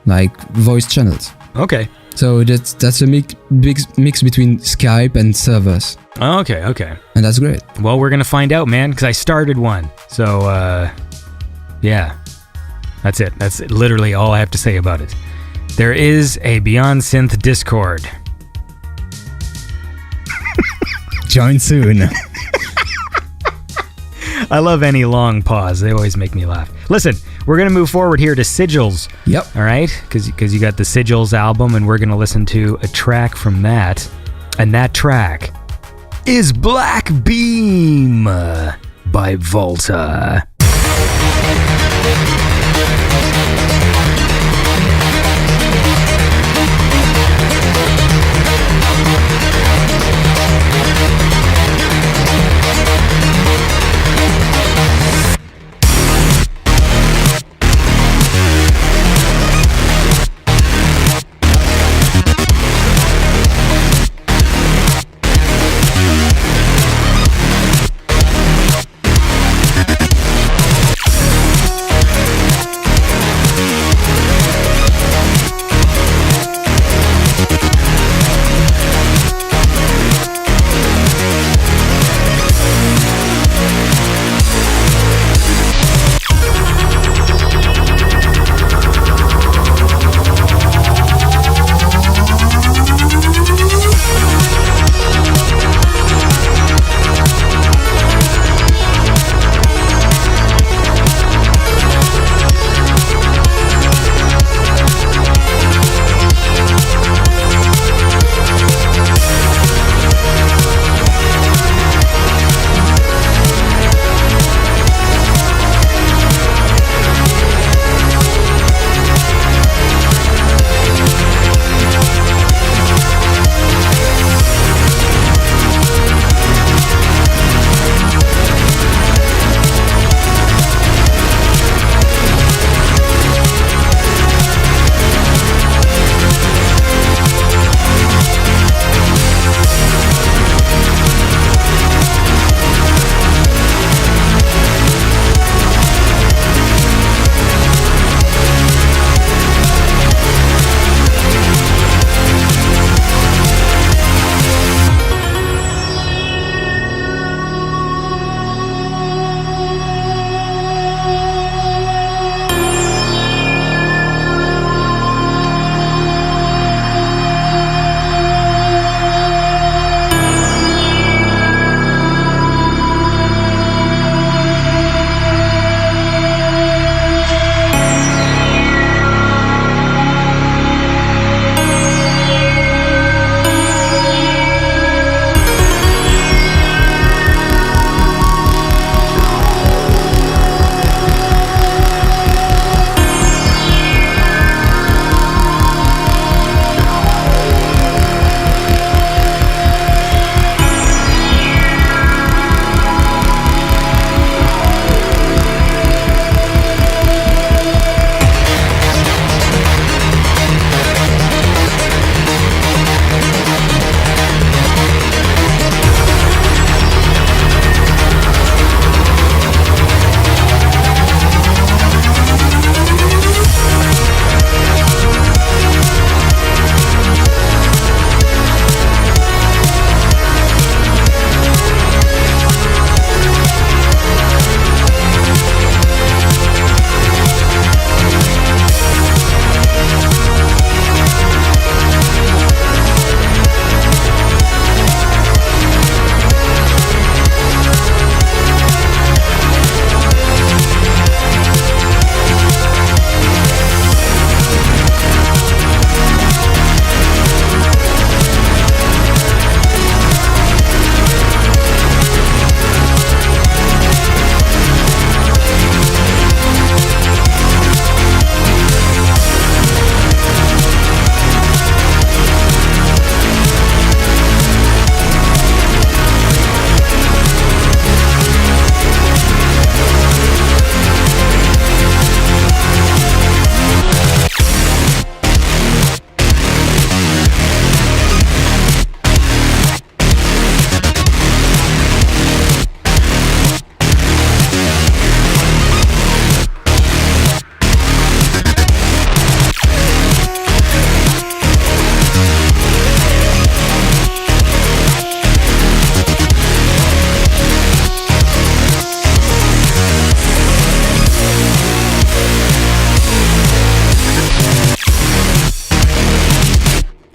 like voice channels. Okay. So that's a big mix between Skype and servers. Okay. And that's great. Well, we're gonna find out, man, because I started one. So, yeah, that's it. That's literally all I have to say about it. There is a Beyond Synth Discord. Join soon. I love any long pause. They always make me laugh. Listen, we're going to move forward here to Sigils. Yep. All right? Because you got the Sigils album, and we're going to listen to a track from that. And that track is Black Beam by Vulta.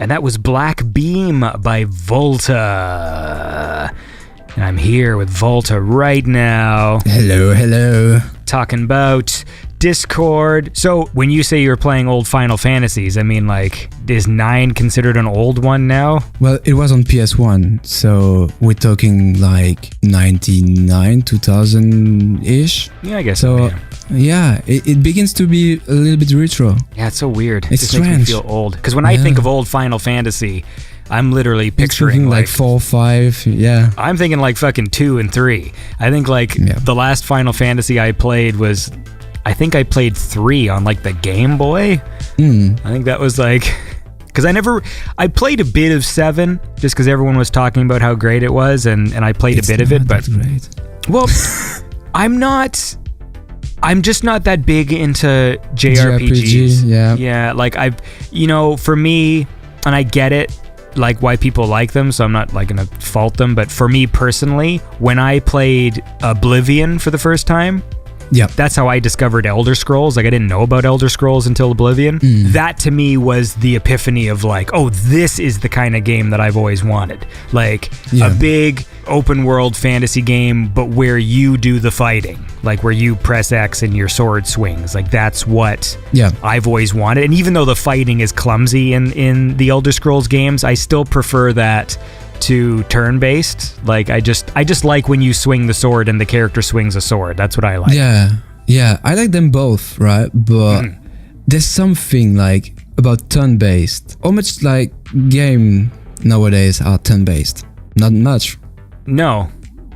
And that was Black Beam by Vulta. And I'm here with Vulta right now. Hello. Talking about Discord. So when you say you're playing old Final Fantasies, I mean, like, is 9 considered an old one now? Well, it was on PS1, so we're talking like 99, 2000-ish. Yeah, I guess so. Yeah, it begins to be a little bit retro. Yeah, it's so weird. It's just strange. Makes me feel old. Because when I think of old Final Fantasy, I'm literally picturing like 4, 5, yeah. I'm thinking like fucking 2 and 3. I think like the last Final Fantasy I played was, I think I played 3 on like the Game Boy. I think that was like, because I played a bit of 7 just because everyone was talking about how great it was, and I played a bit of it, but great. Well, I'm just not that big into JRPGs. Yeah, like for me, and I get it, like why people like them, so I'm not like gonna fault them, but for me personally, when I played Oblivion for the first time, that's how I discovered Elder Scrolls. Like, I didn't know about Elder Scrolls until Oblivion. That to me was the epiphany of like, oh, this is the kind of game that I've always wanted. Like a big open world fantasy game, but where you do the fighting, like where you press X and your sword swings. Like that's what I've always wanted. And even though the fighting is clumsy in the Elder Scrolls games, I still prefer that to turn-based. Like I just like when you swing the sword and the character swings a sword. That's what I like. Yeah, I like them both, right? But there's something like about turn-based. How much like game nowadays are turn-based? Not much. No.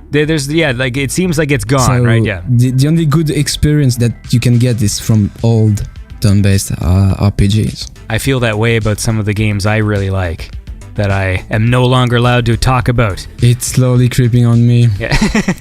There's like it seems like it's gone, so right? Yeah. The only good experience that you can get is from old turn-based RPGs. I feel that way about some of the games I really like that I am no longer allowed to talk about. It's slowly creeping on me. Yeah.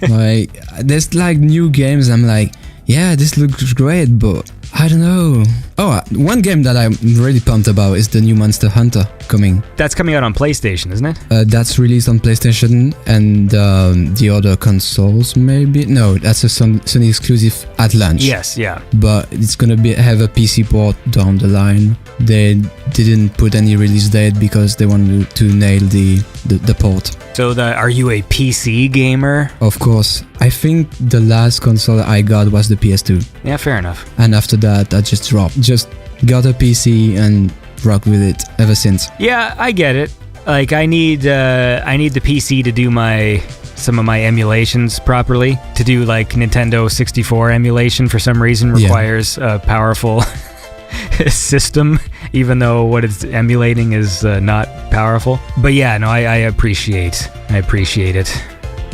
Like, there's like new games, I'm like, yeah, this looks great, but I don't know. Oh, one game that I'm really pumped about is the new Monster Hunter coming. That's coming out on PlayStation, isn't it? That's released on PlayStation and the other consoles, maybe? No, that's a Sony exclusive at launch. Yes, yeah. But it's gonna have a PC port down the line. They didn't put any release date because they wanted to nail the port. So are you a PC gamer? Of course. I think the last console I got was the PS2. Yeah, fair enough. And after that, I just dropped. Just got a PC and rock with it ever since. Yeah, I get it. Like I need the PC to do some of my emulations properly. To do like Nintendo 64 emulation for some reason requires a powerful system, even though what it's emulating is not powerful. But yeah, no, I appreciate it.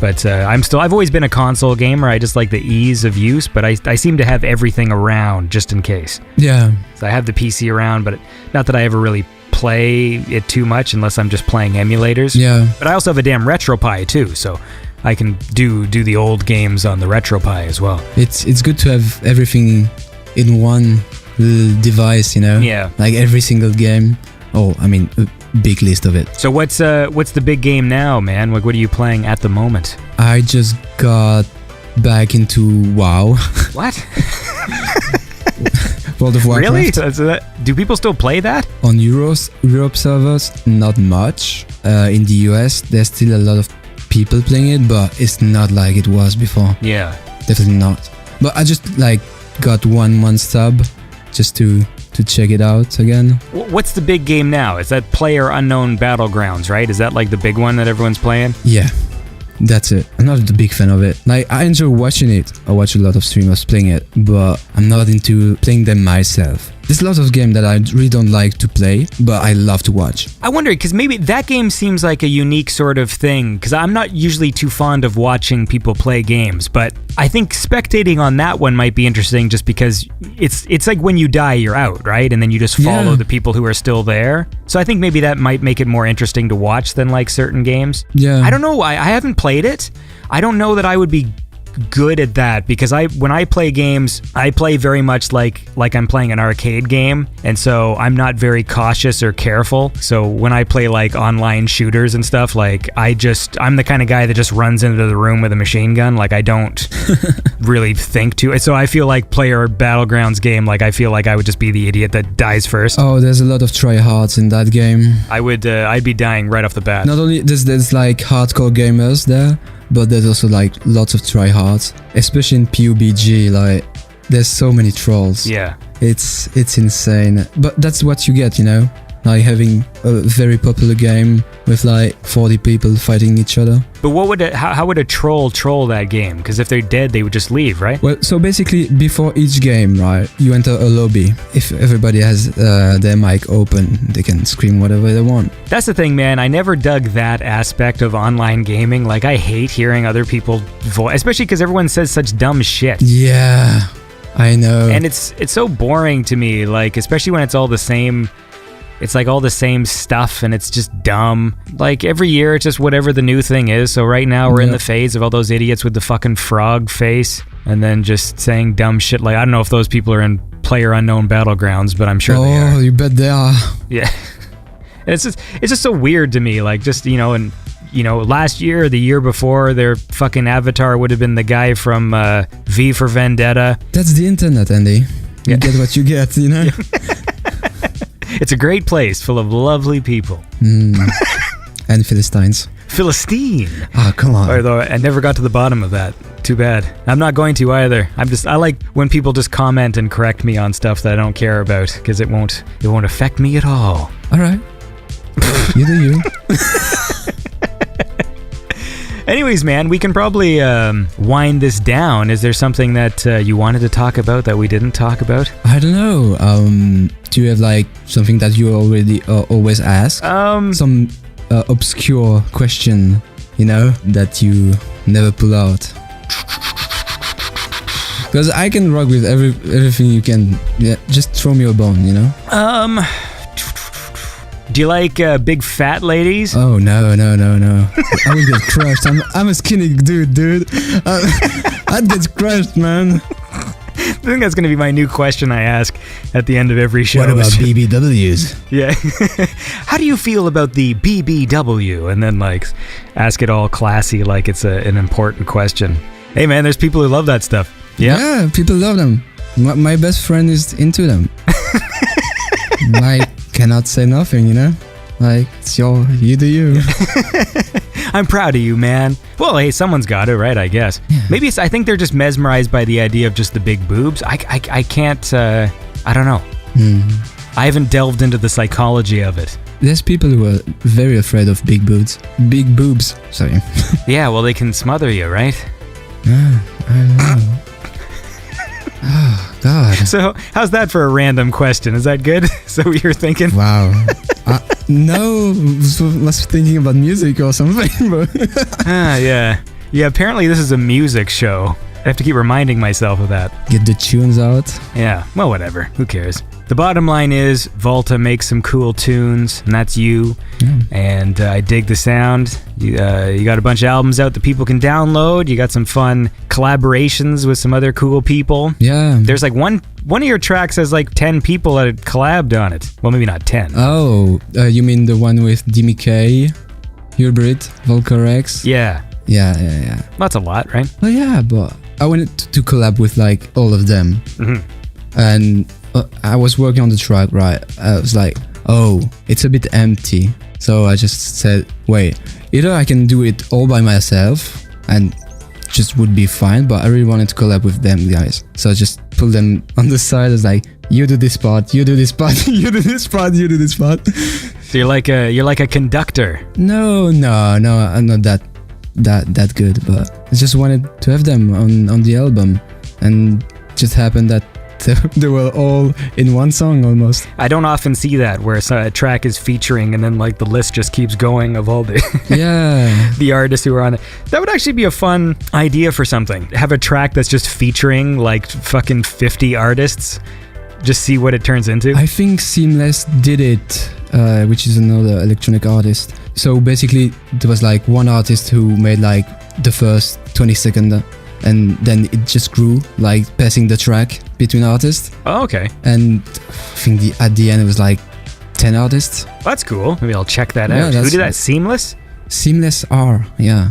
But I've always been a console gamer. I just like the ease of use, but I seem to have everything around just in case. Yeah. So I have the PC around, but not that I ever really play it too much unless I'm just playing emulators. Yeah. But I also have a damn Retrowave too, so I can do the old games on the Retrowave as well. It's good to have everything in one little device, you know? Yeah. Like every single game. Oh, I mean, a big list of it. So what's the big game now, man? Like, what are you playing at the moment? I just got back into WoW. What? World of Warcraft. Really? Do people still play that? On Europe servers, not much. In the US, there's still a lot of people playing it, but it's not like it was before. Yeah. Definitely not. But I just like got 1 month sub just to check it out again. What's the big game now? Is that PlayerUnknown's Battlegrounds, right? Is that like the big one that everyone's playing? Yeah, that's it. I'm not a big fan of it. Like, I enjoy watching it. I watch a lot of streamers playing it, but I'm not into playing them myself. There's a lot of games that I really don't like to play, but I love to watch. I wonder, because maybe that game seems like a unique sort of thing, because I'm not usually too fond of watching people play games, but I think spectating on that one might be interesting just because it's like when you die, you're out, right? And then you just follow the people who are still there. So I think maybe that might make it more interesting to watch than like certain games. Yeah. I don't know. I haven't played it. I don't know that I would be good at that because when I play games, I play very much like I'm playing an arcade game, and so I'm not very cautious or careful. So when I play like online shooters and stuff, like I'm the kind of guy that just runs into the room with a machine gun. Like I don't really think to. So I feel like player Battlegrounds game, like I feel like I would just be the idiot that dies first. Oh, there's a lot of tryhards in that game. I'd be dying right off the bat. Not only there's like hardcore gamers there, but there's also like lots of tryhards, especially in PUBG. Like there's so many trolls. Yeah, it's insane. But that's what you get, you know, like having a very popular game with like 40 people fighting each other. But how would a troll that game? Because if they're dead, they would just leave, right? Well, so basically, before each game, right, you enter a lobby. If everybody has their mic open, they can scream whatever they want. That's the thing, man. I never dug that aspect of online gaming. Like, I hate hearing other people voice, especially because everyone says such dumb shit. Yeah, I know. And it's so boring to me, like, especially when it's all the same. It's like all the same stuff and it's just dumb. Like every year it's just whatever the new thing is. So right now we're in the phase of all those idiots with the fucking frog face and then just saying dumb shit. Like I don't know if those people are in PlayerUnknown Battlegrounds, but I'm sure they are. Oh, you bet they are. Yeah. And it's just so weird to me. Like just, last year or the year before, their fucking avatar would have been the guy from V for Vendetta. That's the internet, Andy. You get what you get, you know? Yeah. It's a great place full of lovely people. And Philistines. Philistine. Oh, come on. Although I never got to the bottom of that. Too bad. I'm not going to either. I like when people just comment and correct me on stuff that I don't care about because it won't affect me at all. All right. You do you. Anyways, man, we can probably wind this down. Is there something that you wanted to talk about that we didn't talk about? I don't know. Do you have like something that you already always ask? Some obscure question, you know, that you never pull out? Because I can rock with everything you can. Yeah, just throw me a bone, you know? Do you like big fat ladies? Oh, no. I would get crushed. I'm a skinny dude. I'd get crushed, man. I think that's going to be my new question I ask at the end of every show. What about BBWs? Yeah. How do you feel about the BBW? And then, like, ask it all classy like it's an important question. Hey, man, there's people who love that stuff. Yeah, people love them. My best friend is into them. I cannot say nothing, you know? Like, it's you do you. I'm proud of you, man. Well, hey, someone's got it, right, I guess. Yeah. Maybe I think they're just mesmerized by the idea of just the big boobs. I can't, I don't know. I haven't delved into the psychology of it. There's people who are very afraid of big boobs. Big boobs, sorry. Yeah, well, they can smother you, right? I don't know. Oh, God. So, how's that for a random question? Is that good? So you're thinking? Wow. No, I was thinking about music or something. But yeah. Yeah, apparently this is a music show. I have to keep reminding myself of that. Get the tunes out. Yeah, well, whatever. Who cares? The bottom line is, Vulta makes some cool tunes, and that's you. Yeah. And I dig the sound. You got a bunch of albums out that people can download. You got some fun collaborations with some other cool people. Yeah. There's like one of your tracks has like 10 people that had collabed on it. Well, maybe not 10. Oh, you mean the one with Dimi K, Hubert, Volcarex? Yeah. Yeah. That's a lot, right? Well, yeah, but I wanted to collab with like all of them. Mm-hmm. And I was working on the track, right? I was like, oh, it's a bit empty. So I just said, wait, either I can do it all by myself and just would be fine, but I really wanted to collab with them guys. So I just pulled them on the side. I was like, you do this part, you do this part, you do this part, you do this part. So you're like a conductor. No, I'm not that good, but I just wanted to have them on the album, and just happened that they were all in one song almost. I don't often see that where a track is featuring and then like the list just keeps going of all the the artists who are on it. That would actually be a fun idea for something. Have a track that's just featuring like fucking 50 artists. Just see what it turns into. I think Seamless did it, which is another electronic artist. So basically there was like one artist who made like the first 20-second and then it just grew, like passing the track between artists. Oh, okay. And I think at the end it was like 10 artists. That's cool. Maybe I'll check that Yeah, out. Who did that? Seamless? Seamless R, yeah.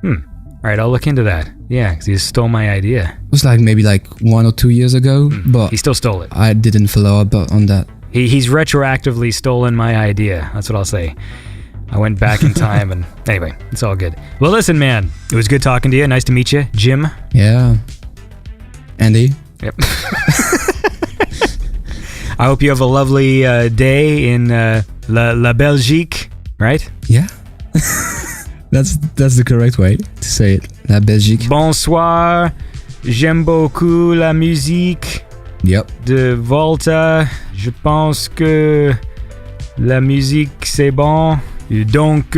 All right, I'll look into that. Yeah, because he stole my idea. It was like maybe like 1 or 2 years ago, but He still stole it. I didn't follow up on that. He's retroactively stolen my idea. That's what I'll say. I went back in time, and anyway, it's all good. Well, listen, man, it was good talking to you. Nice to meet you, Jim. Yeah. Andy? Yep. I hope you have a lovely day in La Belgique, right? Yeah. That's the correct way to say it. La Belgique. Bonsoir. J'aime beaucoup la musique Yep. de Vulta. Je pense que la musique c'est bon. Donc,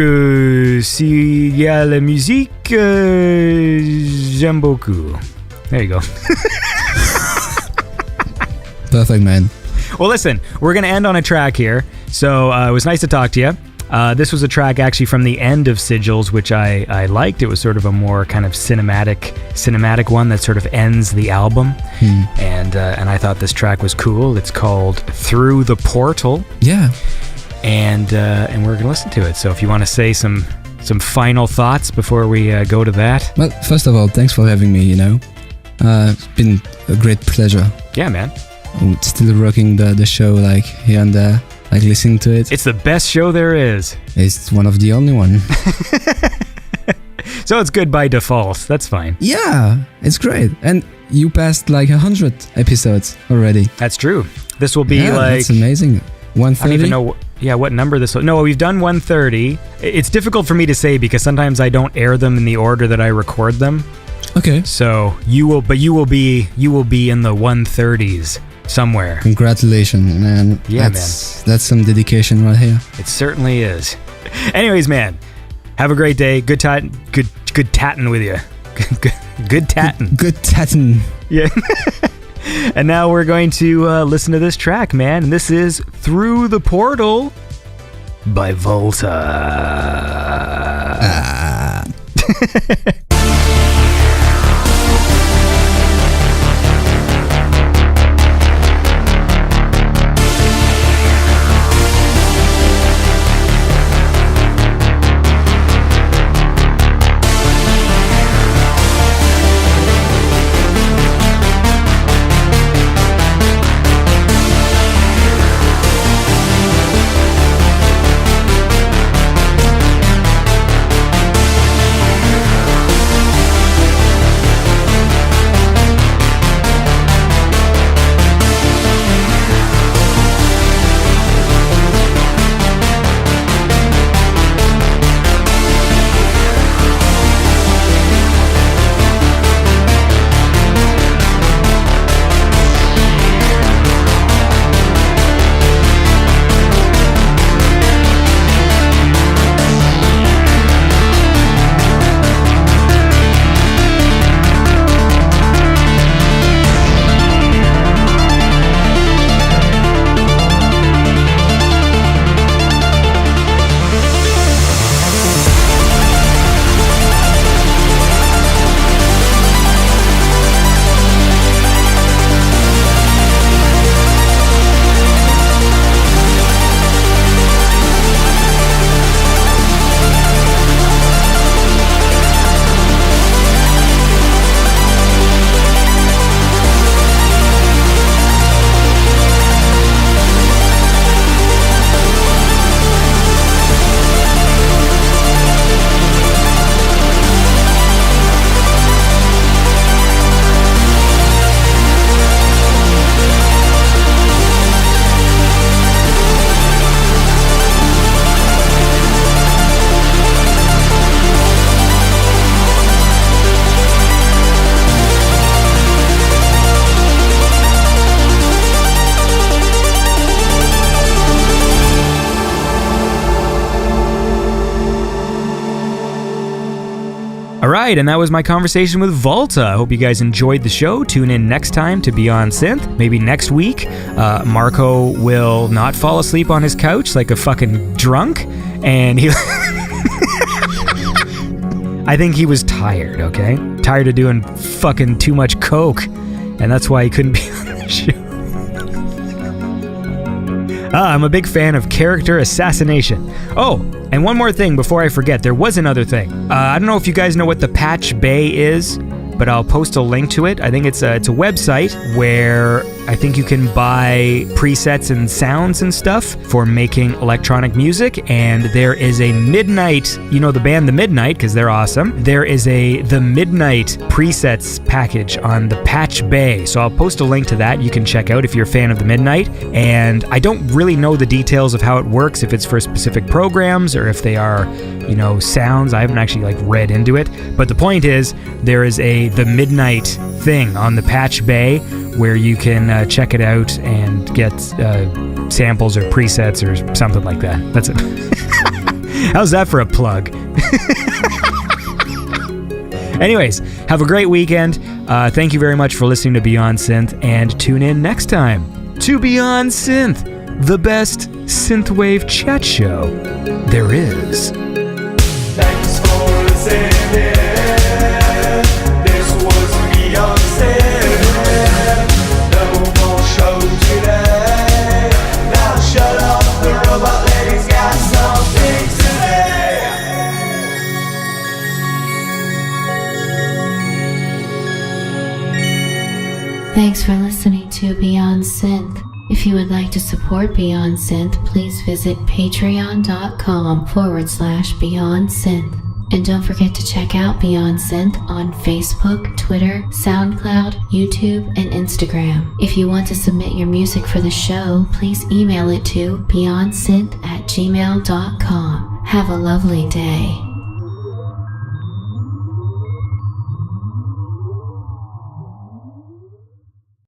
s'il y a la musique, j'aime beaucoup. There you go. Perfect, man. Well, listen, we're going to end on a track here. So it was nice to talk to you. This was a track actually from the end of Sigils, which I liked. It was sort of a more kind of cinematic one that sort of ends the album. And I thought this track was cool. It's called Through the Portal. Yeah. And we're going to listen to it. So if you want to say some final thoughts before we go to that. Well, first of all, thanks for having me, It's been a great pleasure. Yeah, man. I'm still rocking the show, like, here and there, like, listening to it. It's the best show there is. It's one of the only one. So it's good by default. That's fine. Yeah, it's great. And you passed, like, 100 episodes already. That's true. This will be that's amazing. 130? I don't even know what number this was. No, we've done 130. It's difficult for me to say because sometimes I don't air them in the order that I record them. Okay. So you will be in the 130s somewhere. Congratulations, man. Yeah, That's some dedication right here. It certainly is. Anyways, man, have a great day. Good tatting with you. Good tatting. Good tatting. Yeah. And now we're going to listen to this track, man. And this is Through the Portal by Vulta. Alright, and that was my conversation with Vulta. I hope you guys enjoyed the show. Tune in next time to Beyond Synth. Maybe next week, Marco will not fall asleep on his couch like a fucking drunk, and he... I think he was tired, okay? Tired of doing fucking too much coke. And that's why he couldn't be on the show. I'm a big fan of character assassination. Oh, and one more thing before I forget. There was another thing. I don't know if you guys know what the Patch Bay is, but I'll post a link to it. I think it's a website where I think you can buy presets and sounds and stuff for making electronic music. And there is a Midnight, you know the band The Midnight, because they're awesome. There is the Midnight presets package on the Patch Bay. So I'll post a link to that you can check out if you're a fan of The Midnight. And I don't really know the details of how it works, if it's for specific programs or if they are, you know, sounds. I haven't actually read into it. But the point is, there is the Midnight thing on the Patch Bay where you can check it out and get samples or presets or something like that. That's it. How's that for a plug? Anyways, have a great weekend. Thank you very much for listening to Beyond Synth, and tune in next time to Beyond Synth, the best synthwave chat show there is. Thanks for listening. This was Beyond Synth. No more show today. Now shut up, the robot lady's got something to say. Thanks for listening to Beyond Synth. If you would like to support Beyond Synth, please visit patreon.com/Beyond Synth. And don't forget to check out Beyond Synth on Facebook, Twitter, SoundCloud, YouTube, and Instagram. If you want to submit your music for the show, please email it to beyondsynth@gmail.com. Have a lovely day.